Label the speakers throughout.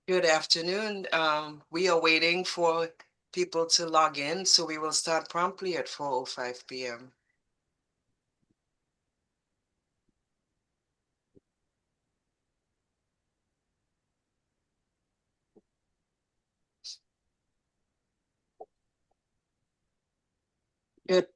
Speaker 1: Good afternoon. We are waiting for people to log in, so we will start promptly at 4:05 p.m. Good.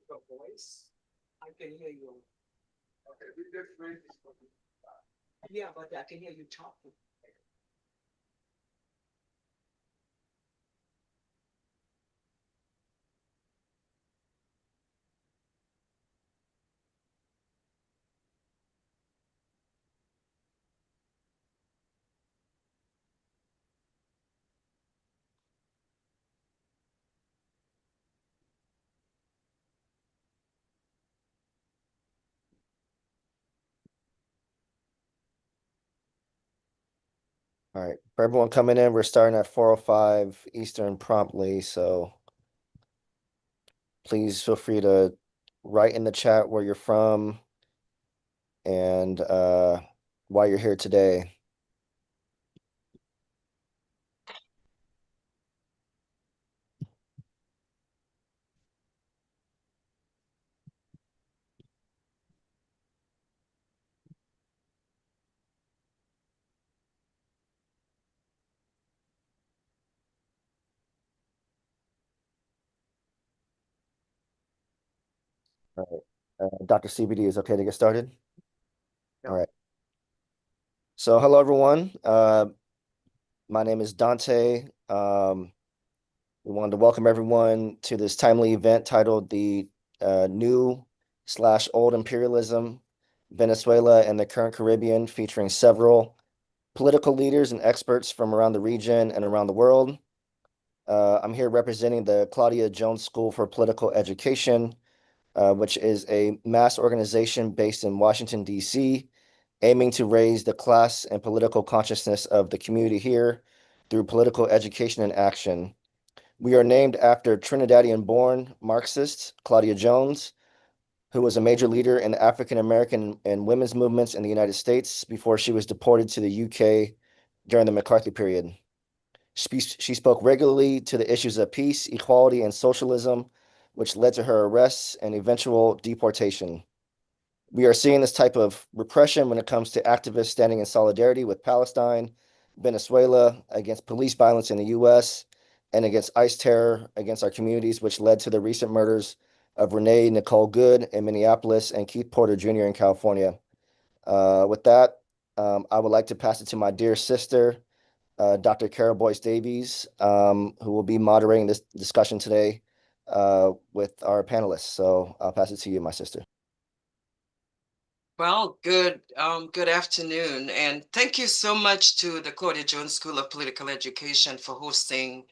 Speaker 1: Your voice, I can hear you. Okay, we just raised this for you. Yeah, but I can hear you talking.
Speaker 2: All right, for everyone coming in, we're starting at 4:05 Eastern promptly, so please feel free to write in the chat where you're from and why you're here today. All right, Dr. CBD is okay to get started? All right. So hello, everyone. My name is Dante. We wanted to welcome everyone to this timely event titled the New/Old Imperialism, Venezuela and the Current Caribbean, featuring several political leaders and experts from around the region and around the world. I'm here representing the Claudia Jones School for Political Education, which is a mass organization based in Washington, D.C., aiming to raise the class and political consciousness of the community here through political education and action. We are named after Trinidadian-born Marxist Claudia Jones, who was a major leader in the African American and women's movements in the United States before she was deported to the UK during the McCarthy period. She spoke regularly to the issues of peace, equality, and socialism, which led to her arrests and eventual deportation. We are seeing this type of repression when it comes to activists standing in solidarity with Palestine, Venezuela, against police violence in the US, and against ICE terror against our communities, which led to the recent murders of Renee Nicole Good in Minneapolis and Keith Porter Jr. in California. With that, I would like to pass it to my dear sister, Dr. Carole Boyce Davies, who will be moderating this discussion today with our panelists. So I'll pass it to you, my sister.
Speaker 1: Well, good afternoon, and thank you so much to the Claudia Jones School of Political Education for hosting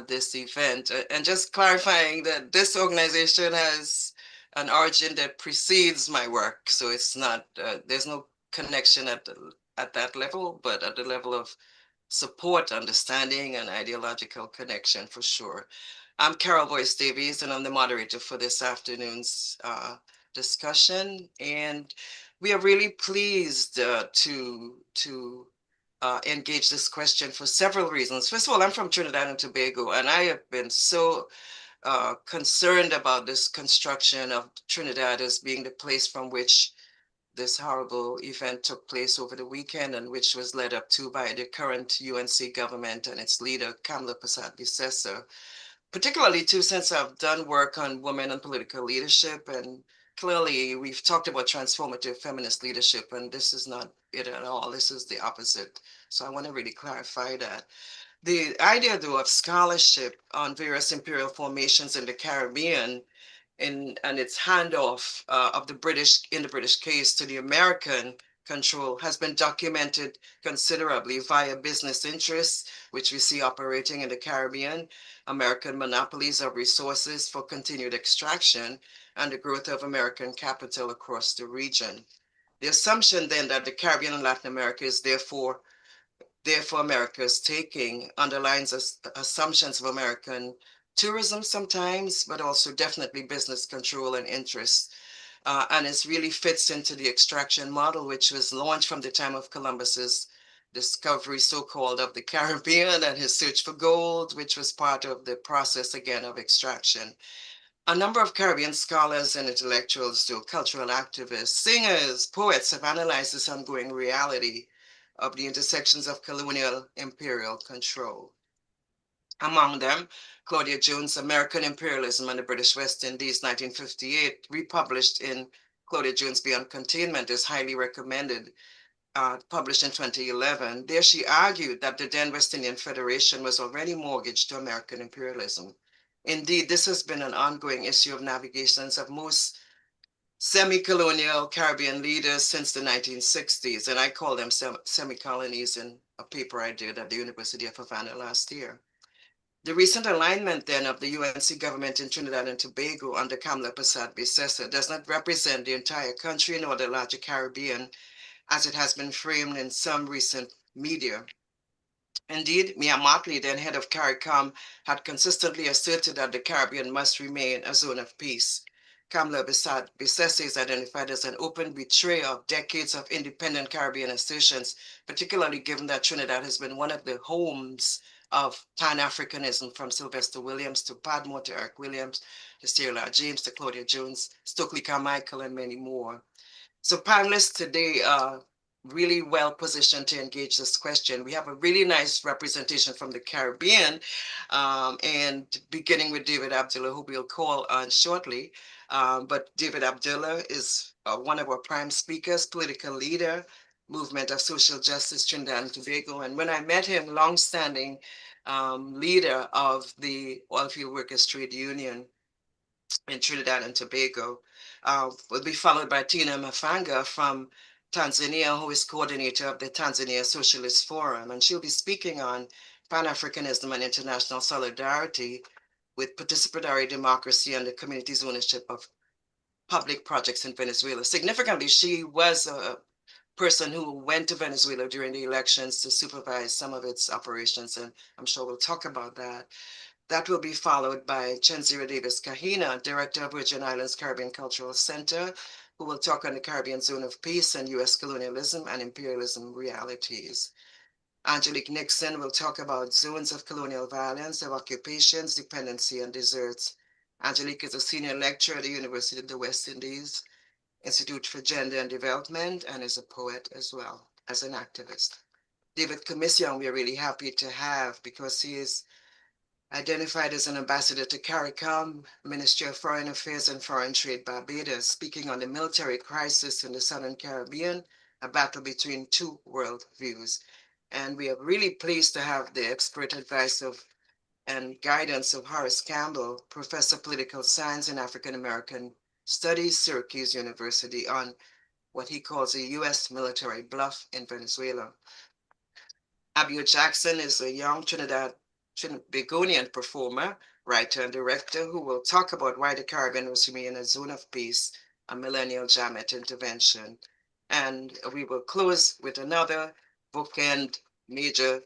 Speaker 1: this event. And just clarifying that this organization has
Speaker 3: an origin that precedes my work. So it's not, there's no connection at that level, but at the level of support, understanding, and ideological connection for sure. I'm Carole Boyce Davies, and I'm the moderator for this afternoon's discussion. And we are really pleased to engage this question for several reasons. First of all, I'm from Trinidad and Tobago, and I have been so concerned about this construction of Trinidad as being the place from which this horrible event took place over the weekend, and which was led up to by the current UNC government and its leader, Kamla Persad-Bissessar. Particularly too, since I've done work on women and political leadership, and clearly we've talked about transformative feminist leadership, and this is not it at all. This is the opposite. So I want to really clarify that. The idea, though, of scholarship on various imperial formations in the Caribbean and its handoff of the British, in the British case, to the American control has been documented considerably via business interests, which we see operating in the Caribbean, American monopolies of resources for continued extraction, and the growth of American capital across the region. The assumption then that the Caribbean and Latin America is therefore America's taking underlines assumptions of American tourism sometimes, but also definitely business control and interest. And it really fits into the extraction model, which was launched from the time of Columbus's discovery, so-called, of the Caribbean and his search for gold, which was part of the process, again, of extraction. A number of Caribbean scholars and intellectuals, so cultural activists, singers, poets have analyzed this ongoing reality of the intersections of colonial imperial control. Among them, Claudia Jones' American Imperialism and the British West Indies, 1958, republished in Claudia Jones Beyond Containment, is highly recommended, published in 2011. There she argued that the then West Indian Federation was already mortgaged to American imperialism. Indeed, this has been an ongoing issue of navigations of most semi-colonial Caribbean leaders since the 1960s, and I call them semi-colonies in a paper I did at the University of Havana last year. The recent alignment then of the UNC government in Trinidad and Tobago under Kamla Persad-Bissessar does not represent the entire country nor the larger Caribbean, as it has been framed in some recent media. Indeed, Mia Motley, then head of CARICOM, had consistently asserted that the Caribbean must remain a zone of peace. Kamla Persad-Bissessar is identified as an open betrayer of decades of independent Caribbean assertions, particularly given that Trinidad has been one of the homes of Pan-Africanism, from Sylvester Williams to Padmore to Eric Williams to Cyrilla James to Claudia Jones, Stokely Carmichael, and many more. So panelists today are really well positioned to engage this question. We have a really nice representation from the Caribbean, and beginning with David Abdullah, who we'll call on shortly. But David Abdullah is one of our prime speakers, political leader, movement of social justice, Trinidad and Tobago. And when I met him, longstanding leader of the Oilfield Workers Trade Union in Trinidad and Tobago, will be followed by Tina Mfanga from Tanzania, who is coordinator of the Tanzania Socialist Forum, and she'll be speaking on Pan-Africanism and international solidarity with participatory democracy and the community's ownership of public projects in Venezuela. Significantly, she was a person who went to Venezuela during the elections to supervise some of its operations, and I'm sure we'll talk about that. That will be followed by Chenzira Davis-Kahina, Director of Virgin Islands Caribbean Cultural Center, who will talk on the Caribbean Zone of Peace and U.S. colonialism and imperialism realities. Angelique Nixon will talk about zones of colonial violence, of occupations, dependency, and deserts. Angelique is a senior lecturer at the University of the West Indies Institute for Gender and Development, and is a poet as well as an activist. David Commissiong, we're really happy to have, because he is identified as an ambassador to CARICOM, Ministry of Foreign Affairs and Foreign Trade, Barbados, speaking on the military crisis in the Southern Caribbean, a battle between two world views. And we are really pleased to have the expert advice of and guidance of Horace Campbell, Professor of Political Science and African American Studies, Syracuse University, on what he calls a U.S. military bluff in Venezuela. Abio Jackson is a young Trinidadian performer writer and director, who will talk about why the Caribbean was to remain a zone of peace, a millennial JAMET intervention. And we will close with another bookend major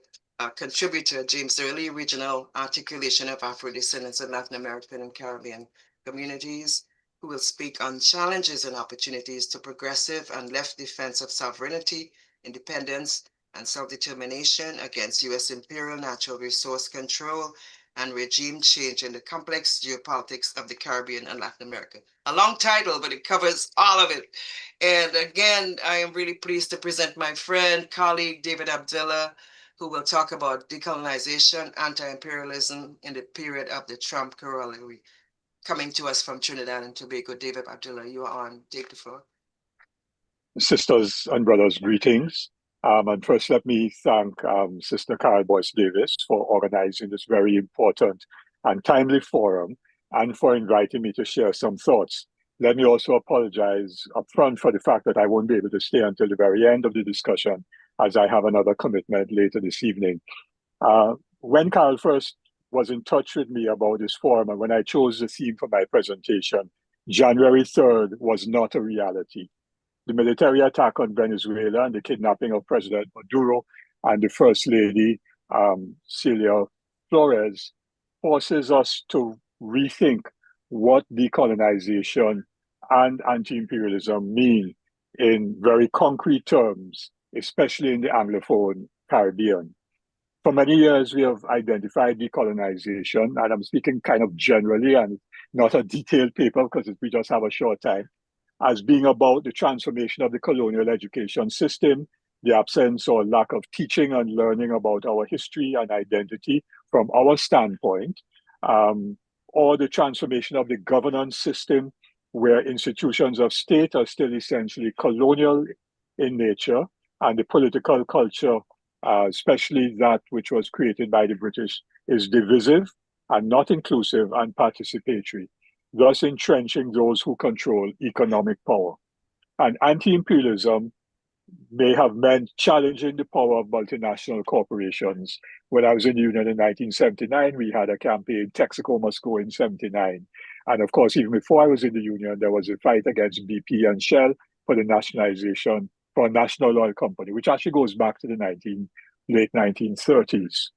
Speaker 3: contributor, James Early, Regional Articulation of Afro-Descendants in Latin American and Caribbean Communities, who will speak on challenges and opportunities to progressive and left defense of sovereignty, independence, and self-determination against U.S. imperial natural resource control and regime change in the complex geopolitics of the Caribbean and Latin America. A long title, but it covers all of it. And again, I am really pleased to present my friend, colleague, David Abdullah, who will talk about decolonization, anti-imperialism in the period of the Trump corollary. Coming to us from Trinidad and Tobago, David Abdullah, you are on. Take the floor.
Speaker 4: Sisters and brothers, greetings. And first, let me thank Sister Carole Boyce Davies for organizing this very important and timely forum and for inviting me to share some thoughts. Let me also apologize upfront for the fact that I won't be able to stay until the very end of the discussion, as I have another commitment later this evening. When Carole first was in touch with me about this forum, and when I chose the theme for my presentation, January 3rd was not a reality. The military attack on Venezuela and the kidnapping of President Maduro and the First Lady, Celia Flores, forces us to rethink what decolonization and anti-imperialism mean in very concrete terms, especially in the Anglophone Caribbean. For many years, we have identified decolonization, and I'm speaking kind of generally and not a detailed paper because we just have a short time, as being about the transformation of the colonial education system, the absence or lack of teaching and learning about our history and identity from our standpoint, or the transformation of the governance system where institutions of state are still essentially colonial in nature, and the political culture, especially that which was created by the British, is divisive and not inclusive and participatory, thus entrenching those who control economic power. And anti-imperialism may have meant challenging the power of multinational corporations. When I was in the Union in 1979, we had a campaign, Texaco must go in 79. And of course, even before I was in the Union, there was a fight against BP and Shell for the nationalization for a national oil company, which actually goes back to the late 1930s.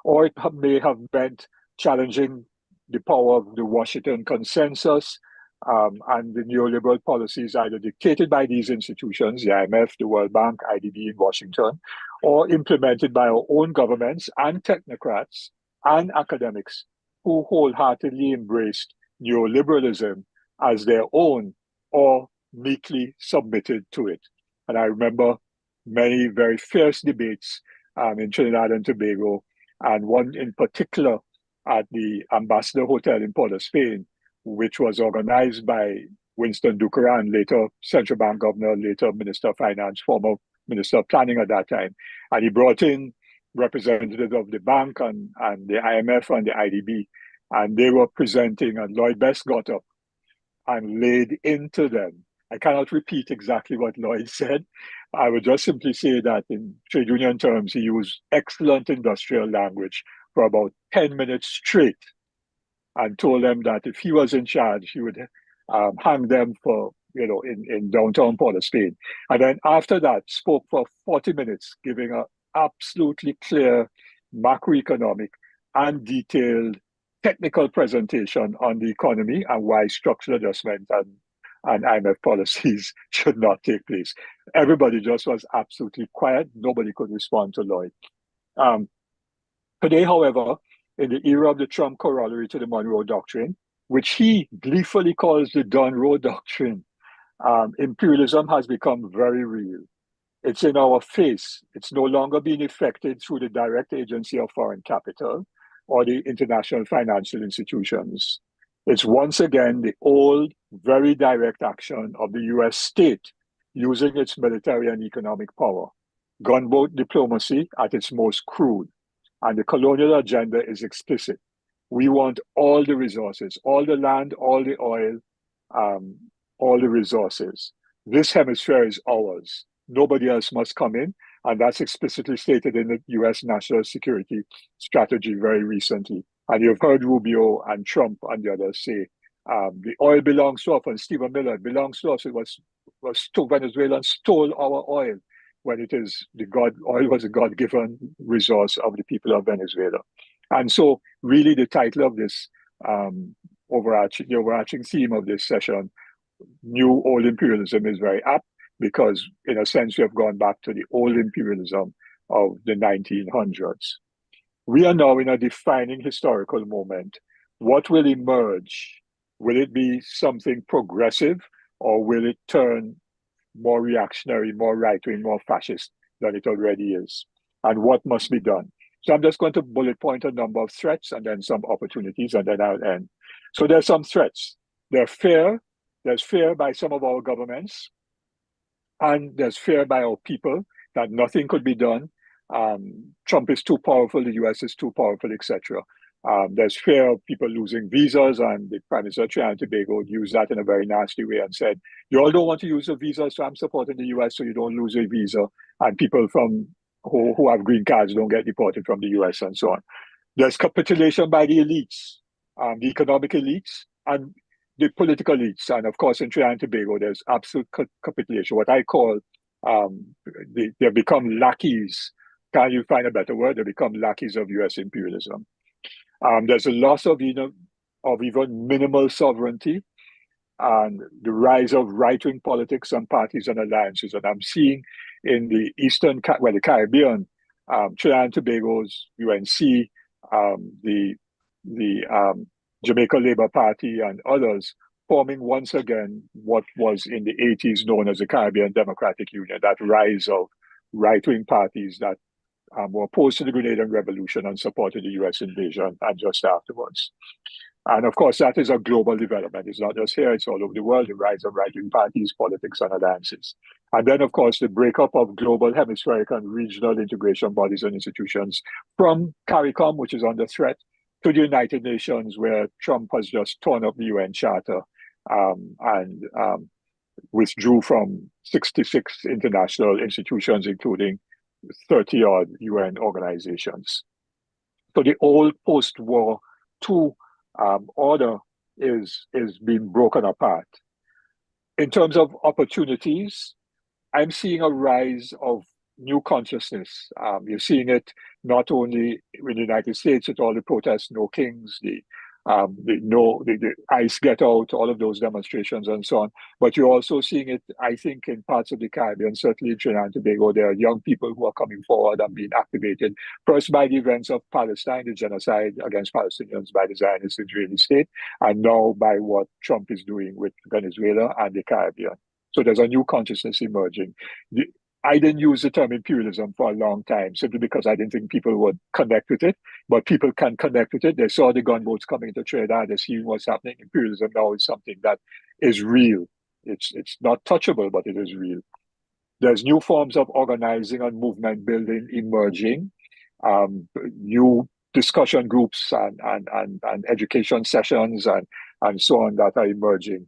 Speaker 4: Or it may have meant challenging the power of the Washington Consensus and the neoliberal policies either dictated by these institutions, the IMF, the World Bank, IDB in Washington, or implemented by our own governments and technocrats and academics who wholeheartedly embraced neoliberalism as their own or meekly submitted to it. And I remember many very fierce debates in Trinidad and Tobago, and one in particular at the Ambassador Hotel in Port of Spain, which was organized by Winston Ducaran, later central bank governor, later Minister of Finance, former Minister of Planning at that time. And he brought in representatives of the bank and the IMF and the IDB, and they were presenting, and Lloyd Best got up and laid into them. I cannot repeat exactly what Lloyd said. I would just simply say that in trade union terms, he used excellent industrial language for about 10 minutes straight and told them that if he was in charge, he would hang them for, in downtown Port of Spain. And then after that, spoke for 40 minutes, giving an absolutely clear macroeconomic and detailed technical presentation on the economy and why structural adjustment and IMF policies should not take place. Everybody just was absolutely quiet. Nobody could respond to Lloyd. Today, however, in the era of the Trump corollary to the Monroe Doctrine, which he gleefully calls the Dunroe Doctrine, imperialism has become very real. It's in our face. It's no longer being effected through the direct agency of foreign capital or the international financial institutions. It's once again the old, very direct action of the US state using its military and economic power. Gunboat diplomacy at its most crude. And the colonial agenda is explicit. We want all the resources, all the land, all the oil, all the resources. This hemisphere is ours. Nobody else must come in, And that's explicitly stated in the US National Security Strategy very recently. And you've heard Rubio and Trump and the others say, the oil belongs to us, and Stephen Miller, it belongs to us. It was Venezuelans stole our oil, when it is oil was a God-given resource of the people of Venezuela. And so really the title of this the overarching theme of this session, New Old Imperialism, is very apt, because in a sense we have gone back to the old imperialism of the 1900s. We are now in a defining historical moment. What will emerge? Will it be something progressive, or will it turn more reactionary, more right-wing, more fascist than it already is? And what must be done? So I'm just going to bullet point a number of threats and then some opportunities, and then I'll end. So there's some threats. There's fear by some of our governments, and there's fear by our people that nothing could be done. Trump is too powerful, the US is too powerful, etc. There's fear of people losing visas, and the Prime Minister of Trinidad and Tobago used that in a very nasty way and said, you all don't want to use the visa, so I'm supporting the US so you don't lose a visa, and people who have green cards don't get deported from the US, and so on. There's capitulation by the elites, the economic elites, and the political elites. And of course, in Trinidad and Tobago, there's absolute capitulation. What I call, they become lackeys. Can you find a better word? They become lackeys of US imperialism. There's a loss of even minimal sovereignty, and the rise of right-wing politics and parties and alliances. And I'm seeing in the the Caribbean, Trinidad and Tobago's UNC, the Jamaica Labour Party and others forming once again what was in the 80s known as the Caribbean Democratic Union, that rise of right-wing parties that were opposed to the Grenadian Revolution and supported the US invasion and just afterwards. And of course, that is a global development. It's not just here, it's all over the world, the rise of right-wing parties, politics, and alliances. And then, of course, the breakup of global, hemispheric, and regional integration bodies and institutions, from CARICOM, which is under threat, to the United Nations, where Trump has just torn up the UN Charter and withdrew from 66 international institutions, including 30-odd UN organizations. So the old post-war II order is being broken apart. In terms of opportunities, I'm seeing a rise of new consciousness. You're seeing it not only in the United States with all the protests, No Kings, the ICE Get Out, all of those demonstrations and so on. But you're also seeing it, I think, in parts of the Caribbean, certainly in Trinidad and Tobago. There are young people who are coming forward and being activated, first by the events of Palestine, the genocide against Palestinians by the Zionist Israeli state, and now by what Trump is doing with Venezuela and the Caribbean. So there's a new consciousness emerging. I didn't use the term imperialism for a long time, simply because I didn't think people would connect with it, but people can connect with it. They saw the gunboats coming into Trinidad, they see what's happening. Imperialism now is something that is real. It's not touchable, but it is real. There's new forms of organizing and movement building emerging, new discussion groups and education sessions and so on that are emerging.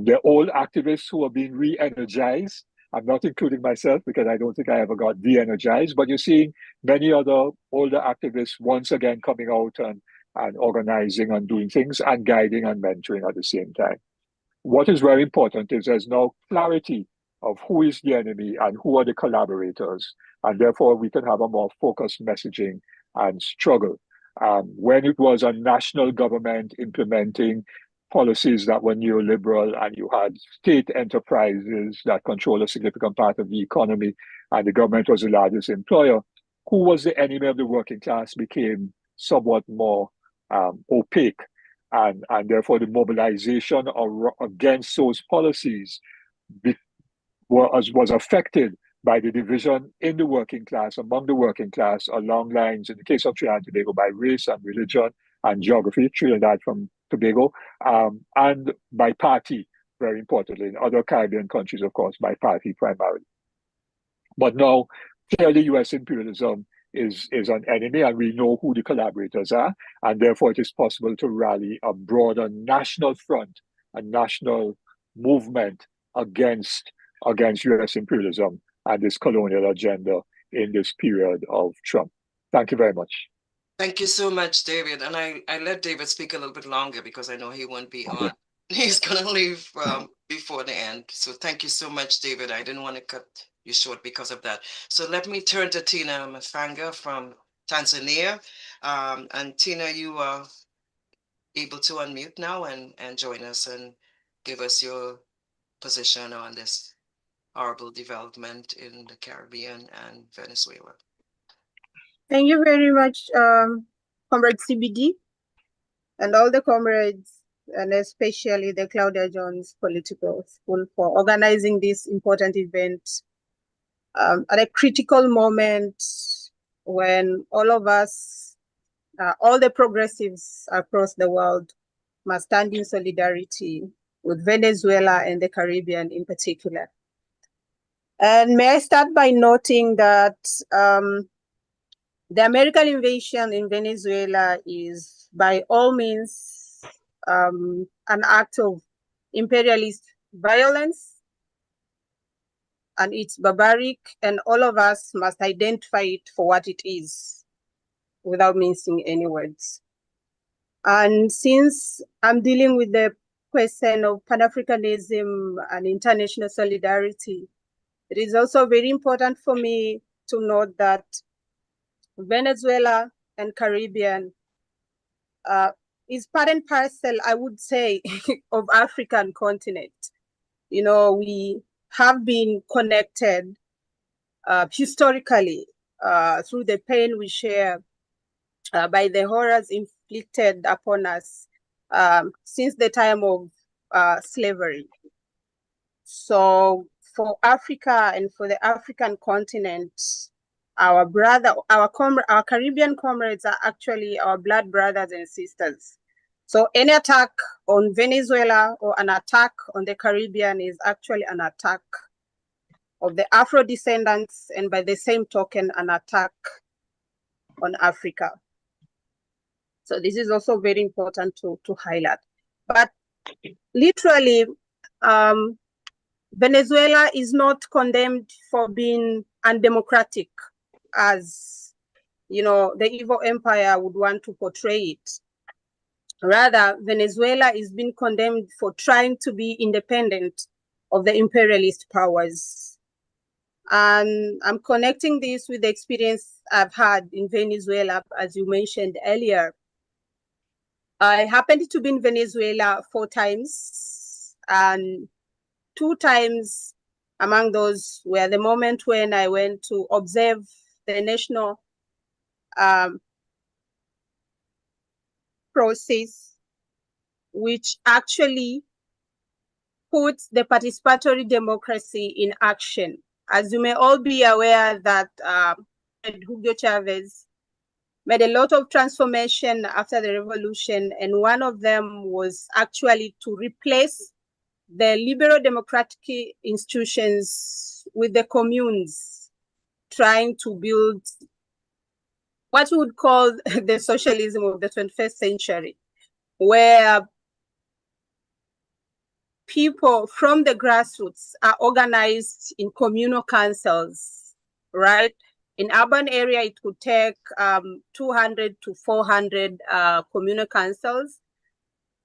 Speaker 4: There are old activists who are being re-energized. I'm not including myself because I don't think I ever got de-energized, but you're seeing many other older activists once again coming out and organizing and doing things and guiding and mentoring at the same time. What is very important is there's now clarity of who is the enemy and who are the collaborators, and therefore we can have a more focused messaging and struggle. When it was a national government implementing policies that were neoliberal, and you had state enterprises that control a significant part of the economy, and the government was the largest employer, who was the enemy of the working class became somewhat more opaque. And therefore the mobilization against those policies was affected by the division in the working class, among the working class, along lines, in the case of Trinidad and Tobago, by race and religion and geography, Trinidad from Tobago, and by party, very importantly. In other Caribbean countries, of course, by party primarily. But now, clearly, US imperialism is an enemy, and we know who the collaborators are, and therefore it is possible to rally a broader national front, a national movement against US imperialism and this colonial agenda in this period of Trump. Thank you very much.
Speaker 3: Thank you so much, David. And I let David speak a little bit longer because I know he won't be on. He's going to leave before the end. So thank you so much, David. I didn't want to cut you short because of that. So let me turn to Tina Mfanga from Tanzania. And Tina, you are able to unmute now and join us and give us your position on this horrible development in the Caribbean and Venezuela.
Speaker 5: Thank you very much, Comrade CBD, and all the comrades, and especially the Claudia Jones Political School for organizing this important event at a critical moment when all of us, all the progressives across the world must stand in solidarity with Venezuela and the Caribbean in particular. And may I start by noting that the American invasion in Venezuela is by all means an act of imperialist violence, and it's barbaric, and all of us must identify it for what it is without mincing any words. And since I'm dealing with the question of Pan-Africanism and international solidarity, it is also very important for me to note that Venezuela and Caribbean is part and parcel, I would say, of African continent. You know, we have been connected historically through the pain we share by the horrors inflicted upon us since the time of slavery. So for Africa and for the African continent, our Caribbean comrades are actually our blood brothers and sisters. So any attack on Venezuela or an attack on the Caribbean is actually an attack of the Afro descendants, and by the same token, an attack on Africa. So this is also very important to highlight. But literally, Venezuela is not condemned for being undemocratic, as you know, the evil empire would want to portray it. Rather, Venezuela is being condemned for trying to be independent of the imperialist powers. And I'm connecting this with the experience I've had in Venezuela, as you mentioned earlier. I happened to be in Venezuela 4 times, and 2 times among those were the moment when I went to observe the national process, which actually puts the participatory democracy in action. As you may all be aware that Hugo Chavez made a lot of transformation after the revolution, and one of them was actually to replace the liberal democratic institutions with the communes, trying to build what we would call the socialism of the 21st century, where people from the grassroots are organized in communal councils, right? In urban area, it could take 200 to 400 communal councils,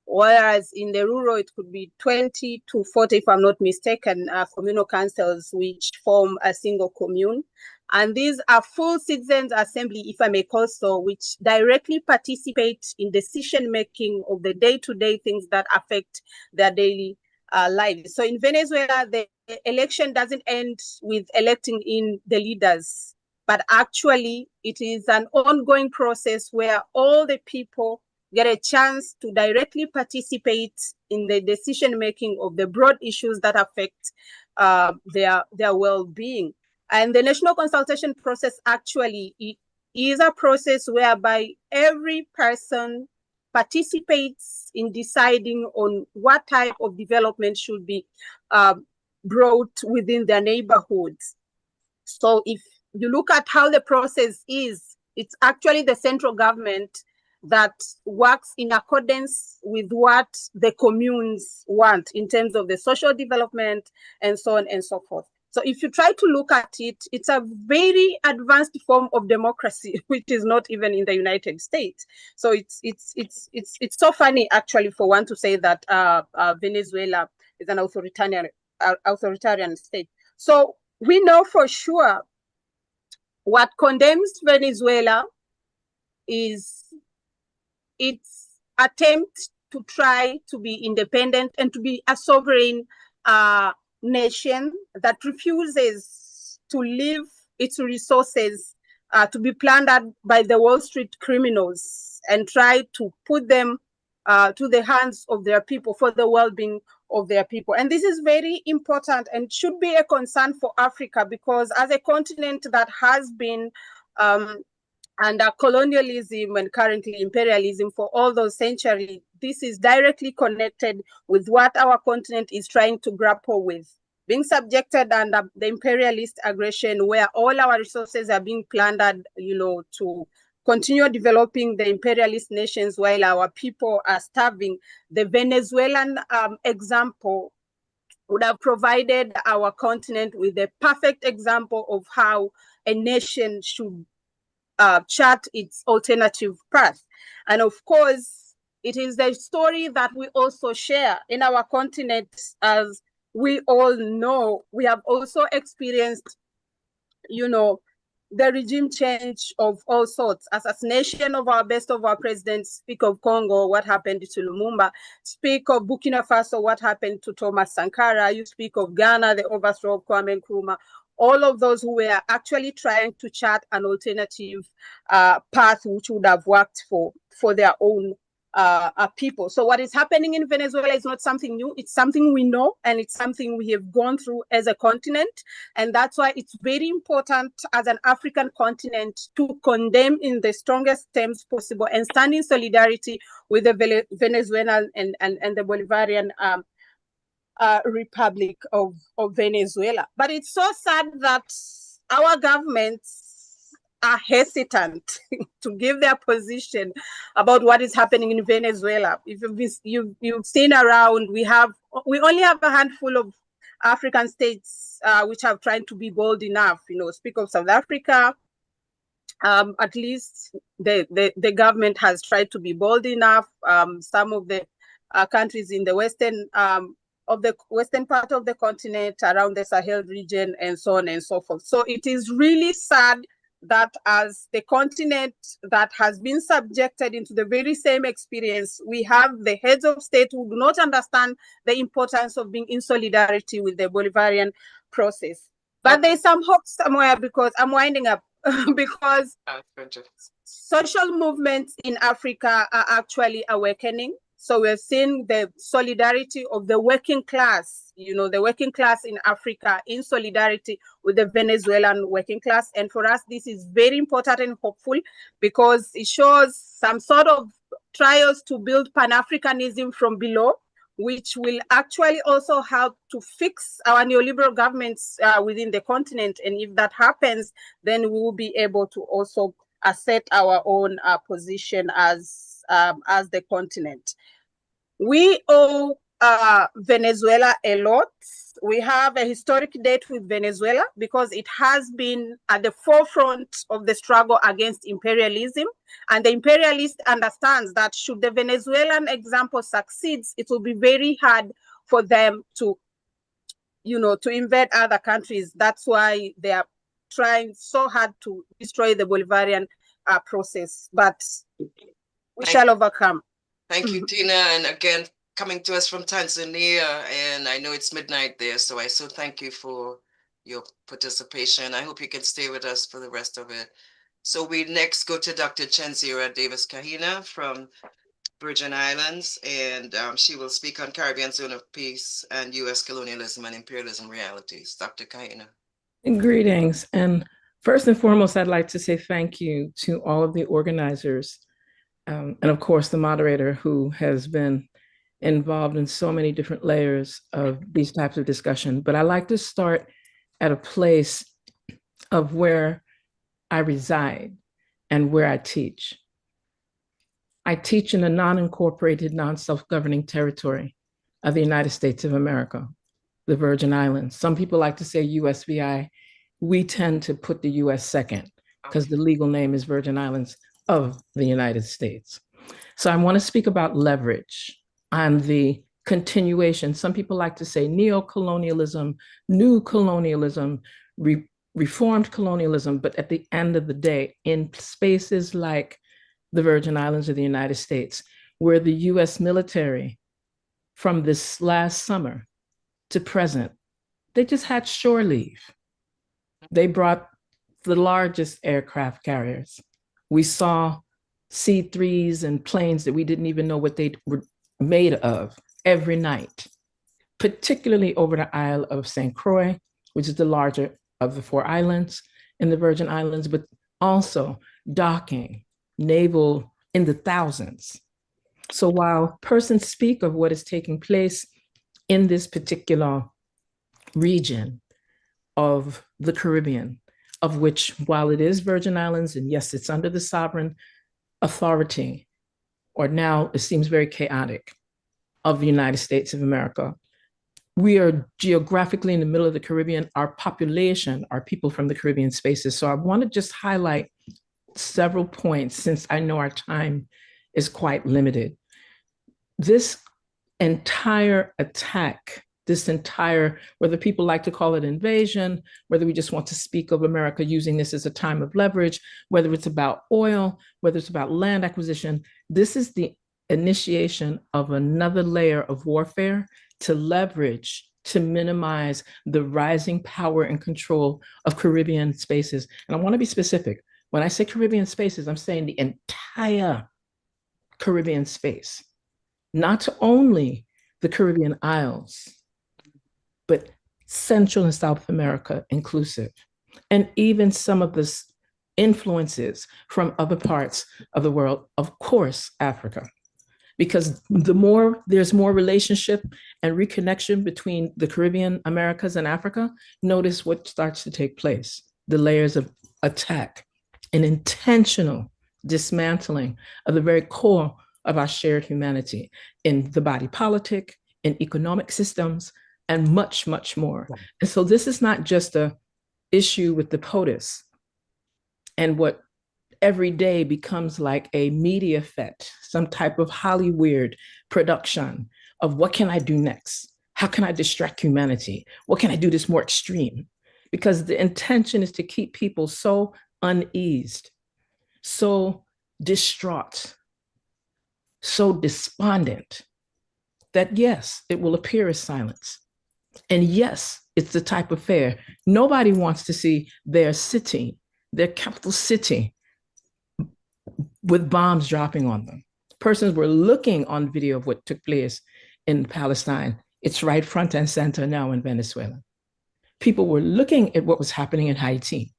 Speaker 5: whereas in the rural, it could be 20 to 40, if I'm not mistaken, communal councils which form a single commune. And these are full citizens' assembly, if I may call so, which directly participate in decision-making of the day-to-day things that affect their daily lives. So in Venezuela, the election doesn't end with electing in the leaders, but actually it is an ongoing process where all the people get a chance to directly participate in the decision-making of the broad issues that affect their well-being. And the national consultation process actually is a process whereby every person participates in deciding on what type of development should be brought within their neighborhoods. So if you look at how the process is, it's actually the central government that works in accordance with what the communes want in terms of the social development and so on and so forth. So if you try to look at it, it's a very advanced form of democracy, which is not even in the United States. So it's so funny actually for one to say that Venezuela is an authoritarian state. So we know for sure what condemns Venezuela is its attempt to try to be independent and to be a sovereign nation that refuses to leave its resources to be plundered by the Wall Street criminals and try to put them to the hands of their people for the well-being of their people. And this is very important and should be a concern for Africa, because as a continent that has been under colonialism and currently imperialism for all those centuries, this is directly connected with what our continent is trying to grapple with. Being subjected under the imperialist aggression, where all our resources are being plundered, to continue developing the imperialist nations while our people are starving. The Venezuelan example would have provided our continent with a perfect example of how a nation should chart its alternative path. And of course, it is the story that we also share in our continent. As we all know, we have also experienced, the regime change of all sorts. Assassination of our best of our presidents. Speak of Congo, what happened to Lumumba. Speak of Burkina Faso, what happened to Thomas Sankara. You speak of Ghana, the overthrow of Kwame Nkrumah. All of those who were actually trying to chart an alternative path which would have worked for their own people. So what is happening in Venezuela is not something new. It's something we know, and it's something we have gone through as a continent. And that's why it's very important as an African continent to condemn in the strongest terms possible and stand in solidarity with the Venezuelan and the Bolivarian Republic of Venezuela. But it's so sad that our governments are hesitant to give their position about what is happening in Venezuela. If you've seen around, we only have a handful of African states which have tried to be bold enough. Speak of South Africa. At least the government has tried to be bold enough. Some of the countries in the western part of the continent, around the Sahel region, and so on and so forth. So it is really sad that as the continent that has been subjected into the very same experience, we have the heads of state who do not understand the importance of being in solidarity with the Bolivarian process. But there's some hope somewhere, because I'm winding up, because social movements in Africa are actually awakening. So we're seeing the solidarity of the working class, the working class in Africa in solidarity with the Venezuelan working class. And for us, this is very important and hopeful, because it shows some sort of trials to build Pan-Africanism from below, which will actually also help to fix our neoliberal governments within the continent. And if that happens, then we will be able to also assert our own position as the continent. We owe Venezuela a lot. We have a historic date with Venezuela because it has been at the forefront of the struggle against imperialism. And the imperialist understands that should the Venezuelan example succeeds, it will be very hard for them to, to invade other countries. That's why they are trying so hard to destroy the Bolivarian process. But we shall overcome.
Speaker 3: Thank you, Tina. And again, coming to us from Tanzania, and I know it's midnight there, so I so thank you for your participation. I hope you can stay with us for the rest of it. So we next go to Dr. Chenzira Davis-Kahina from Virgin Islands, and she will speak on Caribbean Zone of Peace and U.S. colonialism and imperialism realities. Dr. Kahina.
Speaker 6: Greetings. And first and foremost, I'd like to say thank you to all of the organizers, and of course, the moderator who has been involved in so many different layers of these types of discussion. But I like to start at a place of where I reside and where I teach. I teach in a non-incorporated, non-self-governing territory of the United States of America, the Virgin Islands. Some people like to say USVI. We tend to put the US second because the legal name is Virgin Islands of the United States. So I want to speak about leverage and the continuation. Some people like to say neo-colonialism, new colonialism, reformed colonialism, but at the end of the day, in spaces like the Virgin Islands of the United States, where the US military from this last summer to present, they just had shore leave. They brought the largest aircraft carriers. We saw C-3s and planes that we didn't even know what they were made of every night, particularly over the Isle of St. Croix, which is the larger of the 4 islands in the Virgin Islands, but also docking, naval in the thousands. So while persons speak of what is taking place in this particular region of the Caribbean, of which, while it is Virgin Islands, and yes, it's under the sovereign authority, or now it seems very chaotic, of the United States of America, we are geographically in the middle of the Caribbean. Our population are people from the Caribbean spaces. So I want to just highlight several points, since I know our time is quite limited. This entire attack, whether people like to call it invasion, whether we just want to speak of America using this as a time of leverage, whether it's about oil, whether it's about land acquisition, this is the initiation of another layer of warfare to leverage, to minimize the rising power and control of Caribbean spaces. And I want to be specific. When I say Caribbean spaces, I'm saying the entire Caribbean space, not only the Caribbean Isles, but Central and South America inclusive, and even some of the influences from other parts of the world, of course, Africa. Because there's more relationship and reconnection between the Caribbean, Americas, and Africa, notice what starts to take place. The layers of attack, an intentional dismantling of the very core of our shared humanity in the body politic, in economic systems, and much, much more. And so this is not just an issue with the POTUS and what every day becomes like a media fet, some type of Hollywood production of what can I do next? How can I distract humanity? What can I do that's more extreme? Because the intention is to keep people so uneased, so distraught, so despondent, that yes, it will appear as silence. And yes, it's the type of affair. Nobody wants to see their city, their capital city, with bombs dropping on them. Persons were looking on video of what took place in Palestine. It's right front and center now in Venezuela. People were looking at what was happening in Haiti,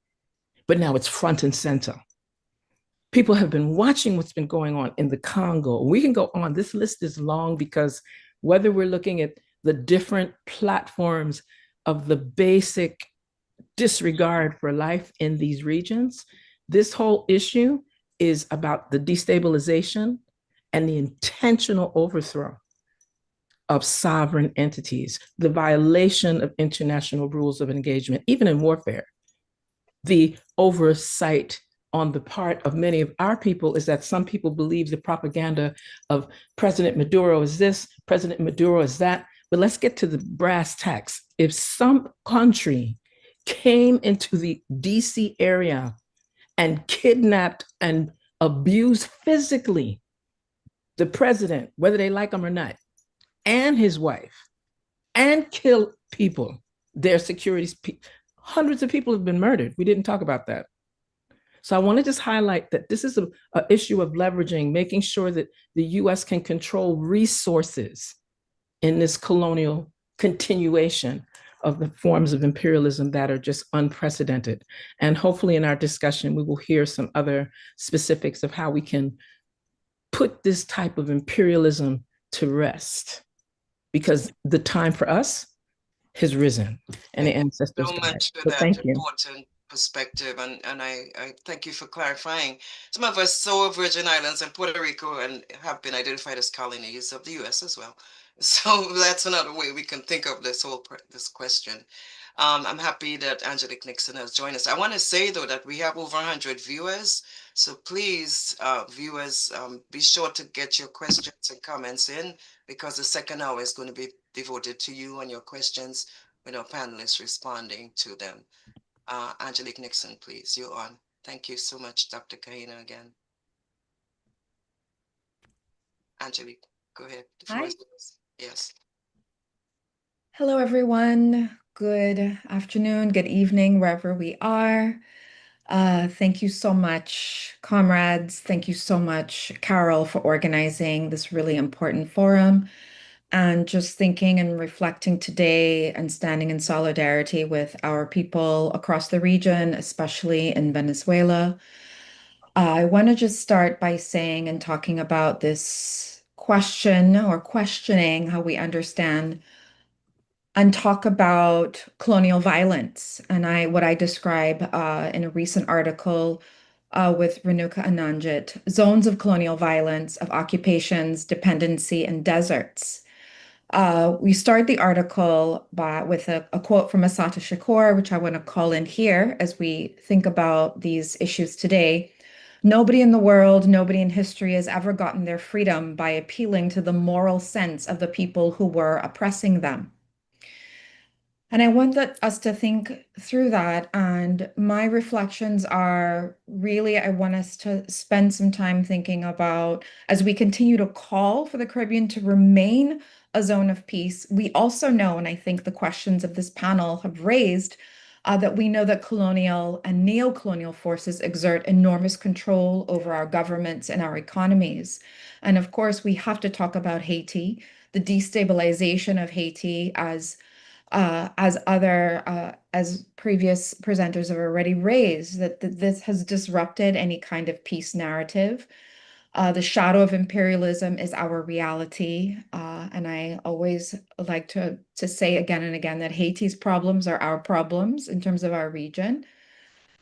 Speaker 6: but now it's front and center. People have been watching what's been going on in the Congo. We can go on. This list is long because whether we're looking at the different platforms of the basic disregard for life in these regions, this whole issue is about the destabilization and the intentional overthrow of sovereign entities, the violation of international rules of engagement, even in warfare. The oversight on the part of many of our people is that some people believe the propaganda of President Maduro is this, President Maduro is that. But let's get to the brass tacks. If some country came into the DC area and kidnapped and abused physically the president, whether they like him or not, and his wife, and killed people, their security, hundreds of people have been murdered. We didn't talk about that. So I want to just highlight that this is an issue of leveraging, making sure that the US can control resources in this colonial continuation of the forms of imperialism that are just unprecedented. And hopefully in our discussion, we will hear some other specifics of how we can put this type of imperialism to rest, because the time for us has risen and the ancestors
Speaker 3: So
Speaker 6: died.
Speaker 3: much for
Speaker 6: So
Speaker 3: that
Speaker 6: thank you.
Speaker 3: important perspective, and I thank you for clarifying. Some of us saw Virgin Islands and Puerto Rico and have been identified as colonies of the US as well. So that's another way we can think of this this question. I'm happy that Angelique Nixon has joined us. I want to say though that we have over 100 viewers. So please, viewers, be sure to get your questions and comments in, because the second hour is going to be devoted to you and your questions, with our panelists responding to them. Angelique Nixon, please, you're on. Thank you so much, Dr. Kahina, again. Angelique, go ahead. The floor is yours. Yes.
Speaker 7: Hello, everyone. Good afternoon, good evening, wherever we are. Thank you so much, comrades. Thank you so much, Carole, for organizing this really important forum. And just thinking and reflecting today and standing in solidarity with our people across the region, especially in Venezuela. I want to just start by saying and talking about this question or questioning how we understand and talk about colonial violence. And what I describe in a recent article with Renuka Ananjit, zones of colonial violence, of occupations, dependency, and deserts. We start the article with a quote from Assata Shakur, which I want to call in here as we think about these issues today. Nobody in the world, nobody in history has ever gotten their freedom by appealing to the moral sense of the people who were oppressing them. And I want us to think through that. And my reflections are really, I want us to spend some time thinking about, as we continue to call for the Caribbean to remain a zone of peace, we also know, and I think the questions of this panel have raised, that we know that colonial and neo-colonial forces exert enormous control over our governments and our economies. And of course, we have to talk about Haiti, the destabilization of Haiti as previous presenters have already raised, that this has disrupted any kind of peace narrative. The shadow of imperialism is our reality. And I always like to say again and again that Haiti's problems are our problems in terms of our region.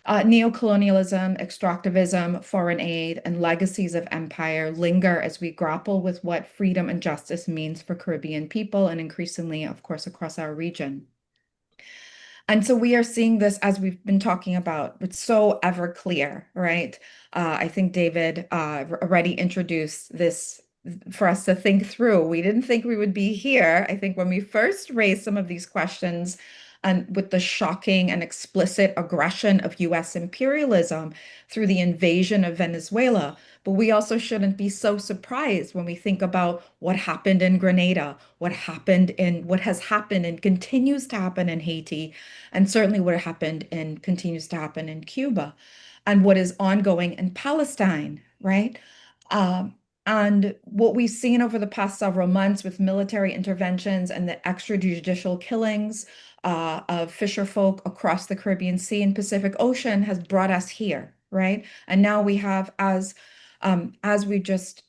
Speaker 7: Neocolonialism, extractivism, foreign aid, and legacies of empire linger as we grapple with what freedom and justice means for Caribbean people, and increasingly, of course, across our region. And so we are seeing this, as we've been talking about, it's so ever clear, right? I think David already introduced this for us to think through. We didn't think we would be here. I think when we first raised some of these questions, and with the shocking and explicit aggression of US imperialism through the invasion of Venezuela. But we also shouldn't be so surprised when we think about what happened in Grenada, what has happened and continues to happen in Haiti, and certainly what happened and continues to happen in Cuba, and what is ongoing in Palestine, right? And what we've seen over the past several months with military interventions and the extrajudicial killings of fisherfolk across the Caribbean Sea and Pacific Ocean has brought us here, right? And now we have, as we just,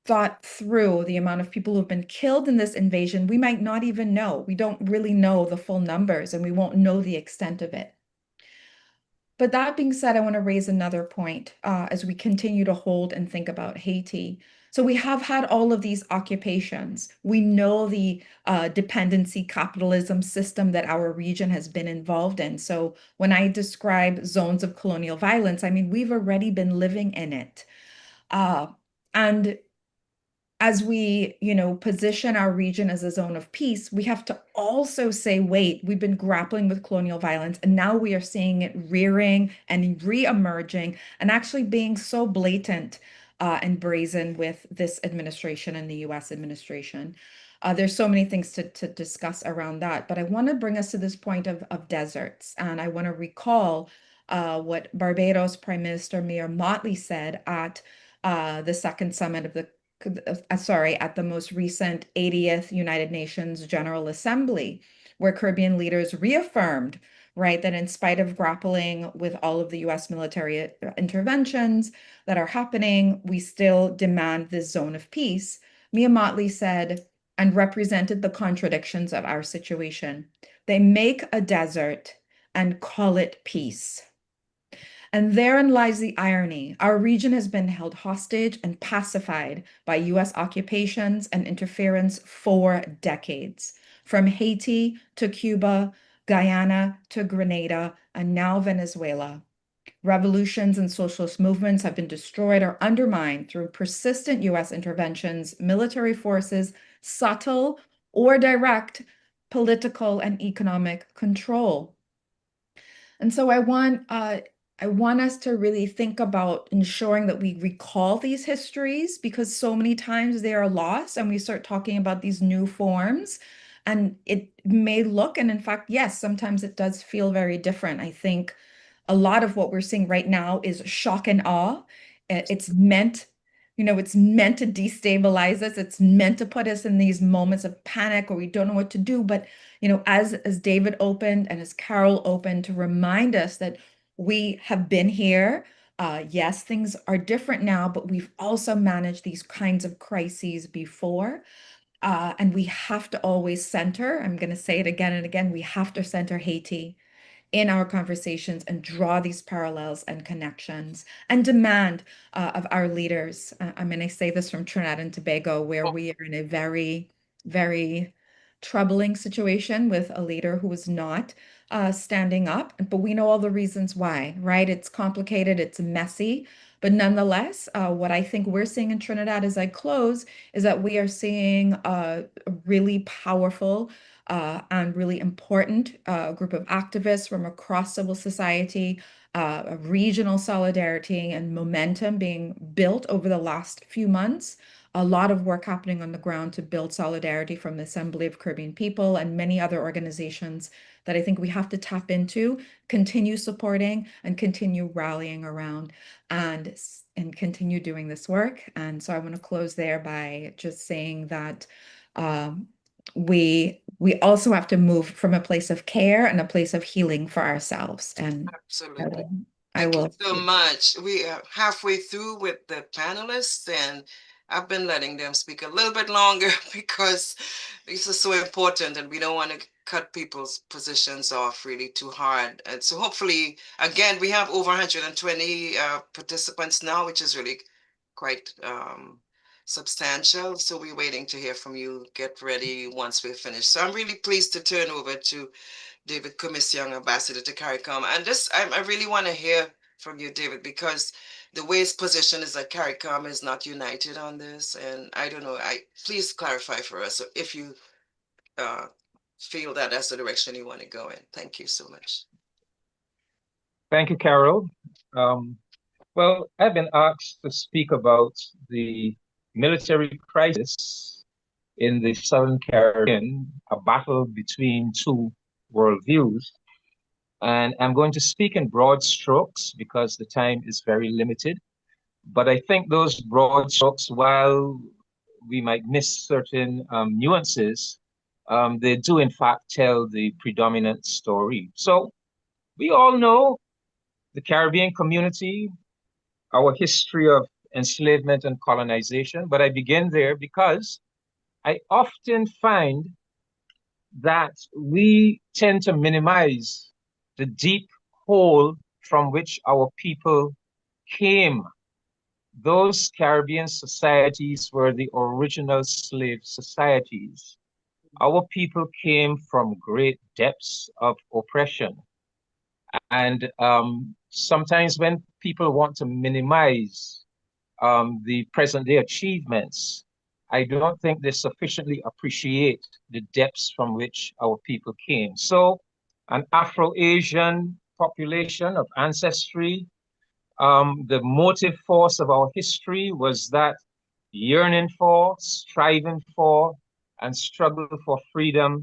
Speaker 7: thought through the amount of people who've been killed in this invasion, we might not even know. We don't really know the full numbers, and we won't know the extent of it. But that being said, I want to raise another point as we continue to hold and think about Haiti. So we have had all of these occupations. We know the dependency capitalism system that our region has been involved in. So when I describe zones of colonial violence, I mean, we've already been living in it. And as we, position our region as a zone of peace, we have to also say, wait, we've been grappling with colonial violence, and now we are seeing it rearing and re-emerging and actually being so blatant and brazen with this administration and the US administration. There's so many things to discuss around that, but I want to bring us to this point of deserts. And I want to recall what Barbados Prime Minister Mayor Motley said at the second summit of the at the most recent 80th United Nations General Assembly, where Caribbean leaders reaffirmed, right, that in spite of grappling with all of the US military interventions that are happening, we still demand this zone of peace. Mia Motley said, and represented the contradictions of our situation. They make a desert and call it peace. And therein lies the irony. Our region has been held hostage and pacified by US occupations and interference for decades, from Haiti to Cuba, Guyana to Grenada, and now Venezuela. Revolutions and socialist movements have been destroyed or undermined through persistent US interventions, military forces, subtle or direct political and economic control. And so I want us to really think about ensuring that we recall these histories, because so many times they are lost and we start talking about these new forms, and it may look, and in fact, yes, sometimes it does feel very different. I think a lot of what we're seeing right now is shock and awe. It's meant, it's meant to destabilize us. It's meant to put us in these moments of panic or we don't know what to do. But, as David opened and as Carole opened, to remind us that we have been here. Yes, things are different now, but we've also managed these kinds of crises before. And we have to always center, I'm going to say it again and again, we have to center Haiti in our conversations and draw these parallels and connections and demand of our leaders. I say this from Trinidad and Tobago, where we are in a very, very troubling situation with a leader who is not standing up, but we know all the reasons why, right? It's complicated, it's messy, but nonetheless, what I think we're seeing in Trinidad as I close is that we are seeing a really powerful and really important group of activists from across civil society, a regional solidarity and momentum being built over the last few months. A lot of work happening on the ground to build solidarity from the Assembly of Caribbean People and many other organizations that I think we have to tap into, continue supporting, and continue rallying around, and continue doing this work. And so I want to close there by just saying that we also have to move from a place of care and a place of healing for ourselves. And
Speaker 3: Absolutely.
Speaker 7: I will.
Speaker 3: Thank you so much. We are halfway through with the panelists, and I've been letting them speak a little bit longer because this is so important and we don't want to cut people's positions off really too hard. And so hopefully, again, we have over 120 participants now, which is really quite substantial. So we're waiting to hear from you. Get ready once we're finished. So I'm really pleased to turn over to David Commissiong, Ambassador to CARICOM. And this, I really want to hear from you, David, because the way it's positioned is that CARICOM is not united on this. And I don't know, please clarify for us if you feel that that's the direction you want to go in. Thank you so much.
Speaker 8: Thank you, Carole. Well, I've been asked to speak about the military crisis in the Southern Caribbean, a battle between two worldviews. And I'm going to speak in broad strokes because the time is very limited. But I think those broad strokes, while we might miss certain nuances, they do in fact tell the predominant story. So we all know the Caribbean community, our history of enslavement and colonization, but I begin there because I often find that we tend to minimize the deep hole from which our people came. Those Caribbean societies were the original slave societies. Our people came from great depths of oppression. And sometimes when people want to minimize the present day achievements, I don't think they sufficiently appreciate the depths from which our people came. So an Afro-Asian population of ancestry, the motive force of our history was that yearning for, striving for, and struggle for freedom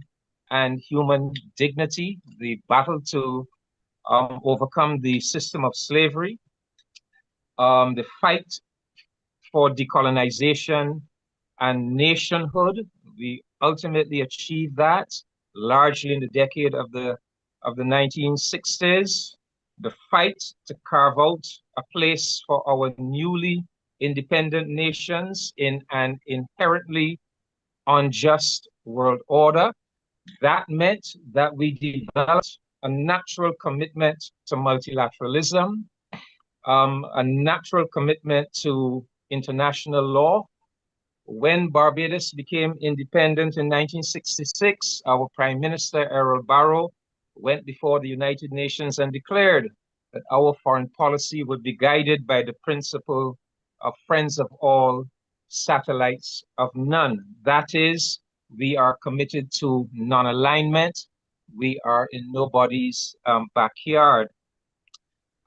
Speaker 8: and human dignity, the battle to overcome the system of slavery, the fight for decolonization and nationhood. We ultimately achieved that largely in the decade of the 1960s. The fight to carve out a place for our newly independent nations in an inherently unjust world order. That meant that we developed a natural commitment to multilateralism, a natural commitment to international law. When Barbados became independent in 1966, our Prime Minister, Errol Barrow, went before the United Nations and declared that our foreign policy would be guided by the principle of friends of all, satellites of none. That is, we are committed to non-alignment. We are in nobody's backyard.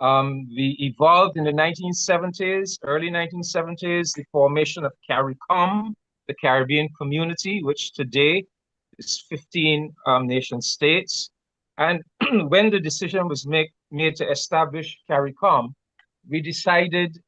Speaker 8: We evolved in the 1970s, early 1970s, the formation of CARICOM, the Caribbean Community, which today is 15 nation states. And when the decision was made to establish CARICOM, we decided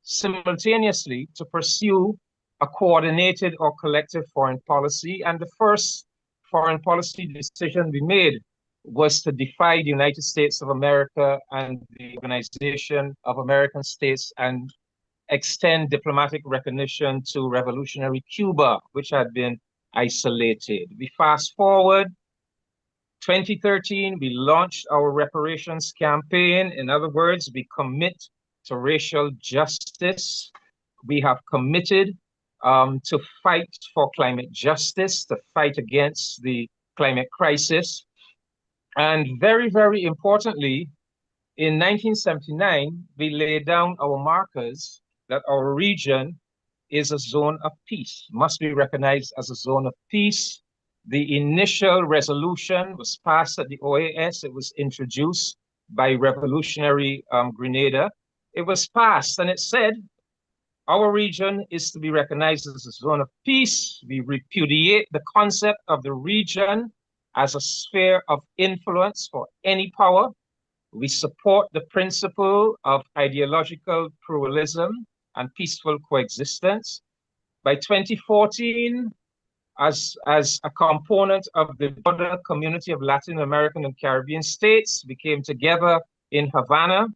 Speaker 8: simultaneously to pursue a coordinated or collective foreign policy. And the first foreign policy decision we made was to defy the United States of America and the Organization of American States and extend diplomatic recognition to revolutionary Cuba, which had been isolated. We fast forward, 2013, we launched our reparations campaign. In other words, we commit to racial justice. We have committed to fight for climate justice, to fight against the climate crisis. And very, very importantly, in 1979, we laid down our markers that our region is a zone of peace, must be recognized as a zone of peace. The initial resolution was passed at the OAS. It was introduced by Revolutionary Grenada. It was passed and it said, our region is to be recognized as a zone of peace. We repudiate the concept of the region as a sphere of influence for any power. We support the principle of ideological pluralism and peaceful coexistence. By 2014, as a component of the broader community of Latin American and Caribbean states, we came together in Havana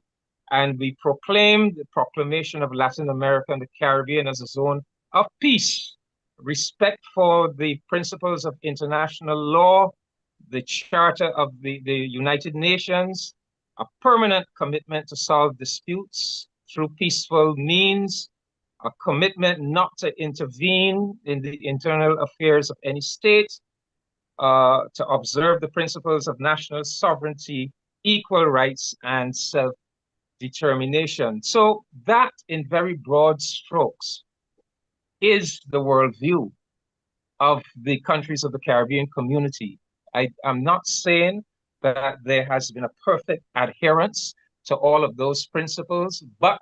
Speaker 8: and we proclaimed the proclamation of Latin America and the Caribbean as a zone of peace, respect for the principles of international law, the Charter of the United Nations, a permanent commitment to solve disputes through peaceful means, a commitment not to intervene in the internal affairs of any state, to observe the principles of national sovereignty, equal rights, and self-determination. So that, in very broad strokes, is the worldview of the countries of the Caribbean community. I'm not saying that there has been a perfect adherence to all of those principles, but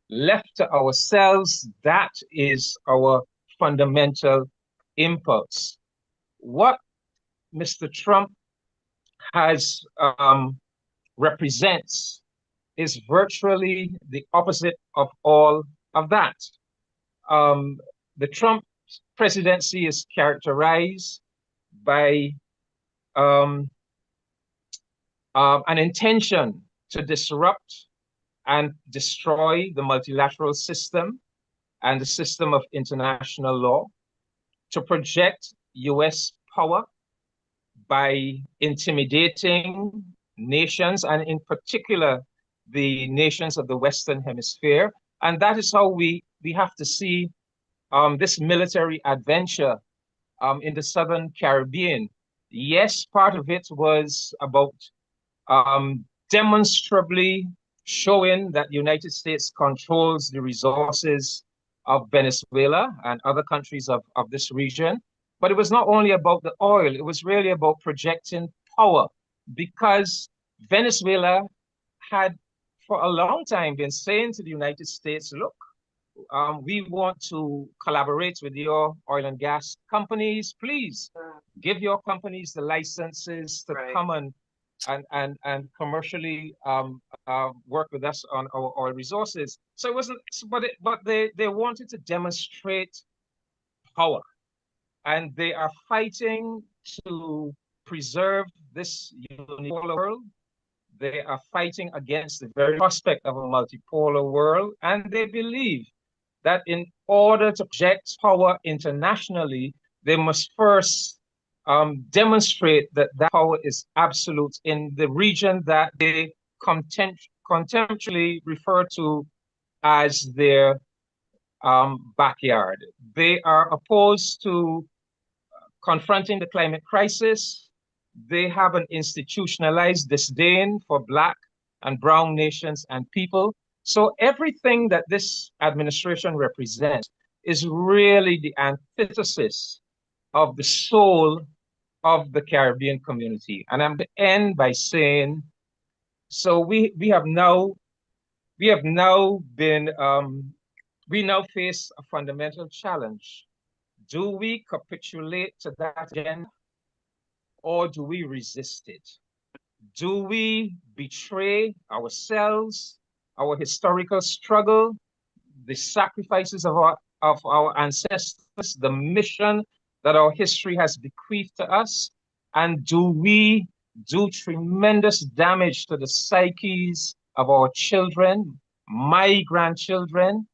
Speaker 8: left to ourselves, that is our fundamental impulse. What Mr. Trump has represents is virtually the opposite of all of that. The Trump presidency is characterized by an intention to disrupt and destroy the multilateral system and the system of international law, to project US power by intimidating nations, and in particular, the nations of the Western Hemisphere. And that is how we have to see this military adventure in the Southern Caribbean. Yes, part of it was about demonstrably showing that the United States controls the resources of Venezuela and other countries of this region. But it was not only about the oil, it was really about projecting power, because Venezuela had for a long time been saying to the United States, look, we want to collaborate with your oil and gas companies. Please give your companies the licenses to come and commercially work with us on our oil resources. So it wasn't, but they wanted to demonstrate power, and they are fighting to preserve this unipolar world. They are fighting against the very prospect of a multipolar world, and they believe that in order to project power internationally, they must first demonstrate that that power is absolute in the region that they contemptuously refer to as their backyard. They are opposed to confronting the climate crisis. They have an institutionalized disdain for Black and brown nations and people. So everything that this administration represents is really the antithesis of the soul of the Caribbean community. And I'm going to end by saying, so we now face a fundamental challenge. Do we capitulate to that agenda, or do we resist it? Do we betray ourselves, our historical struggle, the sacrifices of our ancestors, the mission that our history has bequeathed to us? And do we do tremendous damage to the psyches of our children, my grandchildren,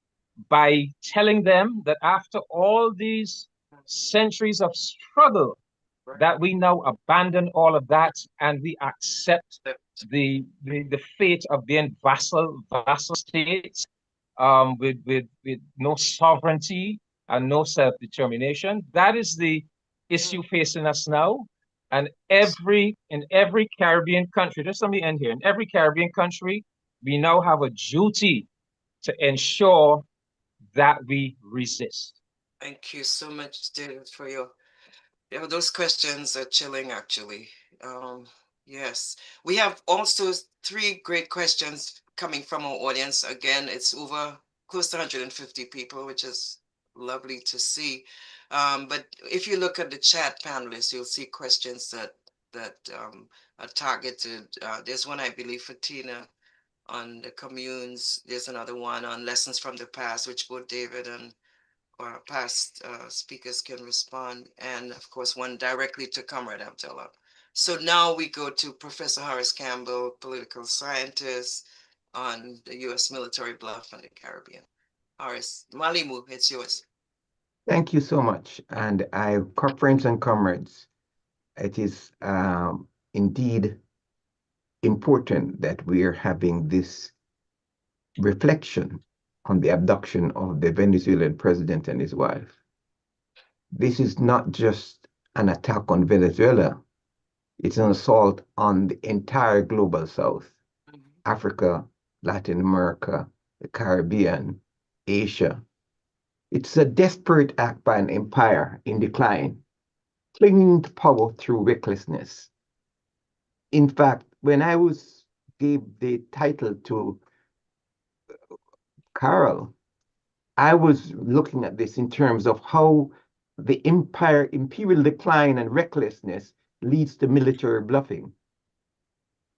Speaker 8: by telling them that after all these centuries of struggle, that we now abandon all of that and we accept the fate of being vassal states with no sovereignty and no self-determination? That is the issue facing us now. And in every Caribbean country, just let me end here, in every Caribbean country, we now have a duty to ensure that we resist.
Speaker 3: Thank you so much, David, for your, those questions are chilling, actually. Yes, we have also 3 great questions coming from our audience. Again, it's over close to 150 people, which is lovely to see. But if you look at the chat panelists, you'll see questions that are targeted. There's one, I believe, for Tina on the communes. There's another one on lessons from the past, which both David and past speakers can respond. And of course, one directly to Comrade Abdullah. So now we go to Professor Horace Campbell, political scientist on the U.S. military bluff in the Caribbean. Horace, Malimu, it's yours.
Speaker 9: Thank you so much. And friends and comrades, it is indeed important that we are having this reflection on the abduction of the Venezuelan president and his wife. This is not just an attack on Venezuela, it's an assault on the entire global South, Africa, Latin America, the Caribbean, Asia. It's a desperate act by an empire in decline, clinging to power through recklessness. In fact, when I gave the title to Carole, I was looking at this in terms of how the imperial decline and recklessness leads to military bluffing.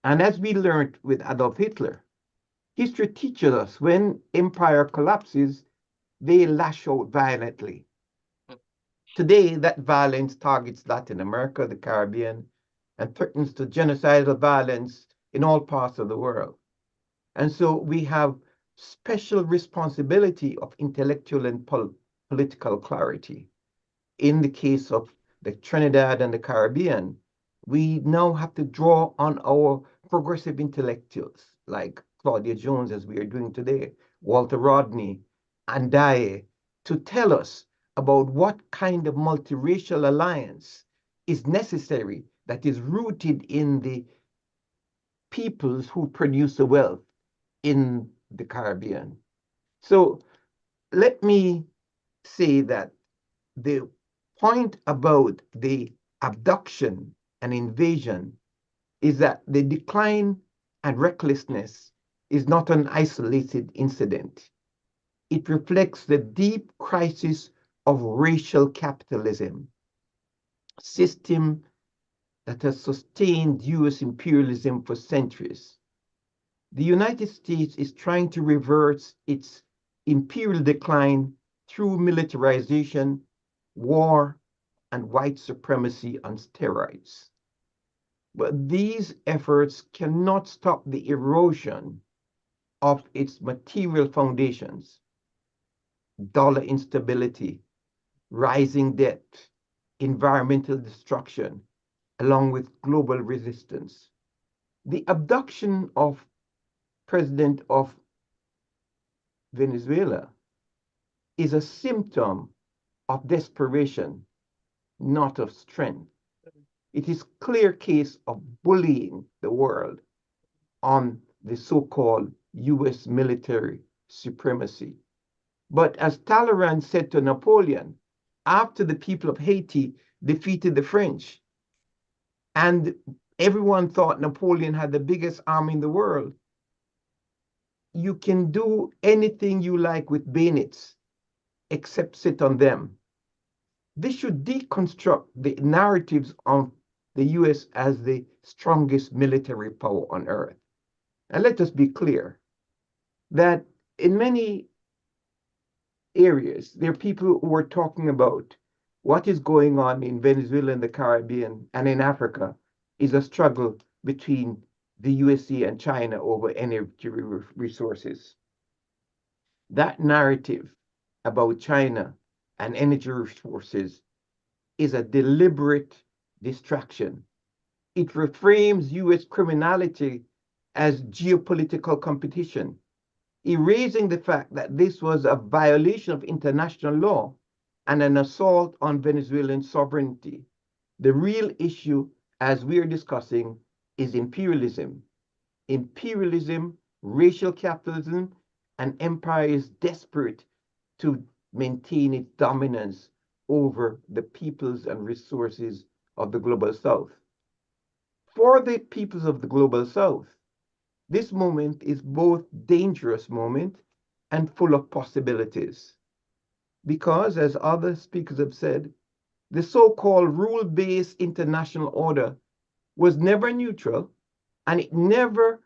Speaker 9: And as we learned with Adolf Hitler, history teaches us when empire collapses, they lash out violently. Today, that violence targets Latin America, the Caribbean, and threatens to genocidal violence in all parts of the world. And so we have special responsibility of intellectual and political clarity. In the case of the Trinidad and the Caribbean, we now have to draw on our progressive intellectuals like Claudia Jones, as we are doing today, Walter Rodney, and Daye, to tell us about what kind of multiracial alliance is necessary that is rooted in the peoples who produce the wealth in the Caribbean. So let me say that the point about the abduction and invasion is that the decline and recklessness is not an isolated incident. It reflects the deep crisis of racial capitalism, a system that has sustained US imperialism for centuries. The United States is trying to reverse its imperial decline through militarization, war, and white supremacy on steroids. But these efforts cannot stop the erosion of its material foundations: dollar instability, rising debt, environmental destruction, along with global resistance. The abduction of President of Venezuela is a symptom of desperation, not of strength. It is a clear case of bullying the world on the so-called US military supremacy. But as Talleyrand said to Napoleon, after the people of Haiti defeated the French, and everyone thought Napoleon had the biggest army in the world, you can do anything you like with bayonets, except sit on them. This should deconstruct the narratives of the US as the strongest military power on earth. And let us be clear that in many areas, there are people who are talking about what is going on in Venezuela and the Caribbean and in Africa is a struggle between the USA and China over energy resources. That narrative about China and energy resources is a deliberate distraction. It reframes US criminality as geopolitical competition, erasing the fact that this was a violation of international law and an assault on Venezuelan sovereignty. The real issue, as we are discussing, is imperialism. Imperialism, racial capitalism, and empire is desperate to maintain its dominance over the peoples and resources of the global south. For the peoples of the global south, this moment is both dangerous moment and full of possibilities. Because, as other speakers have said, the so-called rule-based international order was never neutral, and it never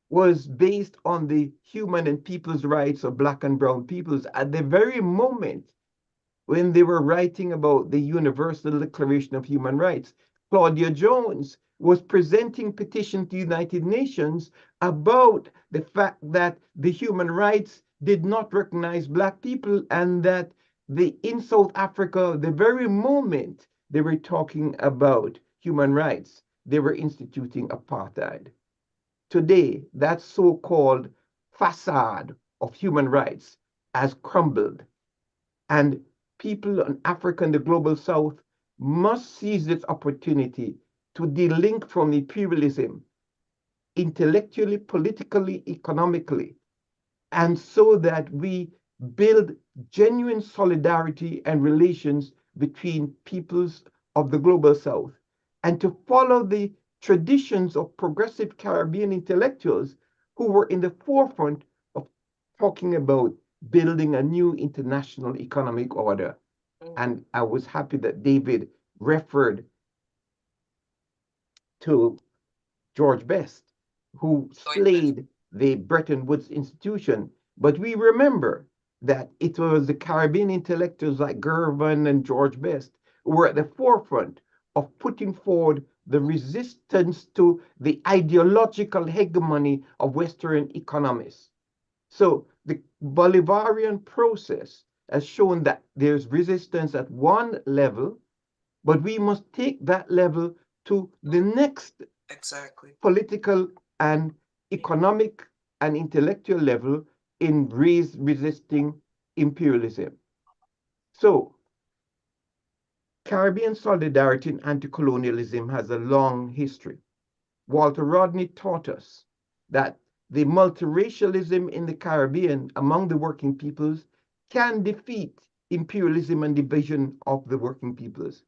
Speaker 9: was based on the human and people's rights of Black and brown peoples. At the very moment when they were writing about the Universal Declaration of Human Rights, Claudia Jones was presenting petition to the United Nations about the fact that the human rights did not recognize Black people, and that in South Africa, the very moment they were talking about human rights, they were instituting apartheid. Today, that so-called facade of human rights has crumbled, and people in Africa and the global south must seize this opportunity to delink from imperialism intellectually, politically, economically, and so that we build genuine solidarity and relations between peoples of the global south, and to follow the traditions of progressive Caribbean intellectuals who were in the forefront of talking about building a new international economic order. And I was happy that David referred to George Best, who slayed the Bretton Woods institution. But we remember that it was the Caribbean intellectuals like Gervin and George Best who were at the forefront of putting forward the resistance to the ideological hegemony of Western economists. So the Bolivarian process has shown that there's resistance at one level, but we must take that level to the next political and economic and intellectual level in resisting imperialism. So Caribbean solidarity and anti-colonialism has a long history. Walter Rodney taught us that the multiracialism in the Caribbean among the working peoples can defeat imperialism and division of the working peoples.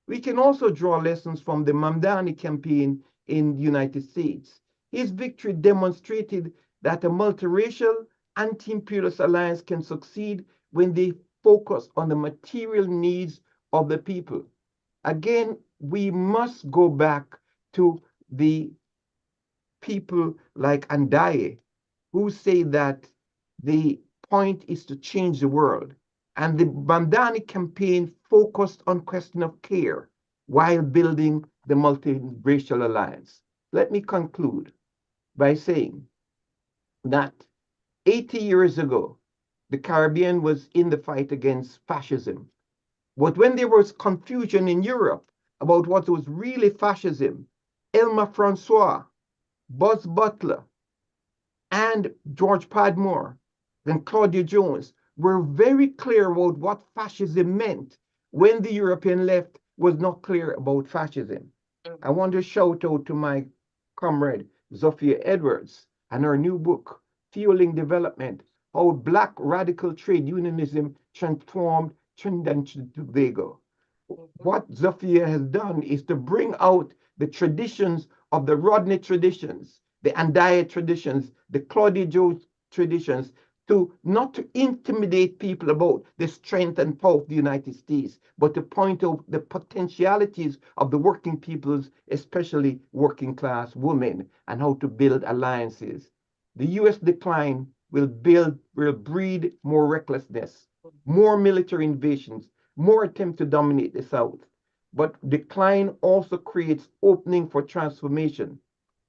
Speaker 9: We can also draw lessons from the Mamdani campaign in the United States. His victory demonstrated that a multiracial anti-imperialist alliance can succeed when they focus on the material needs of the people. Again, we must go back to the people like Andaye, who say that the point is to change the world. And the Mamdani campaign focused on question of care while building the multiracial alliance. Let me conclude by saying that 80 years ago, the Caribbean was in the fight against fascism. But when there was confusion in Europe about what was really fascism, Elmer Francois, Buzz Butler, and George Padmore and Claudia Jones were very clear about what fascism meant when the European left was not clear about fascism. I want to shout out to my comrade Zofia Edwards and her new book, Fueling Development, How Black Radical Trade Unionism Transformed Trinidad and Tobago. What Zofia has done is to bring out the traditions of the Rodney traditions, the Andaya traditions, the Claudia Jones traditions, to not to intimidate people about the strength and power of the United States, but to point out the potentialities of the working peoples, especially working class women, and how to build alliances. The US decline will breed more recklessness, more military invasions, more attempt to dominate the South. But decline also creates opening for transformation.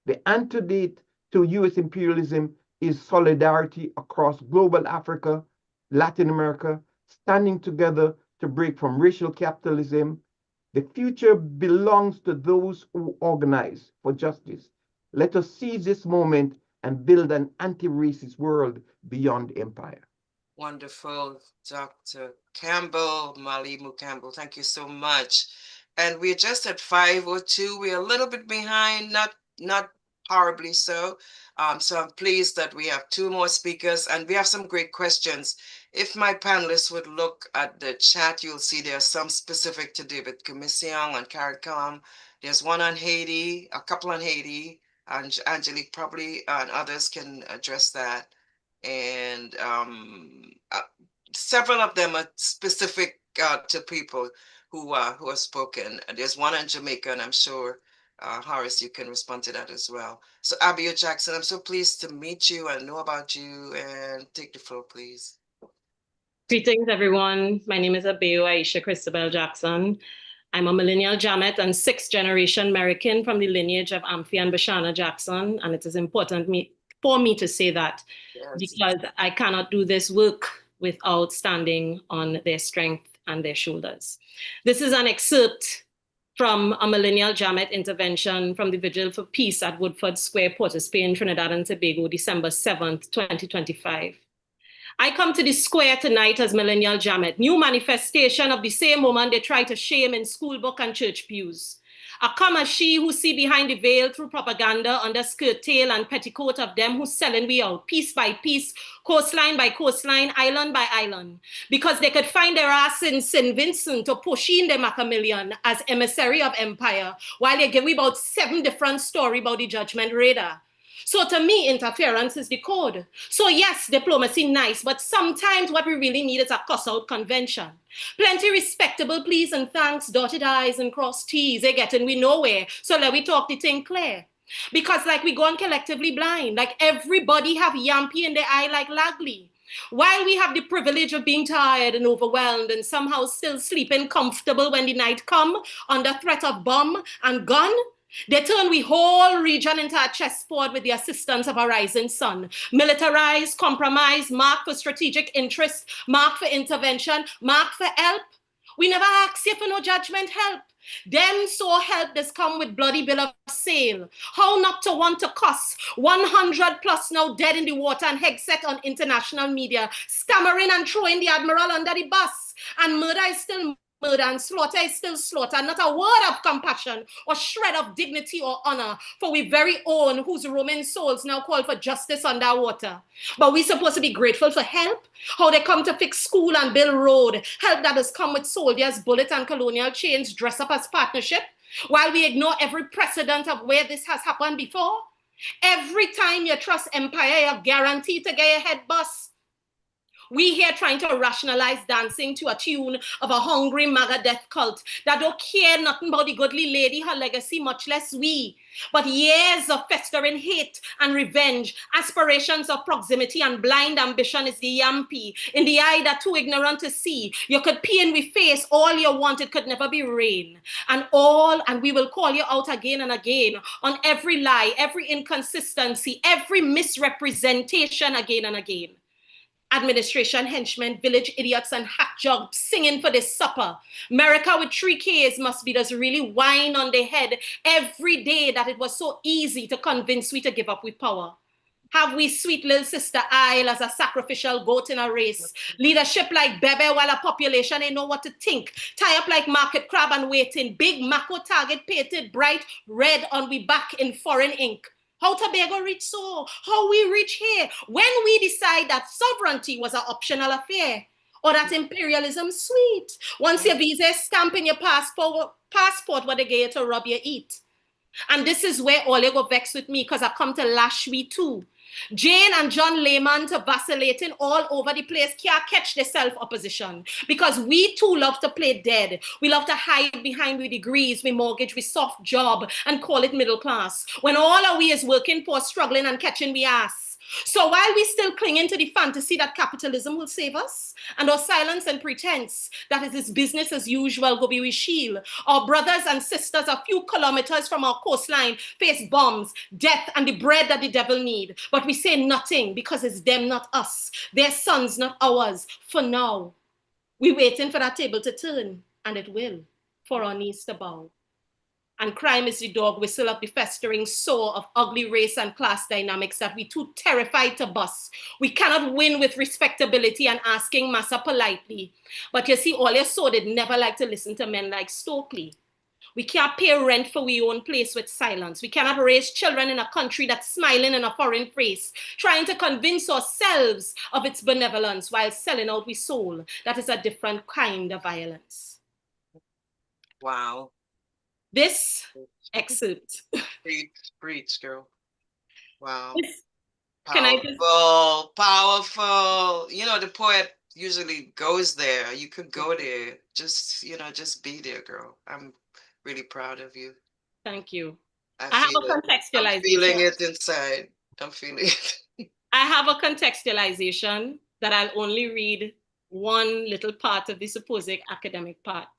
Speaker 9: The antidote to US imperialism is solidarity across global Africa, Latin America, standing together to break from racial capitalism. The future belongs to those who organize for justice. Let us seize this moment and build an anti-racist world beyond empire.
Speaker 3: Wonderful, Dr. Campbell, Malimu Campbell, thank you so much. And we're just at 5:02. We're a little bit behind, not horribly so. So I'm pleased that we have 2 more speakers and we have some great questions. If my panelists would look at the chat, you'll see there are some specific to David Commissiong on CARICOM. There's one on Haiti, a couple on Haiti, and Angelique probably and others can address that. And several of them are specific to people who have spoken. There's one in Jamaica, and I'm sure Horace, you can respond to that as well. So Abio Jackson, I'm so pleased to meet you and know about you, and take the floor, please.
Speaker 10: Greetings, everyone. My name is Abeo Aisha Christabel Jackson. I'm a millennial Jamet and 6th generation American from the lineage of Amphi and Bashana Jackson. And it is important for me to say that, because I cannot do this work without standing on their strength and their shoulders. This is an excerpt from a millennial Jamet intervention from the Vigil for Peace at Woodford Square, Port of Spain, Trinidad and Tobago, December 7th, 2025. I come to the square tonight as millennial Jamet, new manifestation of the same woman they try to shame in school book and church pews. I come as she who see behind the veil through propaganda under skirt tail and petticoat of them who selling we out piece by piece, coastline by coastline, island by island, because they could find their ass in St. Vincent to push in the Macamillion as emissary of empire, while they give we about 7 different stories about the judgment radar. So to me, interference is the code. So yes, diplomacy nice, but sometimes what we really need is a cuss-out convention. Plenty respectable please and thanks, dotted I's and crossed T's, they getting we nowhere. So let we talk the thing clear. Because like we gone collectively blind, like everybody have yampy in their eye like Lagley. While we have the privilege of being tired and overwhelmed and somehow still sleeping comfortable when the night come under threat of bomb and gun, they turn we whole region into a chessboard with the assistance of a rising sun. Militarized, compromised, marked for strategic interest, marked for intervention, marked for help. We never ask you for no judgment help. Them so help this come with bloody bill of sale. How not to want to cuss 100 plus now dead in the water and headset on international media, stammering and throwing the admiral under the bus. And murder is still murder and slaughter is still slaughter, not a word of compassion or shred of dignity or honor for we very own whose Roman souls now call for justice underwater. But we supposed to be grateful for help, how they come to fix school and build road, help that has come with soldiers, bullet and colonial chains dress up as partnership, while we ignore every precedent of where this has happened before. Every time you trust empire, you're guaranteed to get your head bust. We here trying to rationalize dancing to a tune of a hungry MAGA death cult that don't care nothing about the goodly lady, her legacy, much less we. But years of festering hate and revenge, aspirations of proximity and blind ambition is the yampy in the eye that too ignorant to see. You could pee in we face all you want, it could never be rain. And we will call you out again and again on every lie, every inconsistency, every misrepresentation again and again. Administration henchmen, village idiots, and hack jobs singing for this supper. America with 3Ks must be just really whine on their head every day that it was so easy to convince we to give up with power. Have we sweet little sister Isle as a sacrificial goat in a race? Leadership like Bebe while a population ain't know what to think. Tie up like market crab and waiting. Big macro target painted bright red on we back in foreign ink. How Tobago reach so? How we reach here? When we decide that sovereignty was an optional affair, or that imperialism sweet. Once your visa stamp in your passport what they get to rub your eat. And this is where all you go vex with me, because I come to lash we too. Jane and John Lehman to vacillating all over the place can't catch the self-opposition, because we too love to play dead. We love to hide behind we degrees, we mortgage, we soft job and call it middle class, when all our we is working poor, struggling and catching we ass. So while we still clinging to the fantasy that capitalism will save us, and our silence and pretense that it is business as usual go be we shield, our brothers and sisters a few kilometers from our coastline face bombs, death, and the bread that the devil need. But we say nothing because it's them, not us. Their sons, not ours. For now, we waiting for that table to turn, and it will, for our knees to bow. And crime is the dog whistle of the festering sore of ugly race and class dynamics that we too terrified to bust. We cannot win with respectability and asking massa politely. But you see, all your soul did never like to listen to men like Stokely. We can't pay rent for we own place with silence. We cannot raise children in a country that's smiling in a foreign face, trying to convince ourselves of its benevolence while selling out we soul. That is a different kind of violence.
Speaker 3: Wow.
Speaker 10: This excerpt.
Speaker 3: Preach, girl. Wow.
Speaker 10: Can I
Speaker 3: Powerful, powerful. You know, the poet usually goes there. You could go there. Just, just be there, girl. I'm really proud of you.
Speaker 10: Thank you.
Speaker 3: I
Speaker 10: have a contextualization.
Speaker 3: I'm feeling it inside. I'm feeling it.
Speaker 10: I have a contextualization that I'll only read one little part of the supposed academic part.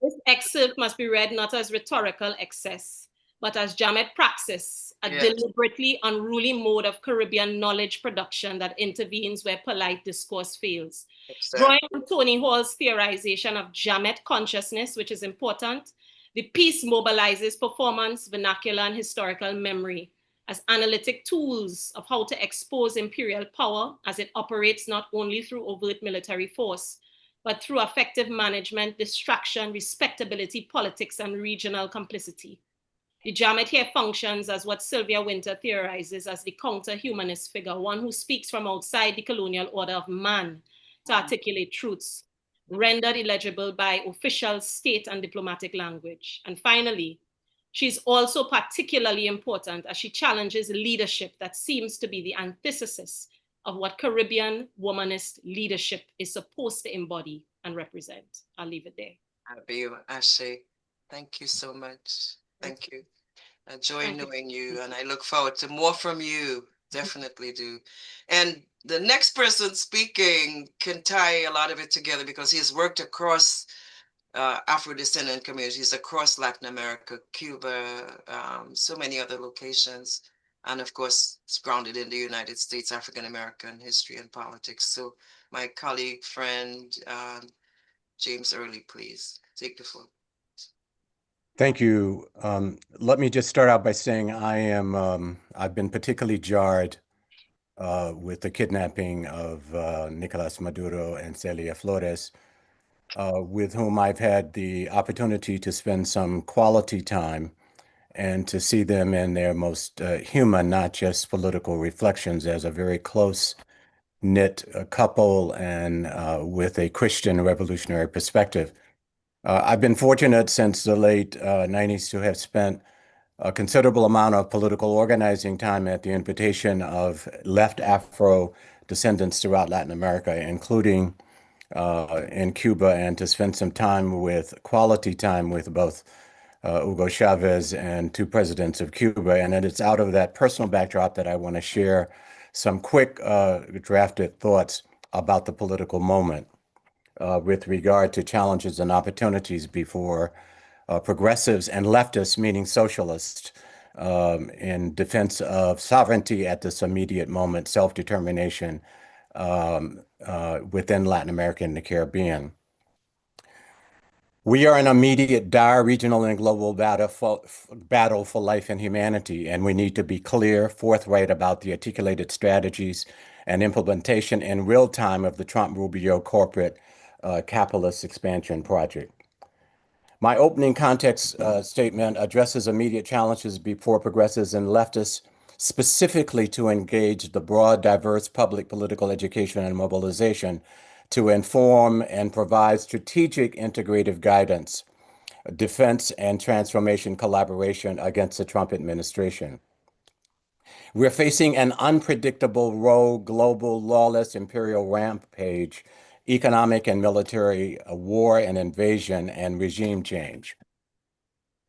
Speaker 10: This excerpt must be read not as rhetorical excess, but as Jamet praxis, a deliberately unruly mode of Caribbean knowledge production that intervenes where polite discourse fails. Exactly. Drawing on Tony Hall's theorization of Jamet consciousness, which is important, the piece mobilizes performance, vernacular, and historical memory as analytic tools of how to expose imperial power as it operates not only through overt military force, but through effective management, distraction, respectability, politics, and regional complicity. The Jamet here functions as what Sylvia Wynter theorizes as the counter-humanist figure, one who speaks from outside the colonial order of man to articulate truths, rendered illegible by official state and diplomatic language. And finally, she's also particularly important as she challenges leadership that seems to be the antithesis of what Caribbean womanist leadership is supposed to embody and represent. I'll leave it there.
Speaker 3: Abio, Ashe, thank you so much. Thank you. I enjoy knowing you, and I look forward to more from you. Definitely do. And the next person speaking can tie a lot of it together because he's worked across Afro-descendant communities across Latin America, Cuba, so many other locations. And of course, it's grounded in the United States, African-American history and politics. So my colleague, friend, James Early, please take the floor.
Speaker 11: Thank you. Let me just start out by saying I've been particularly jarred with the kidnapping of Nicolas Maduro and Celia Flores, with whom I've had the opportunity to spend some quality time and to see them in their most human, not just political reflections, as a very close-knit couple and with a Christian revolutionary perspective. I've been fortunate since the late 90s to have spent a considerable amount of political organizing time at the invitation of left Afro descendants throughout Latin America, including in Cuba, and to spend some time quality time with both Hugo Chavez and two presidents of Cuba. And it's out of that personal backdrop that I want to share some quick drafted thoughts about the political moment with regard to challenges and opportunities before progressives and leftists, meaning socialists, in defense of sovereignty at this immediate moment, self-determination, within Latin America and the Caribbean. We are in immediate, dire regional and global battle for life and humanity, and we need to be clear, forthright about the articulated strategies and implementation in real time of the Trump-Rubio corporate capitalist expansion project. My opening context statement addresses immediate challenges before progressives and leftists, specifically to engage the broad, diverse public political education and mobilization to inform and provide strategic integrative guidance, defense and transformation collaboration against the Trump administration. We're facing an unpredictable, rogue, global, lawless, imperial rampage, economic and military war and invasion and regime change.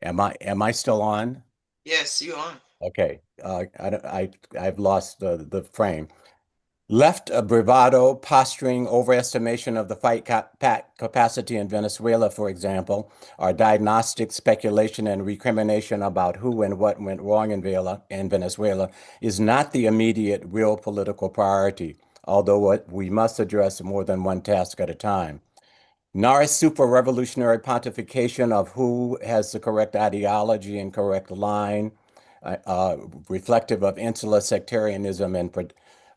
Speaker 11: Am I still on?
Speaker 3: Yes, you are.
Speaker 11: Okay, I've lost the frame. Left bravado, posturing, overestimation of the fight capacity in Venezuela, for example, our diagnostic speculation and recrimination about who and what went wrong in Venezuela is not the immediate real political priority, although we must address more than one task at a time. Nor is super-revolutionary pontification of who has the correct ideology and correct line, reflective of insular sectarianism and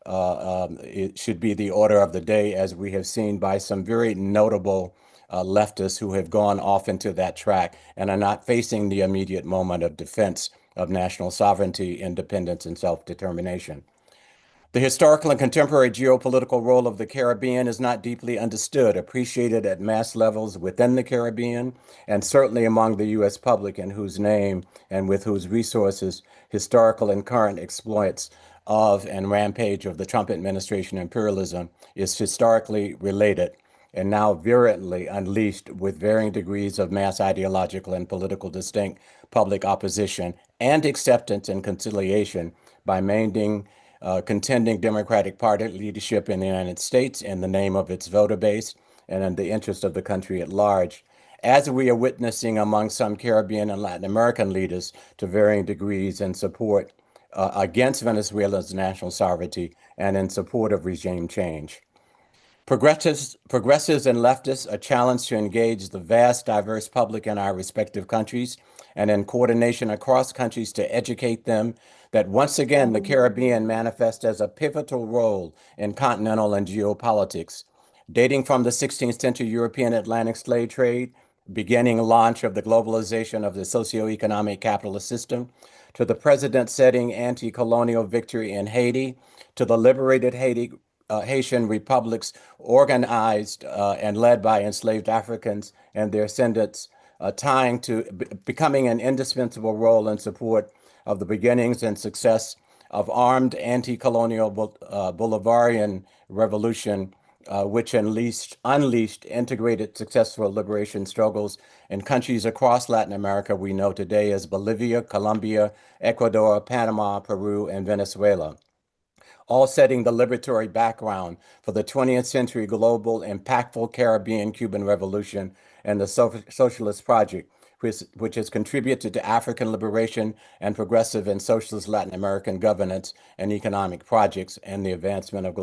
Speaker 11: it should be the order of the day, as we have seen by some very notable leftists who have gone off into that track and are not facing the immediate moment of defense of national sovereignty, independence, and self-determination. The historical and contemporary geopolitical role of the Caribbean is not deeply understood, appreciated at mass levels within the Caribbean, and certainly among the U.S. public, in whose name and with whose resources historical and current exploits of and rampage of the Trump administration imperialism is historically related and now virulently unleashed with varying degrees of mass ideological and political distinct public opposition and acceptance and conciliation by contending Democratic Party leadership in the United States in the name of its voter base and in the interest of the country at large, as we are witnessing among some Caribbean and Latin American leaders to varying degrees in support against Venezuela's national sovereignty and in support of regime change. Progressives and leftists are challenged to engage the vast, diverse public in our respective countries and in coordination across countries to educate them that once again the Caribbean manifests as a pivotal role in continental and geopolitics. Dating from the 16th century European Atlantic slave trade, beginning launch of the globalization of the socioeconomic capitalist system, to the president-setting anti-colonial victory in Haiti, to the liberated Haitian republics organized and led by enslaved Africans and their descendants, becoming an indispensable role in support of the beginnings and success of armed anti-colonial Bolivarian revolution, which unleashed integrated successful liberation struggles in countries across Latin America we know today as Bolivia, Colombia, Ecuador, Panama, Peru, and Venezuela, all setting the liberatory background for the 20th century global impactful Caribbean Cuban Revolution and the Socialist Project, which has contributed to African liberation and progressive and socialist Latin American governance and economic projects and the advancement of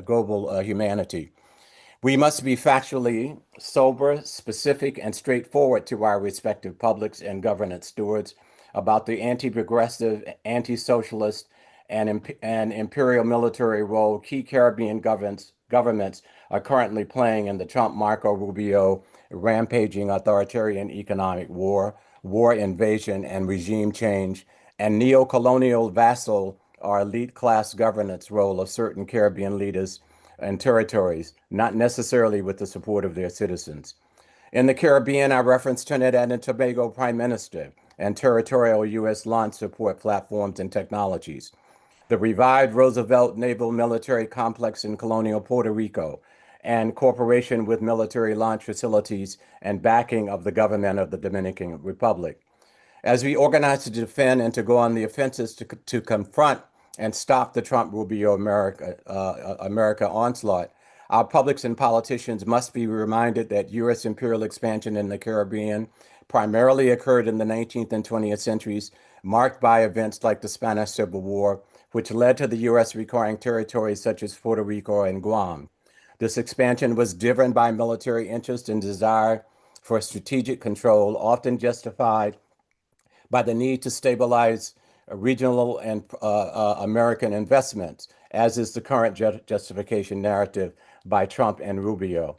Speaker 11: global humanity. We must be factually sober, specific, and straightforward to our respective publics and governance stewards about the anti-progressive, anti-socialist, and imperial military role key Caribbean governments are currently playing in the Trump Marco Rubio rampaging authoritarian economic war, invasion, and regime change, and neo-colonial vassal or elite class governance role of certain Caribbean leaders and territories, not necessarily with the support of their citizens. In the Caribbean, I reference Trinidad and Tobago Prime Minister and territorial U.S. launch support platforms and technologies, the revived Roosevelt Naval Military Complex in colonial Puerto Rico, and cooperation with military launch facilities and backing of the government of the Dominican Republic. As we organize to defend and to go on the offenses to confront and stop the Trump-Rubio America onslaught, our publics and politicians must be reminded that U.S. imperial expansion in the Caribbean primarily occurred in the 19th and 20th centuries, marked by events like the Spanish Civil War, which led to the U.S. requiring territories such as Puerto Rico and Guam. This expansion was driven by military interest and desire for strategic control, often justified by the need to stabilize regional and American investments, as is the current justification narrative by Trump and Rubio.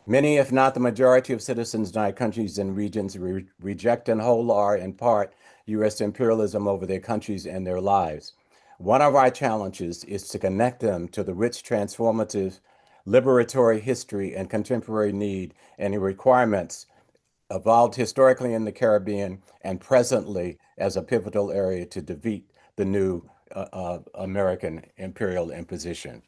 Speaker 11: Many, if not the majority of citizens in our countries and regions reject in whole or in part U.S. imperialism over their countries and their lives. One of our challenges is to connect them to the rich, transformative, liberatory history and contemporary need and the requirements evolved historically in the Caribbean and presently as a pivotal area to defeat the new American imperial imposition.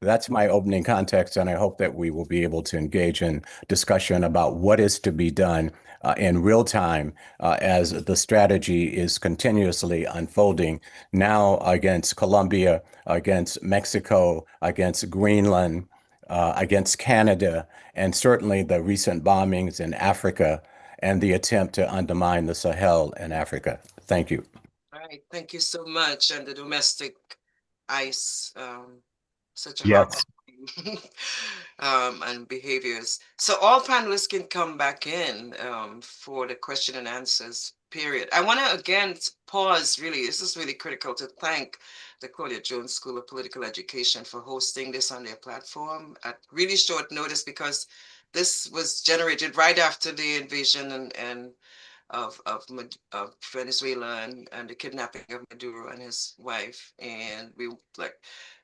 Speaker 11: That's my opening context, and I hope that we will be able to engage in discussion about what is to be done in real time as the strategy is continuously unfolding now against Colombia, against Mexico, against Greenland, against Canada, and certainly the recent bombings in Africa and the attempt to undermine the Sahel in Africa. Thank you.
Speaker 3: All right, thank you so much. And the domestic ICE, such a
Speaker 11: Yes.
Speaker 3: and behaviors. So all panelists can come back in for the question and answers period. I want to again pause, really, this is really critical, to thank the Claudia Jones School of Political Education for hosting this on their platform at really short notice, because this was generated right after the invasion of Venezuela and the kidnapping of Maduro and his wife, and we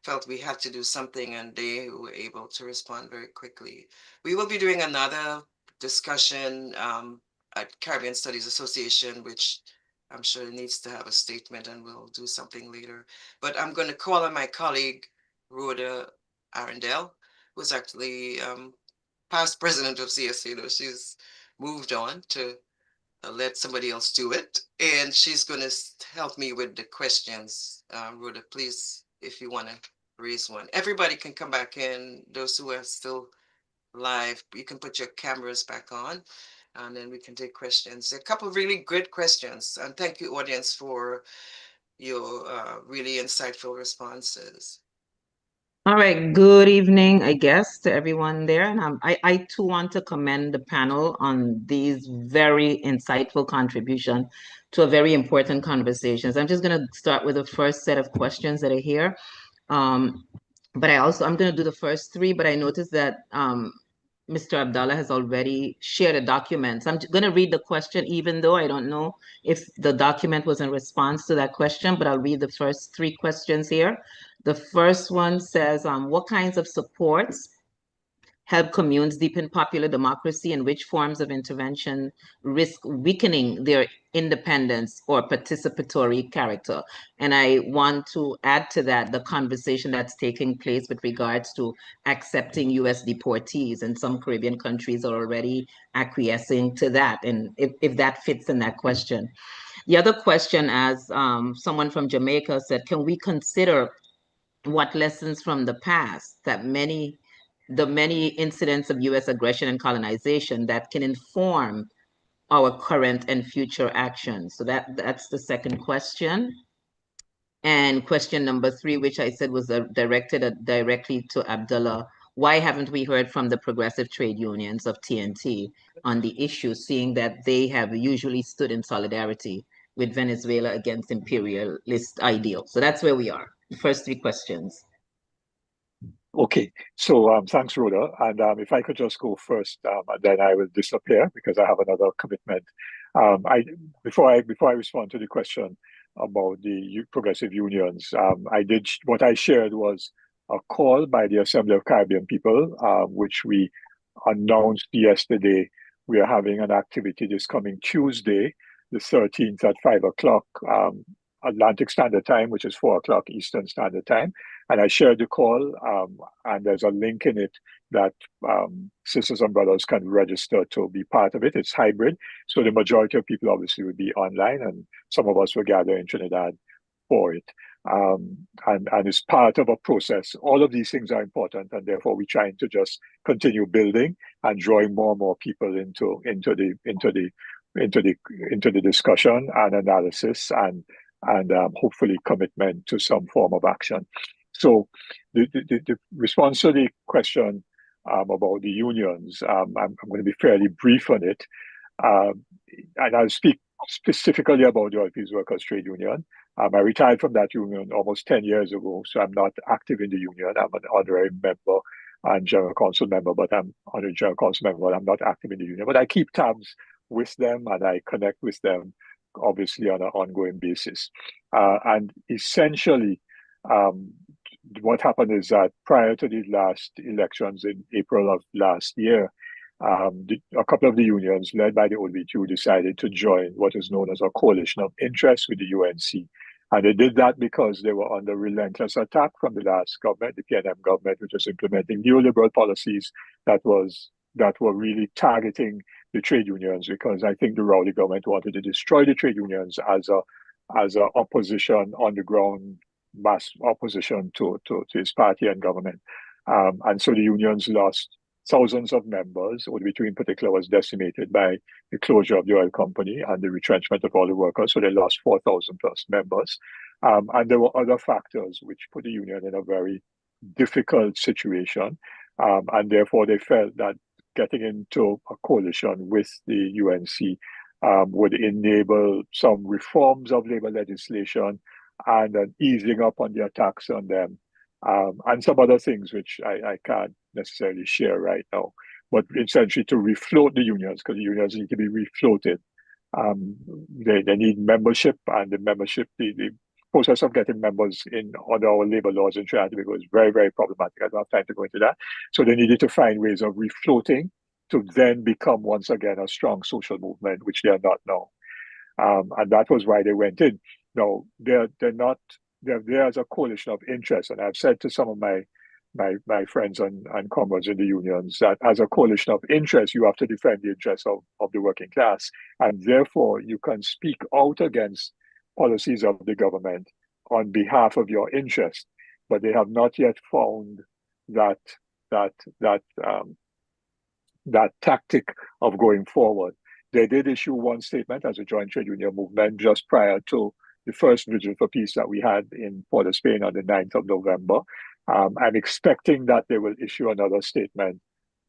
Speaker 3: felt we had to do something, and they were able to respond very quickly. We will be doing another discussion at Caribbean Studies Association, which I'm sure needs to have a statement, and we'll do something later. But I'm going to call on my colleague, Rhoda Arundel, who's actually past president of CSA, though she's moved on to let somebody else do it. And she's going to help me with the questions. Rhoda, please, if you want to raise one. Everybody can come back in. Those who are still live, you can put your cameras back on, and then we can take questions. A couple of really good questions. And thank you, audience, for your really insightful responses.
Speaker 12: All right, good evening, I guess, to everyone there. And I too want to commend the panel on these very insightful contribution to a very important conversations. I'm just going to start with the first set of questions that are here. But I'm going to do the first three, but I noticed that Mr. Abdullah has already shared a document. So I'm going to read the question, even though I don't know if the document was in response to that question, but I'll read the first three questions here. The first one says, what kinds of supports help communes deepen popular democracy, and which forms of intervention risk weakening their independence or participatory character? And I want to add to that the conversation that's taking place with regards to accepting US deportees, and some Caribbean countries are already acquiescing to that, and if that fits in that question. The other question, as someone from Jamaica said, can we consider what lessons from the past, that the many incidents of US aggression and colonization that can inform our current and future actions? So that's the second question. And question number three, which I said was directed directly to Abdullah, why haven't we heard from the progressive trade unions of TNT on the issue, seeing that they have usually stood in solidarity with Venezuela against imperialist ideals? So that's where we are. The first three questions.
Speaker 4: Okay, so thanks, Rhoda. And if I could just go first, and then I will disappear because I have another commitment. Before I respond to the question about the progressive unions, what I shared was a call by the Assembly of Caribbean People, which we announced yesterday. We are having an activity this coming Tuesday, the 13th at 5 o'clock Atlantic Standard Time, which is 4 o'clock Eastern Standard Time. And I shared the call, and there's a link in it that sisters and brothers can register to be part of it. It's hybrid, so the majority of people obviously will be online, and some of us will gather in Trinidad for it. And it's part of a process. All of these things are important, and therefore we're trying to just continue building and drawing more and more people into the discussion and analysis, and and hopefully commitment to some form of action. So the response to the question about the unions, I'm going to be fairly brief on it. And I'll speak specifically about the Oil Fields Workers Trade Union. I retired from that union almost 10 years ago, so I'm not active in the union. I'm an honorary member and general council member, but I'm honorary general council member, but I'm not active in the union. But I keep tabs with them and I connect with them, obviously, on an ongoing basis. And essentially, what happened is that prior to the last elections in April of last year, a couple of the unions led by the ODBQ decided to join what is known as a coalition of interest with the UNC. And they did that because they were under relentless attack from the last government, the PNM government, which was implementing neoliberal policies that were really targeting the trade unions, because I think the Rowley government wanted to destroy the trade unions as a opposition on the ground, mass opposition to his party and government. And so the unions lost thousands of members. ODBQ in particular was decimated by the closure of the oil company and the retrenchment of all the workers. So they lost 4,000 plus members. And there were other factors which put the union in a very difficult situation. And therefore they felt that getting into a coalition with the UNC would enable some reforms of labor legislation and an easing up on the attacks on them, and some other things which I can't necessarily share right now, but essentially to refloat the unions, because the unions need to be refloated. They need membership, and the membership, the process of getting members in under our labor laws in Trinidad and Tobago is very, very problematic. I don't have time to go into that. So they needed to find ways of refloating to then become once again a strong social movement, which they are not now. And that was why they went in. Now, they're there as a coalition of interest. And I've said to some of my friends and comrades in the unions that as a coalition of interest, you have to defend the interests of the working class. And therefore, you can speak out against policies of the government on behalf of your interest. But they have not yet found that tactic of going forward. They did issue one statement as a joint trade union movement just prior to the first vigil for peace that we had in Port of Spain on the 9th of November. I'm expecting that they will issue another statement.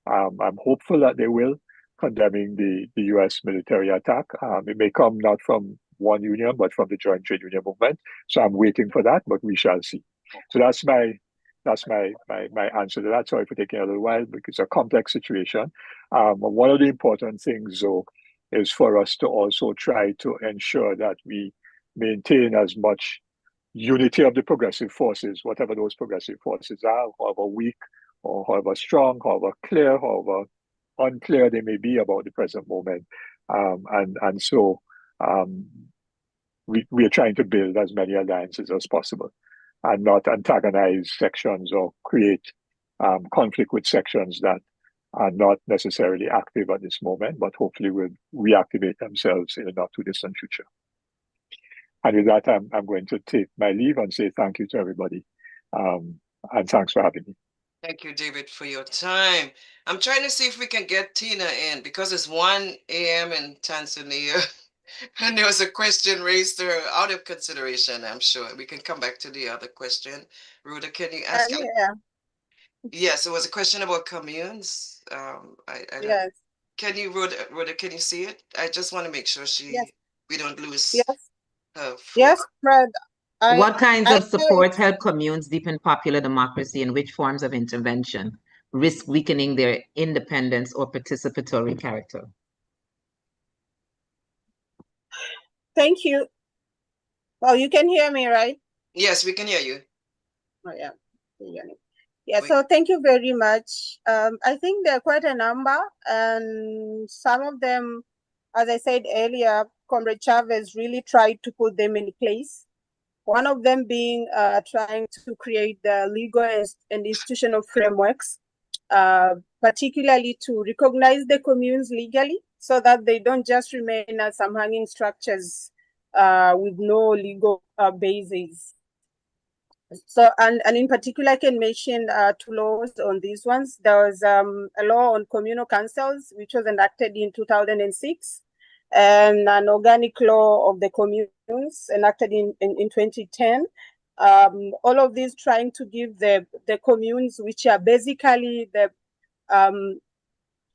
Speaker 4: I'm hopeful that they will, condemning the US military attack. It may come not from one union, but from the joint trade union movement. So I'm waiting for that, but we shall see. So that's my answer to that. Sorry for taking a little while, because it's a complex situation. One of the important things, though, is for us to also try to ensure that we maintain as much unity of the progressive forces, whatever those progressive forces are, however weak or however strong, however clear, however unclear they may be about the present moment. So we are trying to build as many alliances as possible and not antagonize sections or create conflict with sections that are not necessarily active at this moment, but hopefully will reactivate themselves in a not too distant future. And with that, I'm going to take my leave and say thank you to everybody. And thanks for having me.
Speaker 3: Thank you, David, for your time. I'm trying to see if we can get Tina in, because it's 1 a.m. in Tanzania. And there was a question raised to her out of consideration, I'm sure. We can come back to the other question. Rhoda, can you ask?
Speaker 5: Yeah.
Speaker 3: Yes, it was a question about communes.
Speaker 5: Yes.
Speaker 3: Can you, Rhoda, can you see it? I just want to make sure
Speaker 5: Yes.
Speaker 3: we don't lose
Speaker 5: Yes.
Speaker 3: her.
Speaker 5: Yes, Fred.
Speaker 12: What kinds of supports help communes deepen popular democracy, and which forms of intervention risk weakening their independence or participatory character?
Speaker 5: Thank you. Well, you can hear me, right?
Speaker 3: Yes, we can hear you.
Speaker 5: Oh, yeah. Yeah, so thank you very much. I think there are quite a number, and some of them, as I said earlier, Comrade Chavez really tried to put them in place. One of them being trying to create the legal and institutional frameworks, particularly to recognize the communes legally, so that they don't just remain as some hanging structures with no legal basis. So, and in particular, I can mention 2 laws on these ones. There was a law on communal councils, which was enacted in 2006, and an organic law of the communal enacted in 2010. All of these trying to give the communes, which are basically the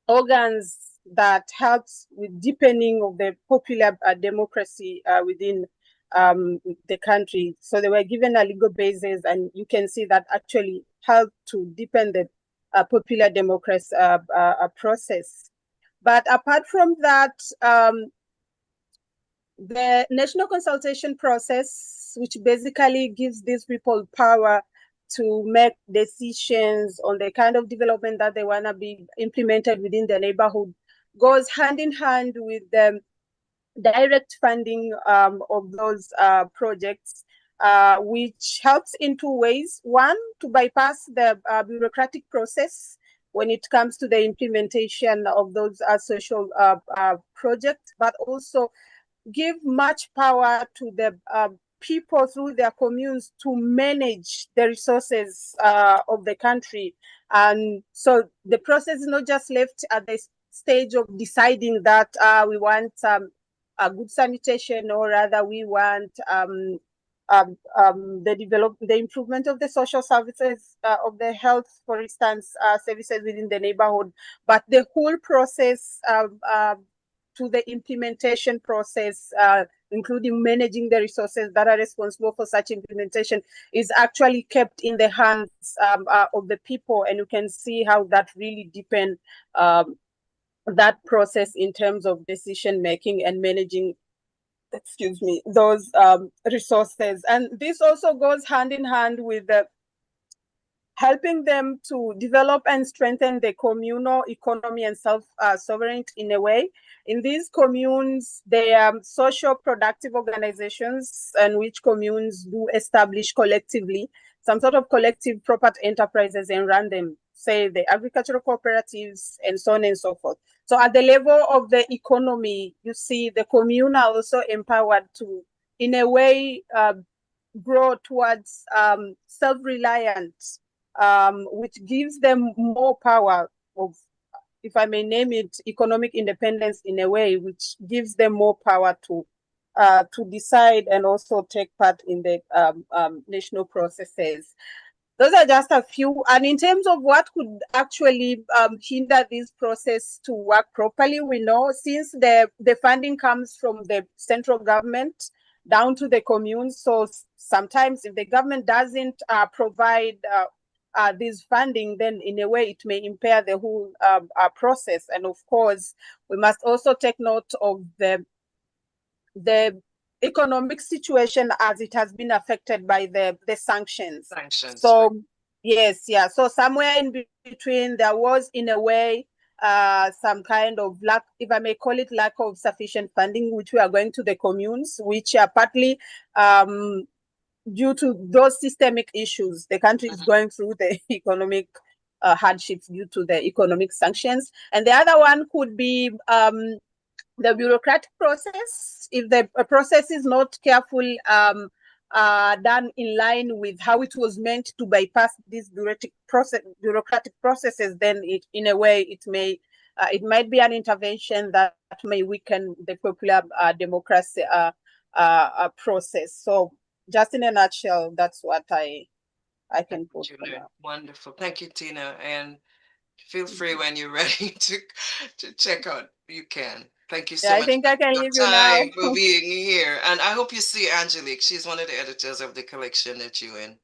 Speaker 5: organs that helps with deepening of the popular democracy within the country. So they were given a legal basis, and you can see that actually helped to deepen the popular democracy process. But apart from that, the national consultation process, which basically gives these people power to make decisions on the kind of development that they want to be implemented within the neighborhood, goes hand in hand with the direct funding of those projects, which helps in two ways. One, to bypass the bureaucratic process when it comes to the implementation of those social projects, but also give much power to the people through their communes to manage the resources of the country. And so the process is not just left at the stage of deciding that we want a good sanitation, or rather we want the improvement of the social services, of the health, for instance, services within the neighborhood, but the whole process to the implementation process, including managing the resources that are responsible for such implementation, is actually kept in the hands of the people. And you can see how that really deepens that process in terms of decision making and managing, excuse me, those resources. And this also goes hand in hand with helping them to develop and strengthen the communal economy and self-sovereignty in a way. In these communes, they are social productive organizations, and which communes do establish collectively some sort of collective property enterprises and run them, say the agricultural cooperatives and so on and so forth. So at the level of the economy, you see the commune are also empowered to, in a way, grow towards self-reliance, which gives them more power of, if I may name it, economic independence in a way, which gives them more power to decide and also take part in the national processes. Those are just a few. And in terms of what could actually hinder this process to work properly, we know since the funding comes from the central government down to the communes, so sometimes if the government doesn't provide this funding, then in a way it may impair the whole process. And of course, we must also take note of the economic situation as it has been affected by the sanctions. So right. Yes, yeah. So somewhere in between, there was in a way some kind of lack, if I may call it, lack of sufficient funding, which we are going to the communes, which are partly due to those systemic issues. The country is going through the economic hardships due to the economic sanctions. And the other one could be the bureaucratic process. If the process is not carefully done in line with how it was meant to bypass these bureaucratic processes, then in a way it might be an intervention that may weaken the popular democracy process. So just in a nutshell, that's what I can put.
Speaker 3: Wonderful. Thank you, Tina. And feel free when you're ready to check out. You can. Thank you so much.
Speaker 5: I think I can leave you now.
Speaker 3: For being here. And I hope you see Angelique. She's one of the editors of the collection that you're in.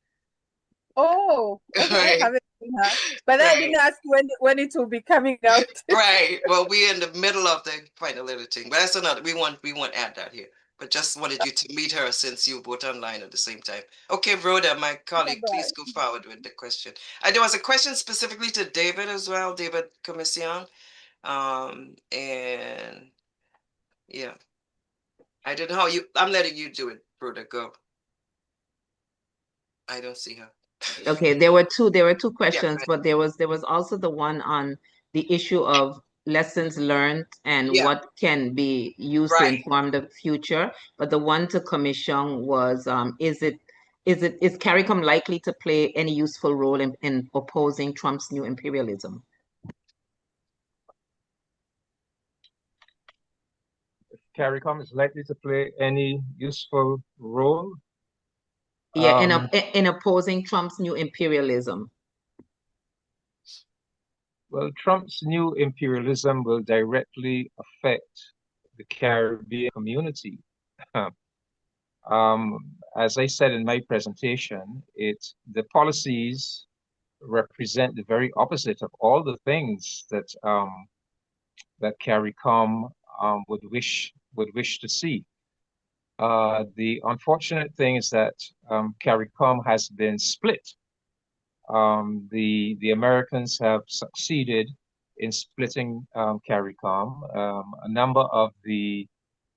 Speaker 5: Oh, okay. Right. I haven't seen her. But right. I didn't ask when it will be coming out.
Speaker 3: Right. Well, we're in the middle of the final editing, but that's another. We won't add that here. But just wanted you to meet her since you both online at the same time. Okay, Rhoda, my colleague, please go forward with the question. There was a question specifically to David as well, David Commissiong. And yeah, I don't know how I'm letting you do it, Rhoda, go. I don't see her.
Speaker 12: Okay, there were two questions, yeah, but there was also the one on the issue of lessons learned and what can be used to inform the future. But the one to Commissiong was, is CARICOM likely to play any useful role in opposing Trump's new imperialism?
Speaker 8: CARICOM is likely to play any useful role.
Speaker 12: Yeah, in opposing Trump's new imperialism.
Speaker 8: Well, Trump's new imperialism will directly affect the Caribbean community. As I said in my presentation, the policies represent the very opposite of all the things that that CARICOM would wish to see. The unfortunate thing is that CARICOM has been split. The Americans have succeeded in splitting CARICOM. A number of the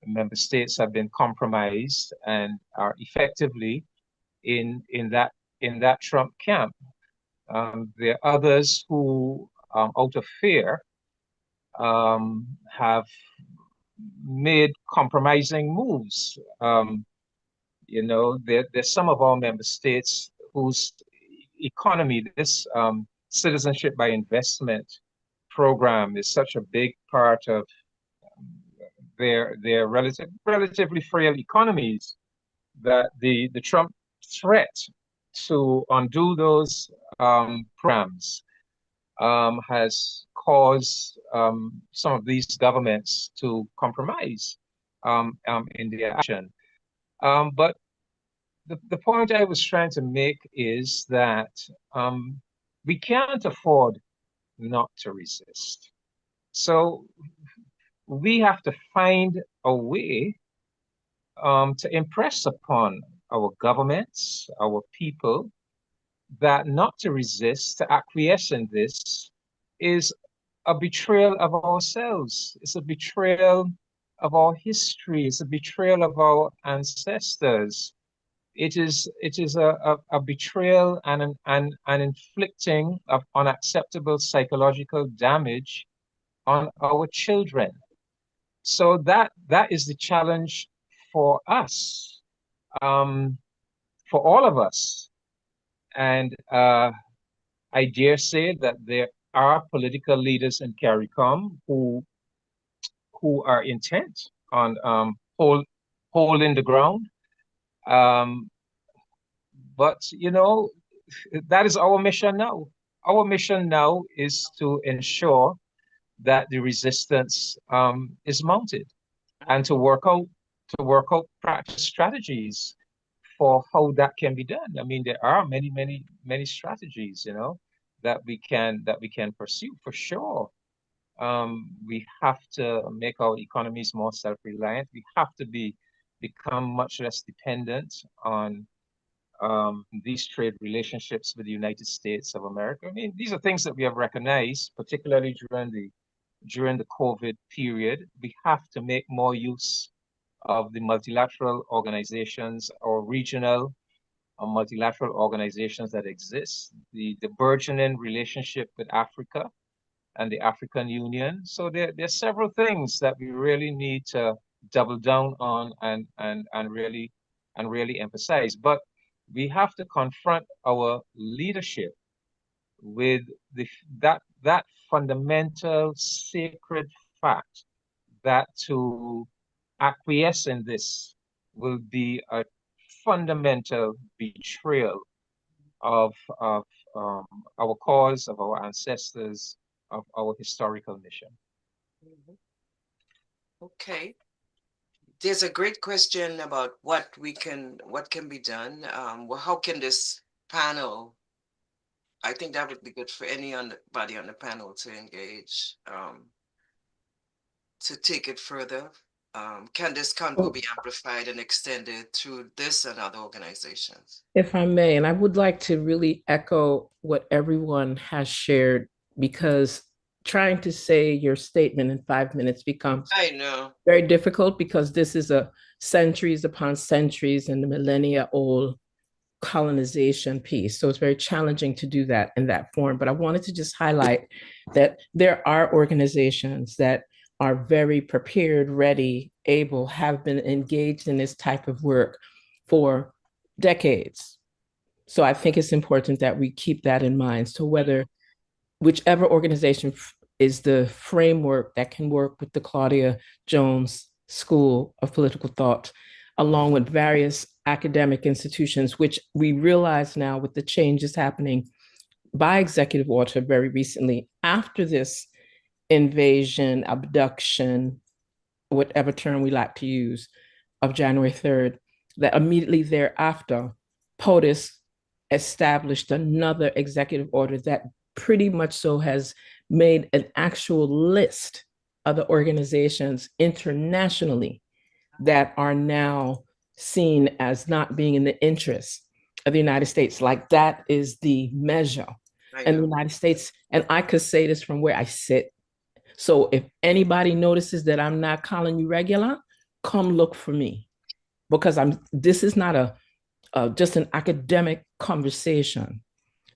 Speaker 8: member states have been compromised and are effectively in that Trump camp. There are others who, out of fear, have made compromising moves. There's some of our member states whose economy, this citizenship by investment program, is such a big part of their relatively frail economies, that the Trump threat to undo those programs has caused some of these governments to compromise in their action. But the point I was trying to make is that we can't afford not to resist. So we have to find a way to impress upon our governments, our people, that not to resist, to acquiesce in this, is a betrayal of ourselves. It's a betrayal of our history. It's a betrayal of our ancestors. It is a betrayal and an inflicting of unacceptable psychological damage on our children. So that is the challenge for us, for all of us. And I dare say that there are political leaders in CARICOM who are intent on holding the ground. But that is our mission now. Our mission now is to ensure that the resistance is mounted, and to work out practice strategies for how that can be done. I mean, there are many strategies, that we can pursue for sure. We have to make our economies more self-reliant. We have to become much less dependent on these trade relationships with the United States of America. I mean, these are things that we have recognized, particularly during the COVID period. We have to make more use of the multilateral organizations or regional or multilateral organizations that exist, the burgeoning relationship with Africa and the African Union. So there are several things that we really need to double down on and really emphasize. But we have to confront our leadership with that fundamental sacred fact that to acquiesce in this will be a fundamental betrayal of our cause, of our ancestors, of our historical mission.
Speaker 3: Okay. There's a great question about what can be done. Well, how can this panel, I think that would be good for anybody on the panel to engage, to take it further. Can this convo be amplified and extended through this and other organizations?
Speaker 6: If I may, and I would like to really echo what everyone has shared, because trying to say your statement in 5 minutes becomes very difficult, because this is a centuries upon centuries and millennia old colonization piece. So it's very challenging to do that in that form. But I wanted to just highlight that there are organizations that are very prepared, ready, able, have been engaged in this type of work for decades. So I think it's important that we keep that in mind. So whichever organization is the framework that can work with the Claudia Jones school of political thought, along with various academic institutions, which we realize now with the changes happening by executive order very recently after this invasion, abduction, whatever term we like to use, of January 3rd, that immediately thereafter, POTUS established another executive order that pretty much so has made an actual list of the organizations internationally that are now seen as not being in the interest of the United States. Like that is the measure. And the United States, and I could say this from where I sit. So if anybody notices that I'm not calling you regular, come look for me, because this is not just an academic conversation.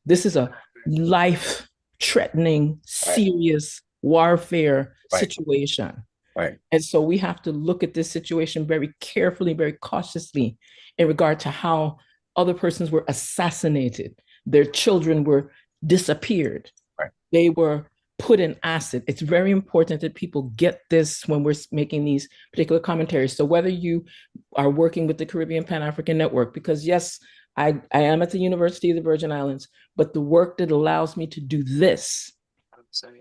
Speaker 6: This is a life-threatening, serious warfare situation.
Speaker 11: Right.
Speaker 6: And so we have to look at this situation very carefully, very cautiously in regard to how other persons were assassinated. Their children were disappeared.
Speaker 11: Right.
Speaker 6: They were put in acid. It's very important that people get this when we're making these particular commentaries. So whether you are working with the Caribbean Pan-African Network, because yes, I am at the University of the Virgin Islands, but the work that allows me to do this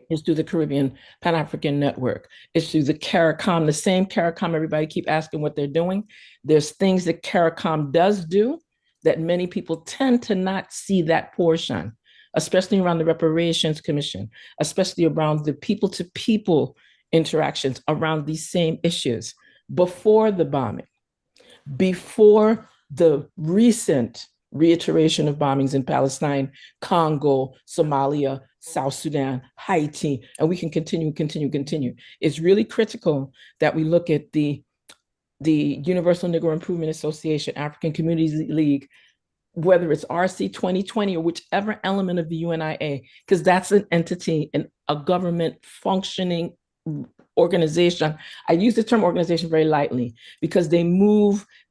Speaker 6: is through the Caribbean Pan-African Network. It's through the CARICOM, the same CARICOM everybody keep asking what they're doing. There's things that CARICOM does do that many people tend to not see that portion, especially around the Reparations Commission, especially around the people-to-people interactions around these same issues. Before the bombing, before the recent reiteration of bombings in Palestine, Congo, Somalia, South Sudan, Haiti, and we can continue. It's really critical that we look at the Universal Negro Improvement Association, African Communities League, whether it's RC 2020 or whichever element of the UNIA, because that's an entity and a government functioning organization. I use the term organization very lightly because the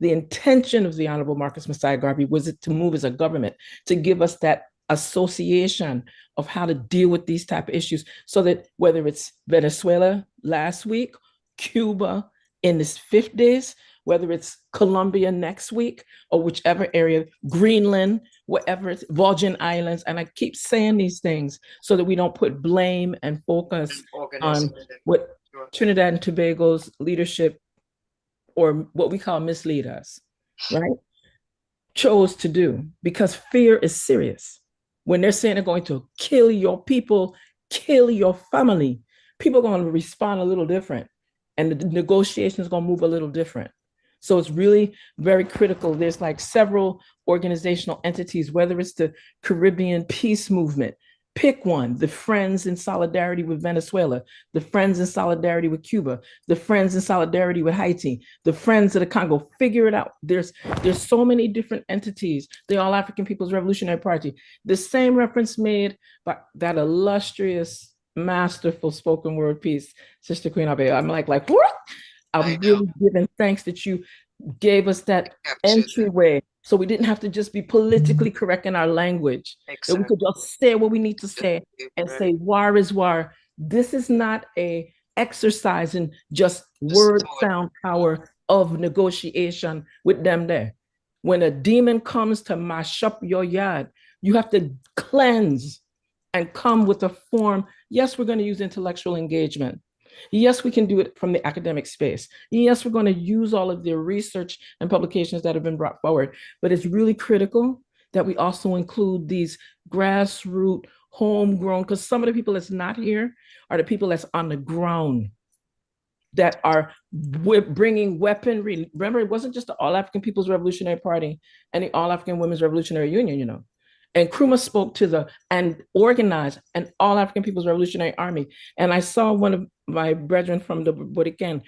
Speaker 6: intention of the Honorable Marcus Messiah Garvey was to move as a government, to give us that association of how to deal with these type of issues, so that whether it's Venezuela last week, Cuba in this 5 days, whether it's Colombia next week, or whichever area, Greenland, whatever it's, Virgin Islands, and I keep saying these things so that we don't put blame and focus on what Trinidad and Tobago's leadership, or what we call mislead us, right, chose to do, because fear is serious. When they're saying they're going to kill your people, kill your family, people are going to respond a little different, and the negotiation is going to move a little different. So it's really very critical. There's like several organizational entities, whether it's the Caribbean Peace Movement, pick one, the Friends in Solidarity with Venezuela, the Friends in Solidarity with Cuba, the Friends in Solidarity with Haiti, the Friends of the Congo, figure it out. There's so many different entities, the All African People's Revolutionary Party, the same reference made by that illustrious, masterful spoken word piece, Sister Queen Abeo. I'm like, what? I'm really giving thanks that you gave us that entryway, so we didn't have to just be politically correct in our language, that we could just say what we need to say and say war is war. This is not a exercise in just word sound power of negotiation with them there. When a demon comes to mash up your yard, you have to cleanse and come with a form. Yes, we're going to use intellectual engagement. Yes, we can do it from the academic space. Yes, we're going to use all of the research and publications that have been brought forward, but it's really critical that we also include these grassroots, homegrown, because some of the people that's not here are the people that's on the ground, that are bringing weaponry. Remember, it wasn't just the All African People's Revolutionary Party and the All African Women's Revolutionary Union, you know. And Nkrumah spoke to and organized an All African People's Revolutionary Army. And I saw one of my brethren from the Borican,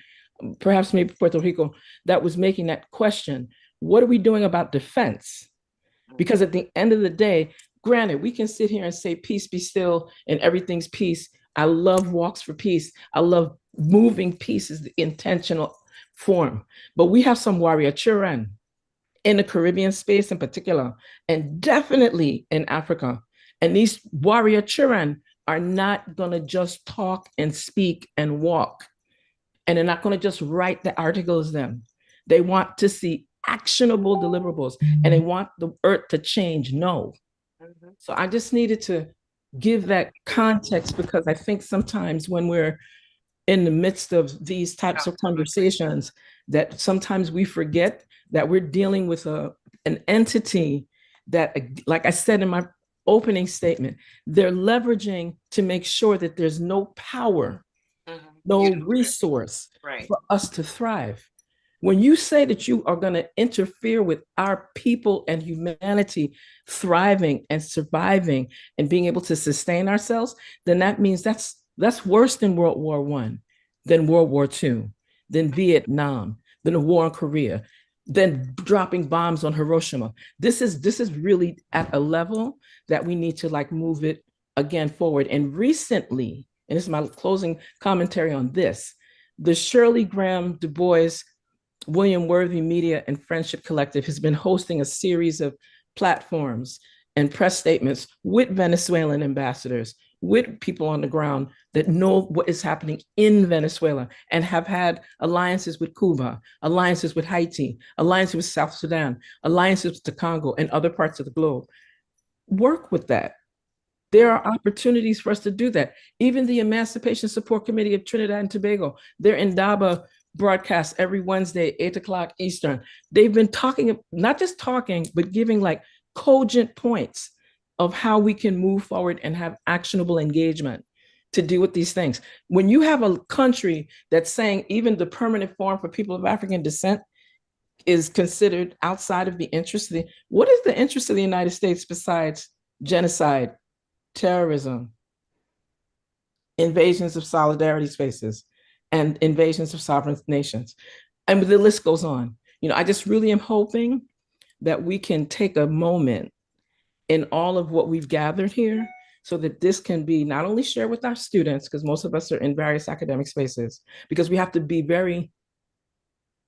Speaker 6: perhaps maybe Puerto Rico, that was making that question. What are we doing about defense? Because at the end of the day, granted, we can sit here and say, peace be still and everything's peace. I love walks for peace. I love moving peace is the intentional form. But we have some warrior children in the Caribbean space in particular, and definitely in Africa. And these warrior children are not gonna just talk and speak and walk and they're not going to just write the articles then. They want to see actionable deliverables, and they want the earth to change. No. So I just needed to give that context, because I think sometimes when we're in the midst of these types of conversations, that sometimes we forget that we're dealing with an entity that, like I said in my opening statement, they're leveraging to make sure that there's no power, no resource for us to thrive. When you say that you are going to interfere with our people and humanity thriving and surviving and being able to sustain ourselves, then that means that's worse than World War I, than World War II, than Vietnam, than the war in Korea, than dropping bombs on Hiroshima. This is really at a level that we need to like move it again forward. And recently, and this is my closing commentary on this, the Shirley Graham Du Bois William Worthy Media and Friendship Collective has been hosting a series of platforms and press statements with Venezuelan ambassadors, with people on the ground that know what is happening in Venezuela and have had alliances with Cuba, alliances with Haiti, alliances with South Sudan, alliances with the Congo and other parts of the globe. Work with that. There are opportunities for us to do that. Even the Emancipation Support Committee of Trinidad and Tobago, they're in Daba broadcast every Wednesday, 8 o'clock Eastern. They've been talking, not just talking, but giving like cogent points of how we can move forward and have actionable engagement to deal with these things. When you have a country that's saying even the permanent forum for people of African descent is considered outside of the interest of the, what is the interest of the United States besides genocide, terrorism, invasions of solidarity spaces, and invasions of sovereign nations? And the list goes on. You know, I just really am hoping that we can take a moment in all of what we've gathered here so that this can be not only shared with our students, because most of us are in various academic spaces, because we have to be very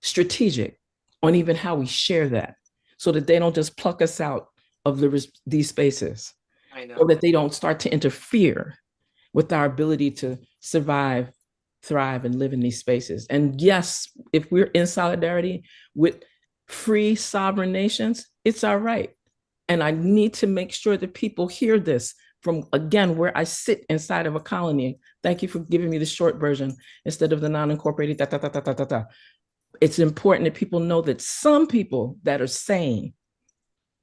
Speaker 6: strategic on even how we share that so that they don't just pluck us out of these spaces, or that they don't start to interfere with our ability to survive, thrive, and live in these spaces. And yes, if we're in solidarity with free sovereign nations, it's our right. And I need to make sure that people hear this from, again, where I sit inside of a colony. Thank you for giving me the short version instead of the non-incorporated It's important that people know that some people that are sane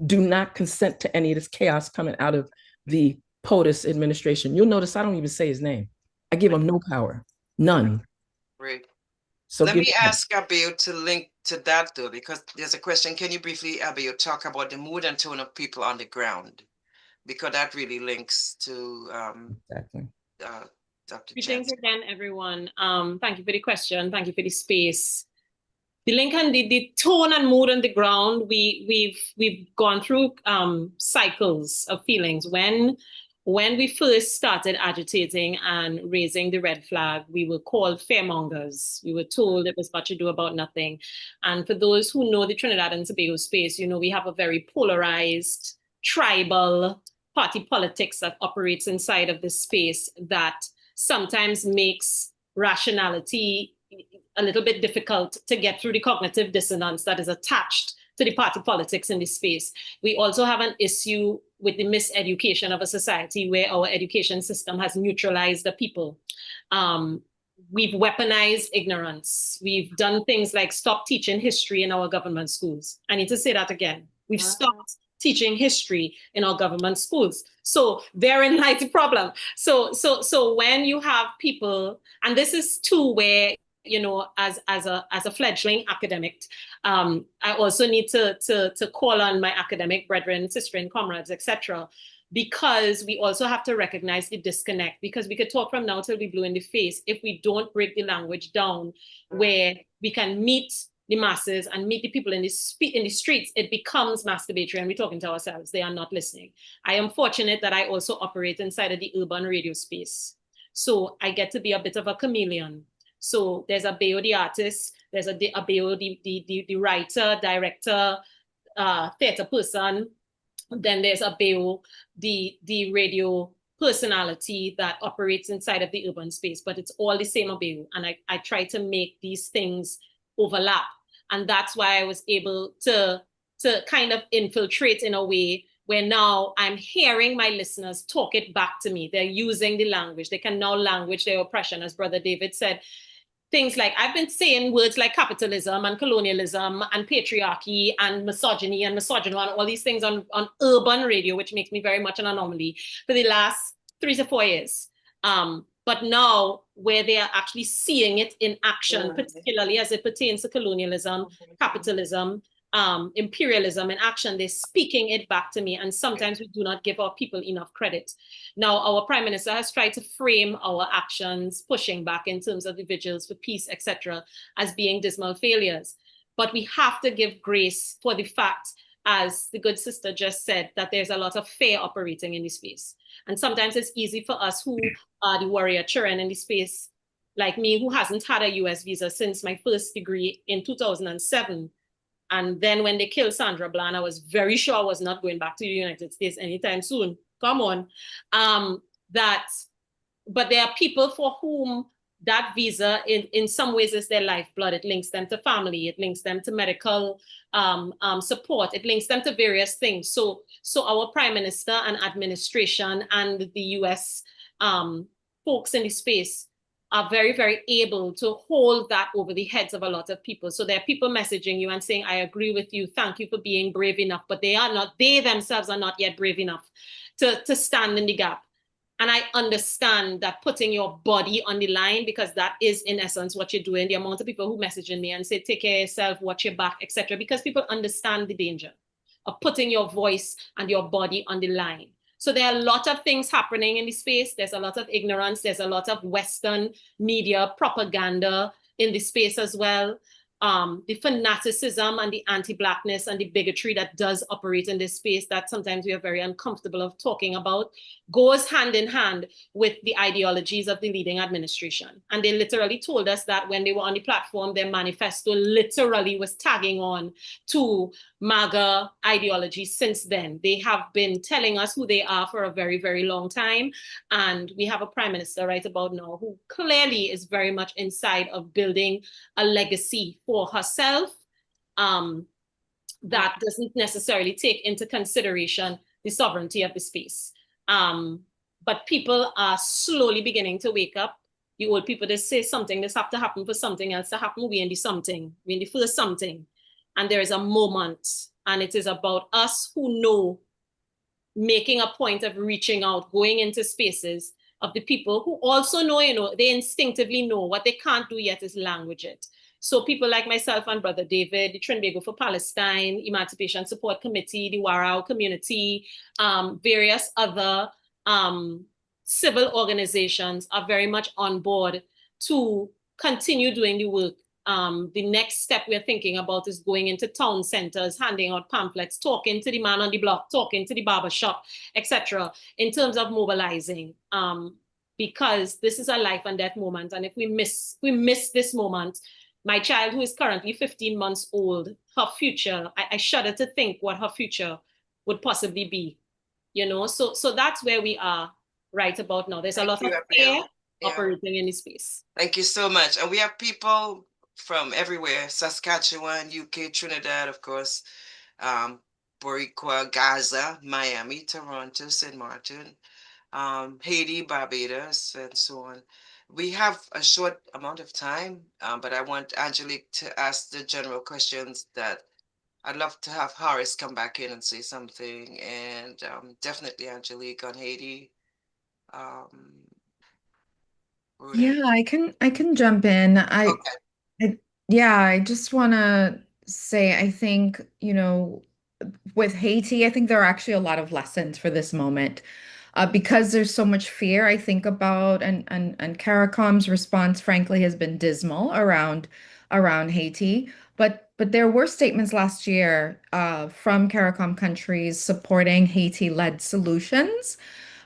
Speaker 6: do not consent to any of this chaos coming out of the POTUS administration. You'll notice I don't even say his name. I give him no power. None.
Speaker 3: Great.
Speaker 6: So
Speaker 3: let me ask Abio to link to that though, because there's a question. Can you briefly, Abio, talk about the mood and tone of people on the ground? Because that really links to
Speaker 6: exactly.
Speaker 3: Dr.
Speaker 10: Thanks again, everyone. Thank you for the question. Thank you for the space. The link and the tone and mood on the ground, we've gone through cycles of feelings. When we first started agitating and raising the red flag, we were called fearmongers. We were told it was much ado about nothing. And for those who know the Trinidad and Tobago space, you know, we have a very polarized, tribal party politics that operates inside of this space that sometimes makes rationality a little bit difficult to get through the cognitive dissonance that is attached to the party politics in this space. We also have an issue with the miseducation of a society where our education system has neutralized the people. We've weaponized ignorance. We've done things like stop teaching history in our government schools. I need to say that again. We've stopped teaching history in our government schools. So therein lies the problem. So when you have people, and this is too where, you know, as a fledgling academic, I also need to call on my academic brethren, sister and comrades, etc., because we also have to recognize the disconnect, because we could talk from now till we blue in the face if we don't break the language down where we can meet the masses and meet the people in the streets. It becomes masturbatory and we're talking to ourselves. They are not listening. I am fortunate that I also operate inside of the urban radio space. So I get to be a bit of a chameleon. So there's Abeo the artist, there's Abeo the writer, director, theater person. Then there's Abeo the radio personality that operates inside of the urban space, but it's all the same Abeo. And I try to make these things overlap. And that's why I was able to kind of infiltrate in a way where now I'm hearing my listeners talk it back to me. They're using the language. They can now language their oppression, as Brother David said. Things like, I've been saying words like capitalism and colonialism and patriarchy and misogyny and misogyny and all these things on urban radio, which makes me very much an anomaly for the last 3 to 4 years. But now where they are actually seeing it in action, particularly as it pertains to colonialism, capitalism, imperialism in action, they're speaking it back to me. And sometimes we do not give our people enough credit. Now, our Prime Minister has tried to frame our actions, pushing back in terms of the vigils for peace, etc., as being dismal failures. But we have to give grace for the fact, as the good sister just said, that there's a lot of fear operating in the space. And sometimes it's easy for us who are the warrior children in the space, like me, who hasn't had a US visa since my first degree in 2007. And then when they killed Sandra Bland, I was very sure I was not going back to the United States anytime soon. Come on. But there are people for whom that visa in some ways is their lifeblood. It links them to family. It links them to medical support. It links them to various things. So our Prime Minister and administration and the US folks in the space are very, very able to hold that over the heads of a lot of people. So there are people messaging you and saying, I agree with you, thank you for being brave enough, but they themselves are not yet brave enough to stand in the gap. And I understand that putting your body on the line, because that is in essence what you're doing. The amount of people who messaging me and say, take care of yourself, watch your back, etc., because people understand the danger of putting your voice and your body on the line. So there are a lot of things happening in the space. There's a lot of ignorance. There's a lot of Western media propaganda in the space as well. The fanaticism and the anti-Blackness and the bigotry that does operate in this space that sometimes we are very uncomfortable of talking about goes hand in hand with the ideologies of the leading administration. And they literally told us that when they were on the platform, their manifesto literally was tagging on to MAGA ideology since then. They have been telling us who they are for a very, very long time. And we have a Prime Minister right about now who clearly is very much inside of building a legacy for herself that doesn't necessarily take into consideration the sovereignty of the space. But people are slowly beginning to wake up. The old people, they say something, this have to happen for something else to happen. We in the something, we in the first something. And there is a moment, and it is about us who know, making a point of reaching out, going into spaces of the people who also know, they instinctively know. What they can't do yet is language it. So people like myself and Brother David, the Trinbago for Palestine, Emancipation Support Committee, the Warao community, various other civil organizations are very much on board to continue doing the work. The next step we're thinking about is going into town centers, handing out pamphlets, talking to the man on the block, talking to the barber shop, etc., in terms of mobilizing, because this is a life and death moment. And if we miss this moment, my child, who is currently 15 months old, her future, I shudder to think what her future would possibly be, So that's where we are right about now. There's a lot of fear operating in the space.
Speaker 3: Thank you so much. And we have people from everywhere: Saskatchewan, UK, Trinidad, of course, Boricua, Gaza, Miami, Toronto, St. Martin, Haiti, Barbados, and so on. We have a short amount of time, but I want Angelique to ask the general questions that I'd love to have Horace come back in and say something, and definitely Angelique on Haiti.
Speaker 7: Yeah, I can jump in. I just want to say, I think, with Haiti, I think there are actually a lot of lessons for this moment. Because there's so much fear, I think about, and CARICOM's response, frankly, has been dismal around Haiti. But there were statements last year from CARICOM countries supporting Haiti-led solutions.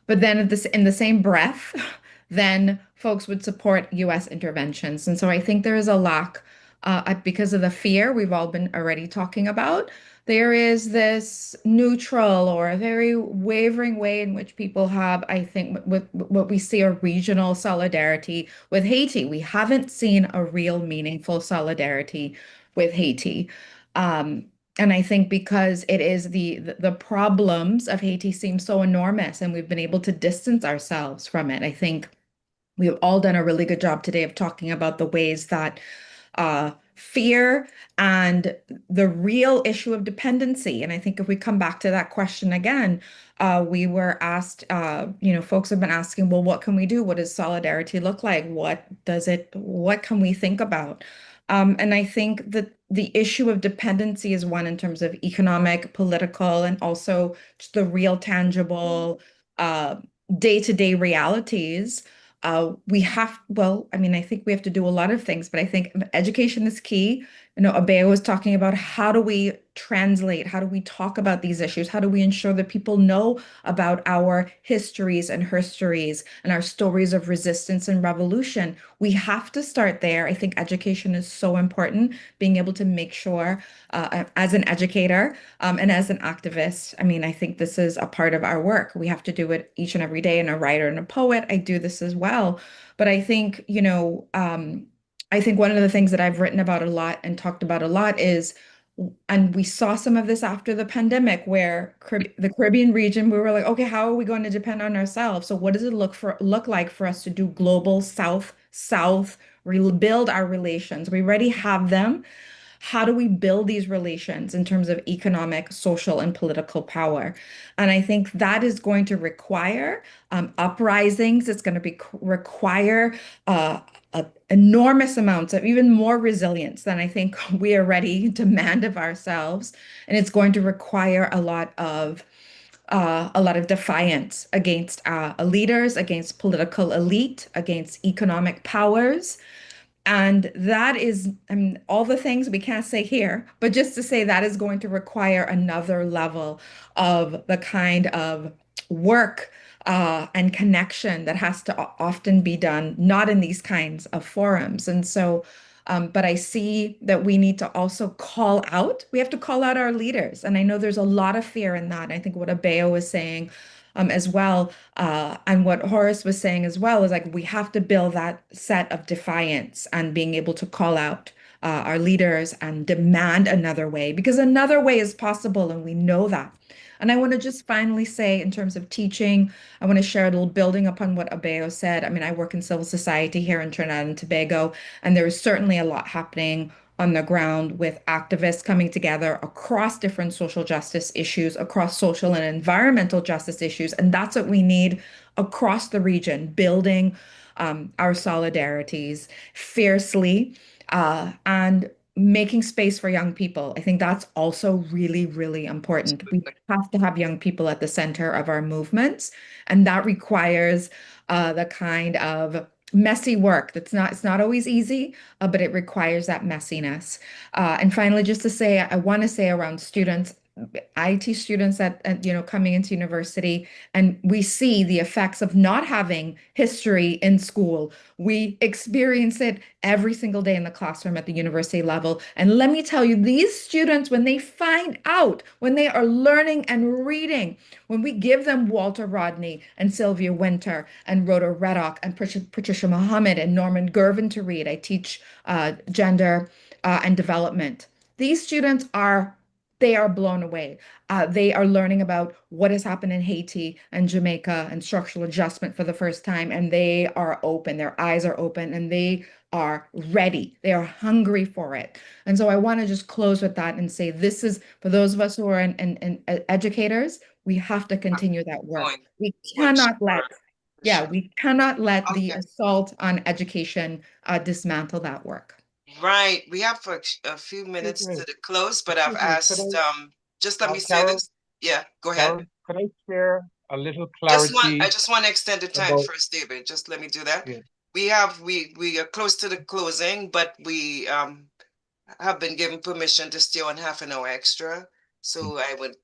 Speaker 7: But then in the same breath, then folks would support U.S. interventions. And so I think there is a lack because of the fear we've all been already talking about. There is this neutral or a very wavering way in which people have, I think, with what we see a regional solidarity with Haiti. We haven't seen a real meaningful solidarity with Haiti. And I think because it is the problems of Haiti seem so enormous, and we've been able to distance ourselves from it. I think we've all done a really good job today of talking about the ways that fear and the real issue of dependency. And I think if we come back to that question again, we were asked, folks have been asking, well, what can we do? What does solidarity look like? What can we think about? And I think that the issue of dependency is one in terms of economic, political, and also just the real tangible day-to-day realities. I think we have to do a lot of things, but I think education is key. Abeo was talking about how do we translate, how do we talk about these issues, how do we ensure that people know about our histories and herstories and our stories of resistance and revolution. We have to start there. I think education is so important, being able to make sure as an educator and as an activist, I think this is a part of our work. We have to do it each and every day. And a writer and a poet, I do this as well. But I think, I think one of the things that I've written about a lot and talked about a lot is, and we saw some of this after the pandemic, where the Caribbean region, we were like, okay, how are we going to depend on ourselves? So what does it look like for us to do global South, rebuild our relations? We already have them. How do we build these relations in terms of economic, social, and political power? And I think that is going to require uprisings. It's going to require enormous amounts of even more resilience than I think we already demand of ourselves. And it's going to require a lot of defiance against leaders, against political elite, against economic powers. And that is, all the things we can't say here, but just to say that is going to require another level of the kind of work and connection that has to often be done, not in these kinds of forums. And so, but I see that we need to also we have to call out our leaders. And I know there's a lot of fear in that. I think what Abeo was saying as well, and what Horace was saying as well, is like we have to build that set of defiance and being able to call out our leaders and demand another way, because another way is possible, and we know that. And I want to just finally say, in terms of teaching, I want to share a little building upon what Abeo said. I work in civil society here in Trinidad and Tobago, and there is certainly a lot happening on the ground with activists coming together across different social justice issues, across social and environmental justice issues. And that's what we need across the region, building our solidarities fiercely and making space for young people. I think that's also really, really important. We have to have young people at the center of our movements, and that requires the kind of messy work. It's not always easy, but it requires that messiness. And finally, just to say, I want to say around students, I teach students at coming into university, and we see the effects of not having history in school. We experience it every single day in the classroom at the university level. And let me tell you, these students, when they find out, when they are learning and reading, when we give them Walter Rodney and Sylvia Wynter and Rhoda Reddock and Patricia Muhammad and Norman Gervin to read, I teach gender and development. These students they are blown away. They are learning about what has happened in Haiti and Jamaica and structural adjustment for the first time, and they are open. Their eyes are open, and they are ready. They are hungry for it. And so I want to just close with that and say, this is for those of us who are in educators, we have to continue that work. We cannot let the assault on education dismantle that work.
Speaker 3: Right. We have a few minutes to the close, but I've asked, just let me say this. Yeah, go ahead.
Speaker 8: Carole, could I share a little clarity?
Speaker 3: I just want to extend the time first, David. Just let me do that. Yeah. We are close to the closing, but we have been given permission to stay on half an hour extra. So I would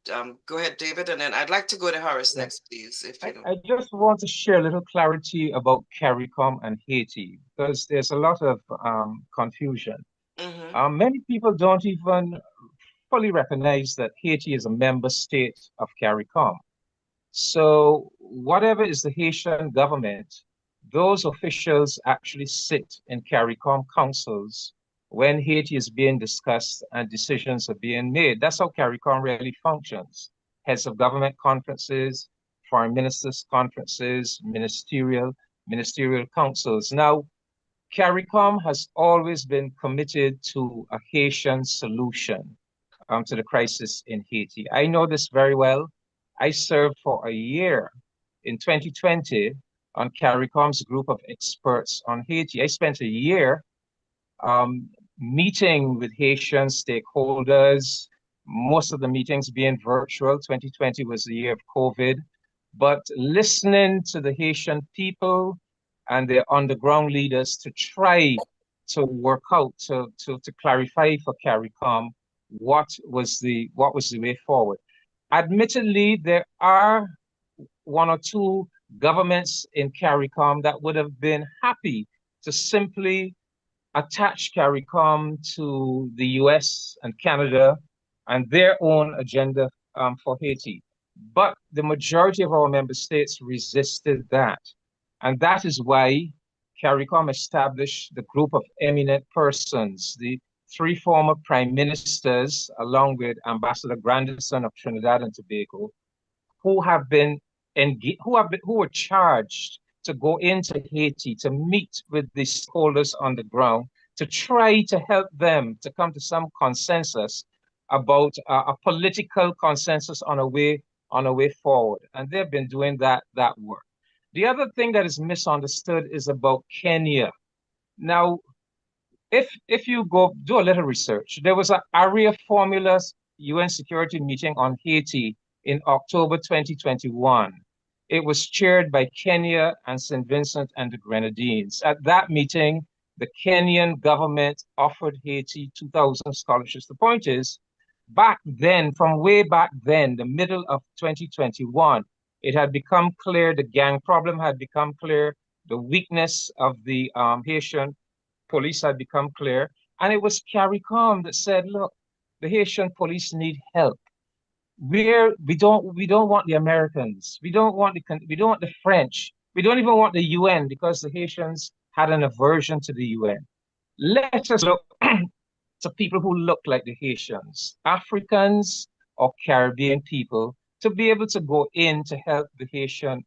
Speaker 3: go ahead, David, and then I'd like to go to Horace next, please. If you don't.
Speaker 8: I just want to share a little clarity about CARICOM and Haiti, because there's a lot of confusion. Many people don't even fully recognize that Haiti is a member state of CARICOM. So whatever is the Haitian government, those officials actually sit in CARICOM councils when Haiti is being discussed and decisions are being made. That's how CARICOM really functions. Heads of government conferences, foreign ministers conferences, ministerial councils. Now, CARICOM has always been committed to a Haitian solution to the crisis in Haiti. I know this very well. I served for a year in 2020 on CARICOM's group of experts on Haiti. I spent a year meeting with Haitian stakeholders, most of the meetings being virtual. 2020 was the year of COVID, but listening to the Haitian people and their underground leaders to try to work out, to clarify for CARICOM what was the way forward. Admittedly, there are one or two governments in CARICOM that would have been happy to simply attach CARICOM to the US and Canada and their own agenda for Haiti. But the majority of our member states resisted that. And that is why CARICOM established the group of eminent persons, the 3 former prime ministers, along with Ambassador Grandison of Trinidad and Tobago, who were charged to go into Haiti to meet with the stakeholders on the ground to try to help them to come to some consensus about a political consensus on a way forward. And they've been doing that work. The other thing that is misunderstood is about Kenya. Now, if you go do a little research, there was an area formula UN Security meeting on Haiti in October 2021. It was chaired by Kenya and St. Vincent and the Grenadines. At that meeting, the Kenyan government offered Haiti 2,000 scholarships. The point is, back then, from way back then, the middle of 2021, it had become clear, the gang problem had become clear, the weakness of the Haitian police had become clear, and it was CARICOM that said, look, the Haitian police need help. We don't want the Americans, we don't want the French, we don't even want the UN, because the Haitians had an aversion to the UN. Let us look to people who look like the Haitians, Africans or Caribbean people, to be able to go in to help the Haitian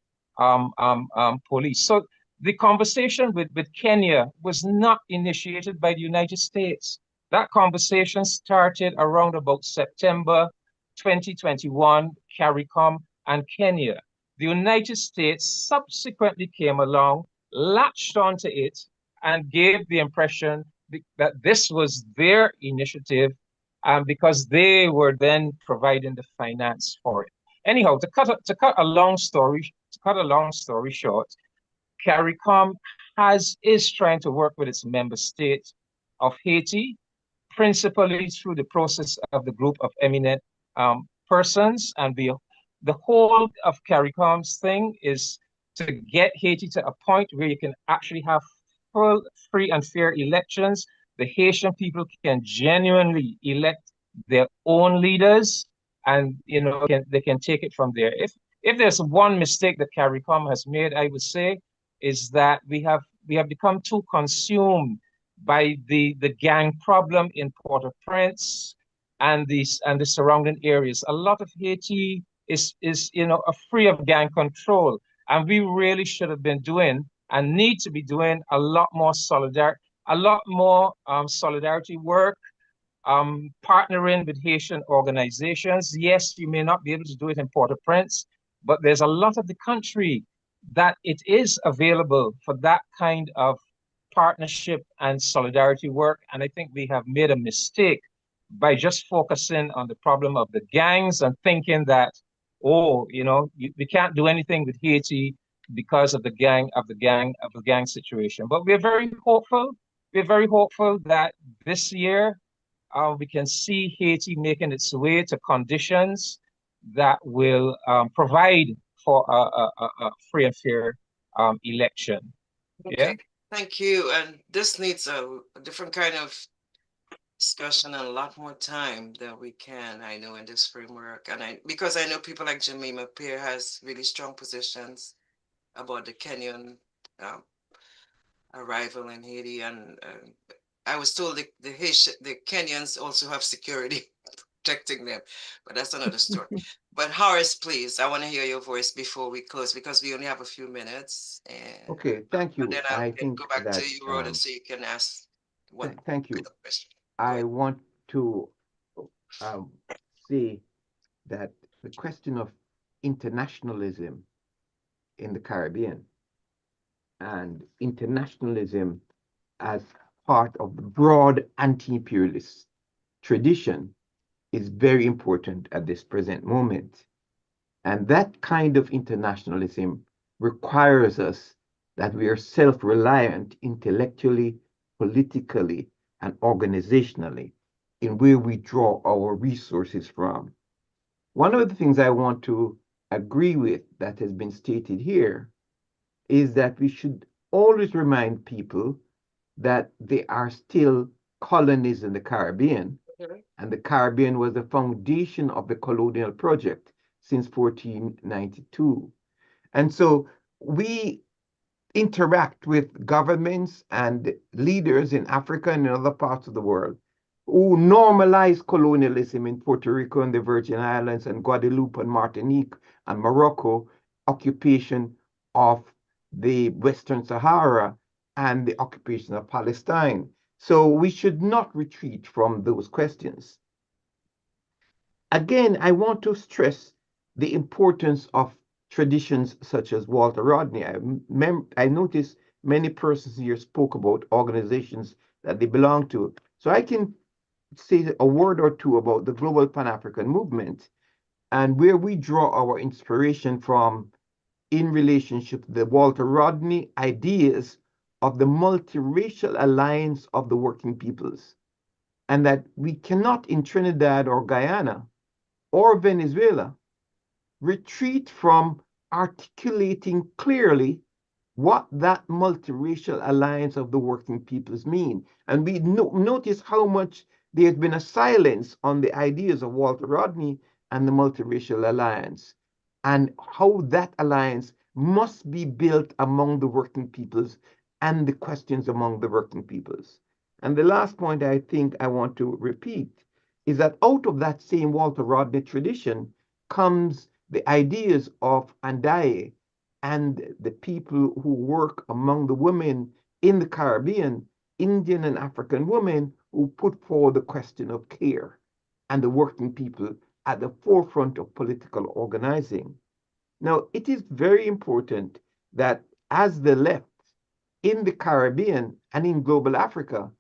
Speaker 8: police. So the conversation with Kenya was not initiated by the United States. That conversation started around about September 2021, CARICOM and Kenya. The United States subsequently came along, latched onto it, and gave the impression that this was their initiative, because they were then providing the finance for it. Anyhow, to cut a long story short, CARICOM is trying to work with its member state of Haiti, principally through the process of the group of eminent persons. And the whole of CARICOM's thing is to get Haiti to a point where you can actually have full, free and fair elections. The Haitian people can genuinely elect their own leaders, and they can take it from there. If there's one mistake that CARICOM has made, I would say, is that we have become too consumed by the gang problem in Port-au-Prince and the surrounding areas. A lot of Haiti is free of gang control, and we really should have been doing and need to be doing a lot more solidarity work, partnering with Haitian organizations. Yes, you may not be able to do it in Port-au-Prince, but there's a lot of the country that it is available for that kind of partnership and solidarity work. And I think we have made a mistake by just focusing on the problem of the gangs and thinking that, we can't do anything with Haiti because of the gang situation. But we're very hopeful. We're very hopeful that this year we can see Haiti making its way to conditions that will provide for a free and fair election.
Speaker 3: Okay. Yeah? Thank you. And this needs a different kind of discussion and a lot more time than we can, I know, in this framework. And because I know people like Jemima Peer has really strong positions about the Kenyan arrival in Haiti, and I was told the Kenyans also have security protecting them, but that's another story. But Horace, please, I want to hear your voice before we close because we only have a few minutes. And
Speaker 9: Okay, thank you.
Speaker 3: then
Speaker 9: I
Speaker 3: I'll
Speaker 9: think
Speaker 3: go back to
Speaker 9: that
Speaker 3: you, Rhoda, so you can ask one
Speaker 9: thank you.
Speaker 3: question.
Speaker 9: I want to say that the question of internationalism in the Caribbean and internationalism as part of the broad anti-imperialist tradition is very important at this present moment. And that kind of internationalism requires us that we are self-reliant intellectually, politically, and organizationally in where we draw our resources from. One of the things I want to agree with that has been stated here is that we should always remind people that there are still colonies in the Caribbean, and the Caribbean was the foundation of the colonial project since 1492. And so we interact with governments and leaders in Africa and in other parts of the world who normalize colonialism in Puerto Rico and the Virgin Islands and Guadeloupe and Martinique and Morocco, occupation of the Western Sahara and the occupation of Palestine. So we should not retreat from those questions. Again, I want to stress the importance of traditions such as Walter Rodney. I noticed many persons here spoke about organizations that they belong to. So I can say a word or two about the Global Pan-African Movement and where we draw our inspiration from in relationship to the Walter Rodney ideas of the multiracial alliance of the working peoples. And that we cannot in Trinidad or Guyana or Venezuela retreat from articulating clearly what that multiracial alliance of the working peoples mean. And we notice how much there's been a silence on the ideas of Walter Rodney and the multiracial alliance, and how that alliance must be built among the working peoples and the questions among the working peoples. And the last point I think I want to repeat is that out of that same Walter Rodney tradition comes the ideas of Andaye and the people who work among the women in the Caribbean, Indian and African women who put forward the question of care and the working people at the forefront of political organizing. Now, it is very important that as the left in the Caribbean and in global Africa,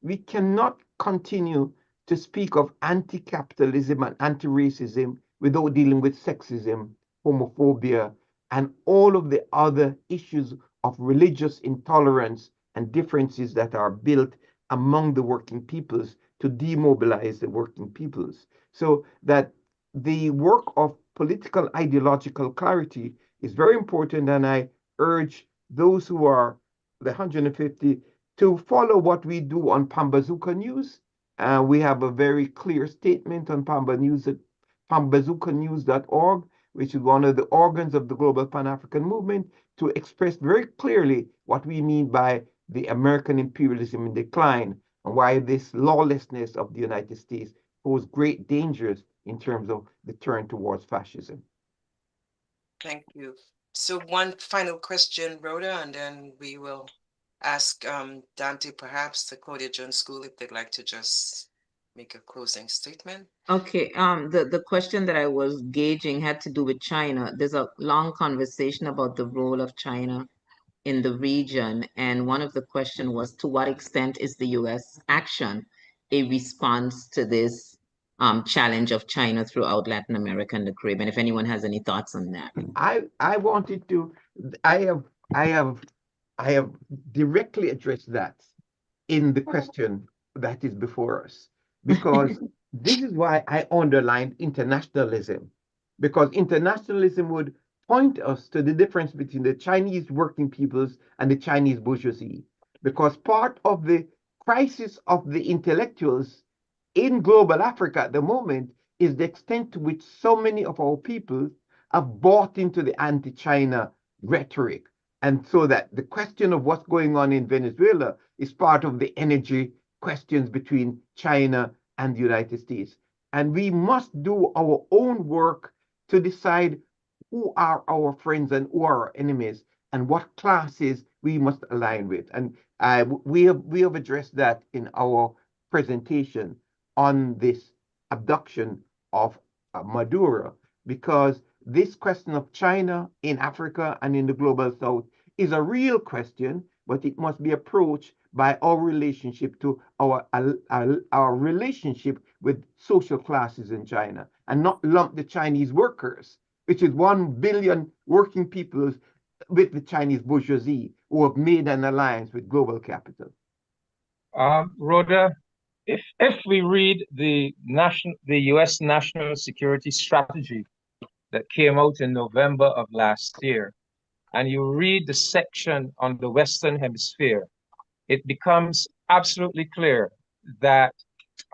Speaker 9: we cannot continue to speak of anti-capitalism and anti-racism without dealing with sexism, homophobia, and all of the other issues of religious intolerance and differences that are built among the working peoples to demobilize the working peoples. So that the work of political ideological clarity is very important, and I urge those who are the 150 to follow what we do on Pambazuka News. We have a very clear statement on pambazukanews.org, which is one of the organs of the Global Pan-African Movement, to express very clearly what we mean by the American imperialism in decline and why this lawlessness of the United States poses great dangers in terms of the turn towards fascism.
Speaker 3: Thank you. So one final question, Rhoda, and then we will ask Dante, perhaps the Claudia Jones School, if they'd like to just make a closing statement.
Speaker 12: Okay, the question that I was gauging had to do with China. There's a long conversation about the role of China in the region, and one of the questions was, to what extent is the U.S. action a response to this challenge of China throughout Latin America and the Caribbean? If anyone has any thoughts on that.
Speaker 9: I wanted to, I have directly addressed that in the question that is before us, because this is why I underlined internationalism, because internationalism would point us to the difference between the Chinese working peoples and the Chinese bourgeoisie, because part of the crisis of the intellectuals in global Africa at the moment is the extent to which so many of our people have bought into the anti-China rhetoric. And so that the question of what's going on in Venezuela is part of the energy questions between China and the United States. And we must do our own work to decide who are our friends and who are our enemies and what classes we must align with. And we have addressed that in our presentation on this abduction of Maduro, because this question of China in Africa and in the global south is a real question, but it must be approached by our relationship to our relationship with social classes in China, and not lump the Chinese workers, which is 1 billion working people, with the Chinese bourgeoisie who have made an alliance with global capital.
Speaker 8: Rhoda, if we read the U.S. National Security Strategy that came out in November of last year, and you read the section on the Western Hemisphere, it becomes absolutely clear that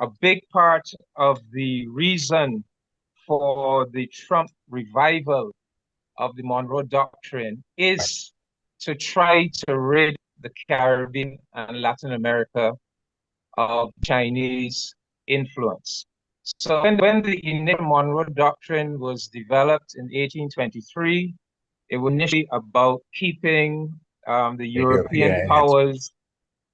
Speaker 8: a big part of the reason for the Trump revival of the Monroe Doctrine is to try to rid the Caribbean and Latin America of Chinese influence. So when the initial Monroe Doctrine was developed in 1823, it was initially about keeping the European powers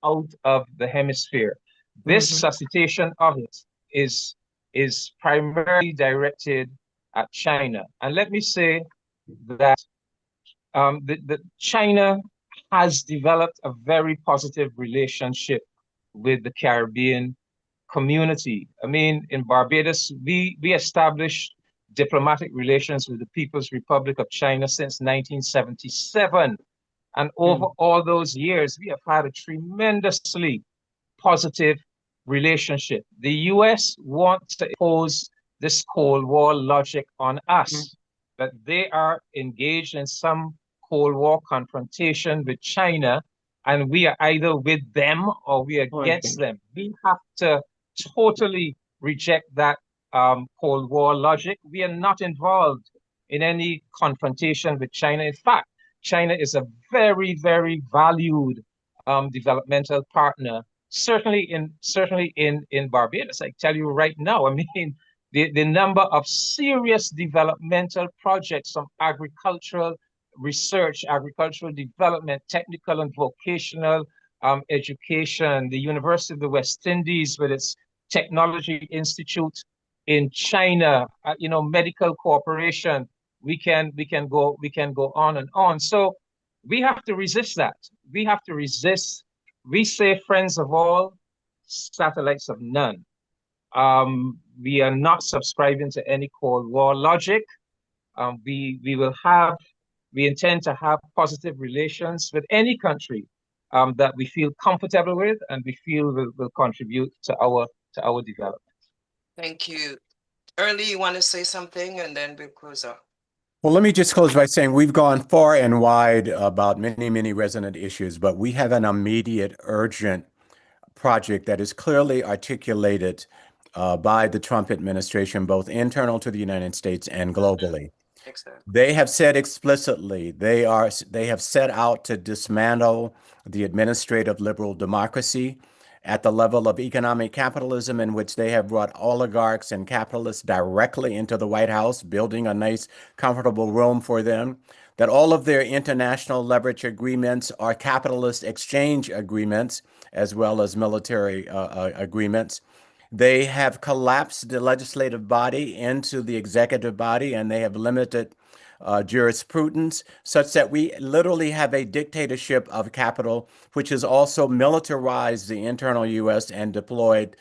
Speaker 8: out of the hemisphere. This suscitation of it is primarily directed at China. And let me say that China has developed a very positive relationship with the Caribbean community. I mean, in Barbados, we established diplomatic relations with the People's Republic of China since 1977. And over all those years, we have had a tremendously positive relationship. The US wants to impose this Cold War logic on us, that they are engaged in some Cold War confrontation with China, and we are either with them or we are against them. We have to totally reject that Cold War logic. We are not involved in any confrontation with China. In fact, China is a very, very valued developmental partner, certainly in Barbados. I tell you right now, I mean, the number of serious developmental projects from agricultural research, agricultural development, technical and vocational education, the University of the West Indies with its Technology Institute in China, medical cooperation. We can go on and on. So we have to resist that. We have to resist. We say friends of all, satellites of none. We are not subscribing to any Cold War logic. We intend to have positive relations with any country that we feel comfortable with and we feel will contribute to our development.
Speaker 3: Thank you. Early, you want to say something, and then we'll close out.
Speaker 11: Well, let me just close by saying we've gone far and wide about many, many resonant issues, but we have an immediate, urgent project that is clearly articulated by the Trump administration, both internal to the United States and globally.
Speaker 3: Exactly.
Speaker 11: They have said explicitly they have set out to dismantle the administrative liberal democracy at the level of economic capitalism, in which they have brought oligarchs and capitalists directly into the White House, building a nice, comfortable room for them, that all of their international leverage agreements are capitalist exchange agreements, as well as military agreements. They have collapsed the legislative body into the executive body, and they have limited jurisprudence, such that we literally have a dictatorship of capital, which has also militarized the internal U.S. and deployed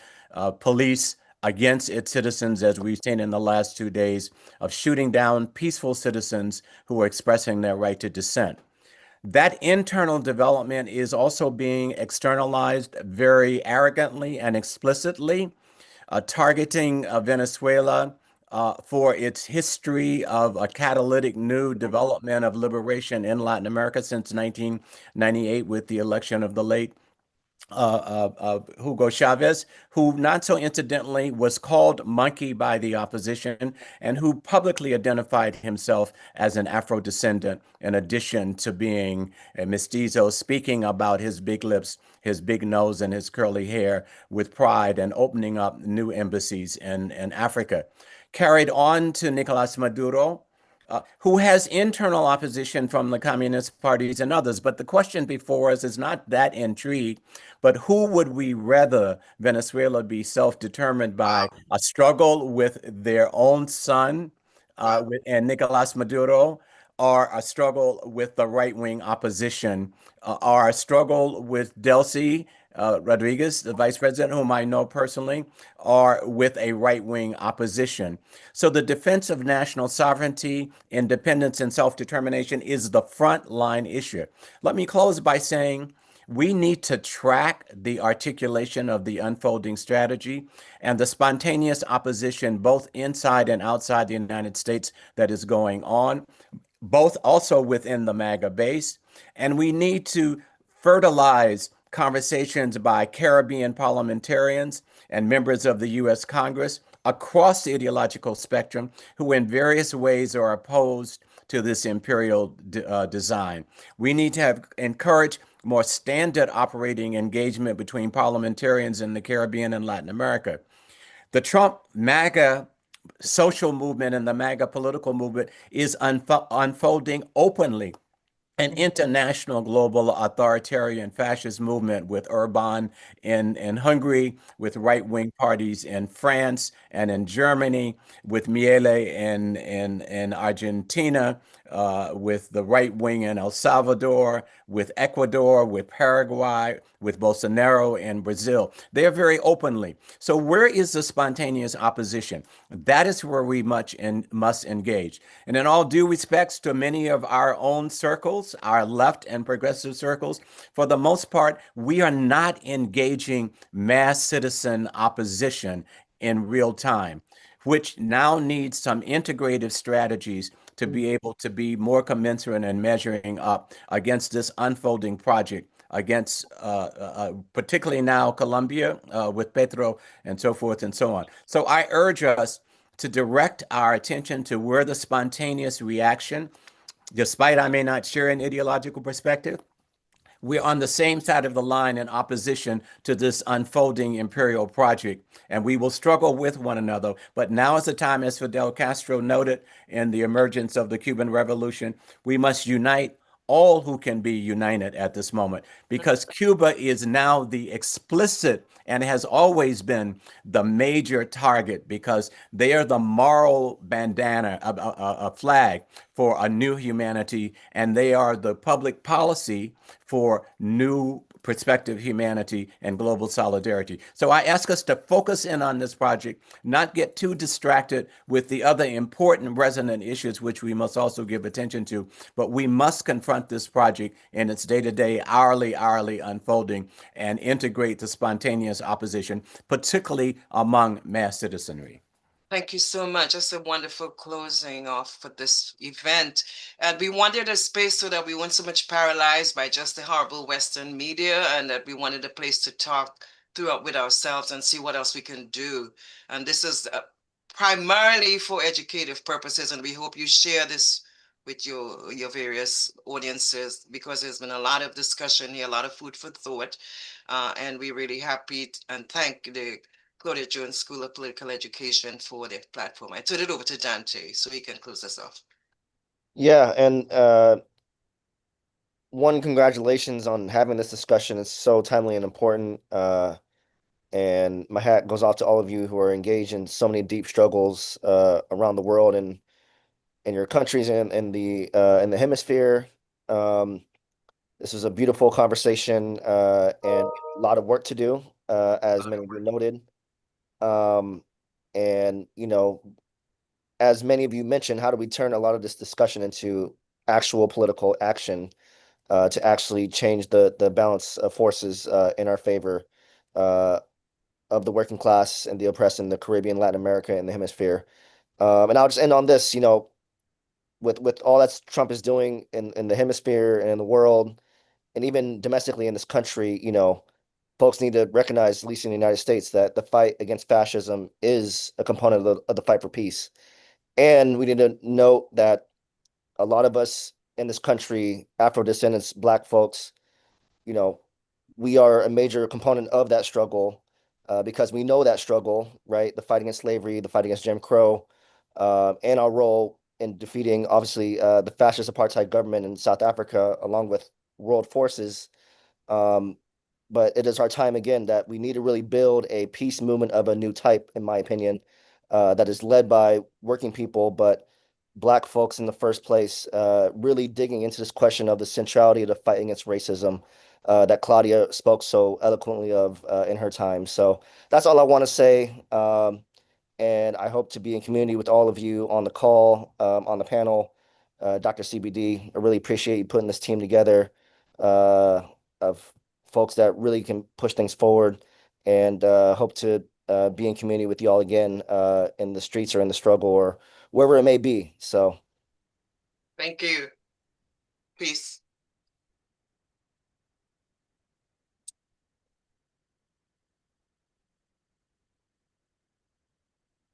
Speaker 11: police against its citizens, as we've seen in the last 2 days of shooting down peaceful citizens who are expressing their right to dissent. That internal development is also being externalized very arrogantly and explicitly, targeting Venezuela for its history of a catalytic new development of liberation in Latin America since 1998 with the election of the late Hugo Chavez, who not so incidentally was called monkey by the opposition and who publicly identified himself as an Afro descendant in addition to being a mestizo, speaking about his big lips, his big nose, and his curly hair with pride and opening up new embassies in Africa. Carried on to Nicolas Maduro, who has internal opposition from the communist parties and others. But the question before us is not that intrigue, but who would we rather Venezuela be self-determined by? A struggle with their own son and Nicolas Maduro, or a struggle with the right-wing opposition, or a struggle with Delcy Rodriguez, the vice president, whom I know personally, or with a right-wing opposition. So the defense of national sovereignty, independence, and self-determination is the frontline issue. Let me close by saying we need to track the articulation of the unfolding strategy and the spontaneous opposition, both inside and outside the United States, that is going on, both also within the MAGA base. And we need to fertilize conversations by Caribbean parliamentarians and members of the U.S. Congress across the ideological spectrum who in various ways are opposed to this imperial design. We need to encourage more standard operating engagement between parliamentarians in the Caribbean and Latin America. The Trump MAGA social movement and the MAGA political movement is unfolding openly an international global authoritarian fascist movement with Orban in Hungary, with right-wing parties in France and in Germany, with Miele in Argentina, with the right wing in El Salvador, with Ecuador, with Paraguay, with Bolsonaro in Brazil. They are very openly. So where is the spontaneous opposition? That is where we must engage. And in all due respects to many of our own circles, our left and progressive circles, for the most part, we are not engaging mass citizen opposition in real time, which now needs some integrative strategies to be able to be more commensurate and measuring up against this unfolding project, against particularly now Colombia with Petro and so forth and so on. So I urge us to direct our attention to where the spontaneous reaction, despite I may not share an ideological perspective, we're on the same side of the line in opposition to this unfolding imperial project, and we will struggle with one another. But now is the time, as Fidel Castro noted in the emergence of the Cuban Revolution, we must unite all who can be united at this moment, because Cuba is now the explicit and has always been the major target, because they are the moral bandana, a flag for a new humanity, and they are the public policy for new prospective humanity and global solidarity. So I ask us to focus in on this project, not get too distracted with the other important resonant issues which we must also give attention to, but we must confront this project in its day-to-day, hourly unfolding and integrate the spontaneous opposition, particularly among mass citizenry.
Speaker 3: Thank you so much. That's a wonderful closing off for this event. And we wanted a space so that we weren't so much paralyzed by just the horrible Western media, and that we wanted a place to talk throughout with ourselves and see what else we can do. And this is primarily for educative purposes, and we hope you share this with your various audiences, because there's been a lot of discussion here, a lot of food for thought, and we're really happy and thank the Claudia Jones School of Political Education for the platform. I turn it over to Dante so he can close us off.
Speaker 2: Yeah, and one, congratulations on having this discussion. It's so timely and important. And my hat goes off to all of you who are engaged in so many deep struggles around the world and in your countries and in the hemisphere. This is a beautiful conversation and a lot of work to do, as many of you noted. And, you know, as many of you mentioned, how do we turn a lot of this discussion into actual political action to actually change the balance of forces in our favor of the working class and the oppressed in the Caribbean, Latin America, and the hemisphere. And I'll just end on this, you know, with all that Trump is doing in the hemisphere and in the world, and even domestically in this country, you know, folks need to recognize, at least in the United States, that the fight against fascism is a component of the fight for peace. And we need to note that a lot of us in this country, Afro descendants, Black folks, you know, we are a major component of that struggle because we know that struggle, right? The fight against slavery, the fight against Jim Crow, and our role in defeating, obviously, the fascist apartheid government in South Africa, along with world forces. But it is our time again that we need to really build a peace movement of a new type, in my opinion, that is led by working people, but Black folks in the first place, really digging into this question of the centrality of the fight against racism that Claudia spoke so eloquently of in her time. So that's all I want to say. And I hope to be in community with all of you on the call, on the panel. Dr. CBD, I really appreciate you putting this team together of folks that really can push things forward, and hope to be in community with you all again in the streets or in the struggle or wherever it may be. So
Speaker 3: Thank you. Peace.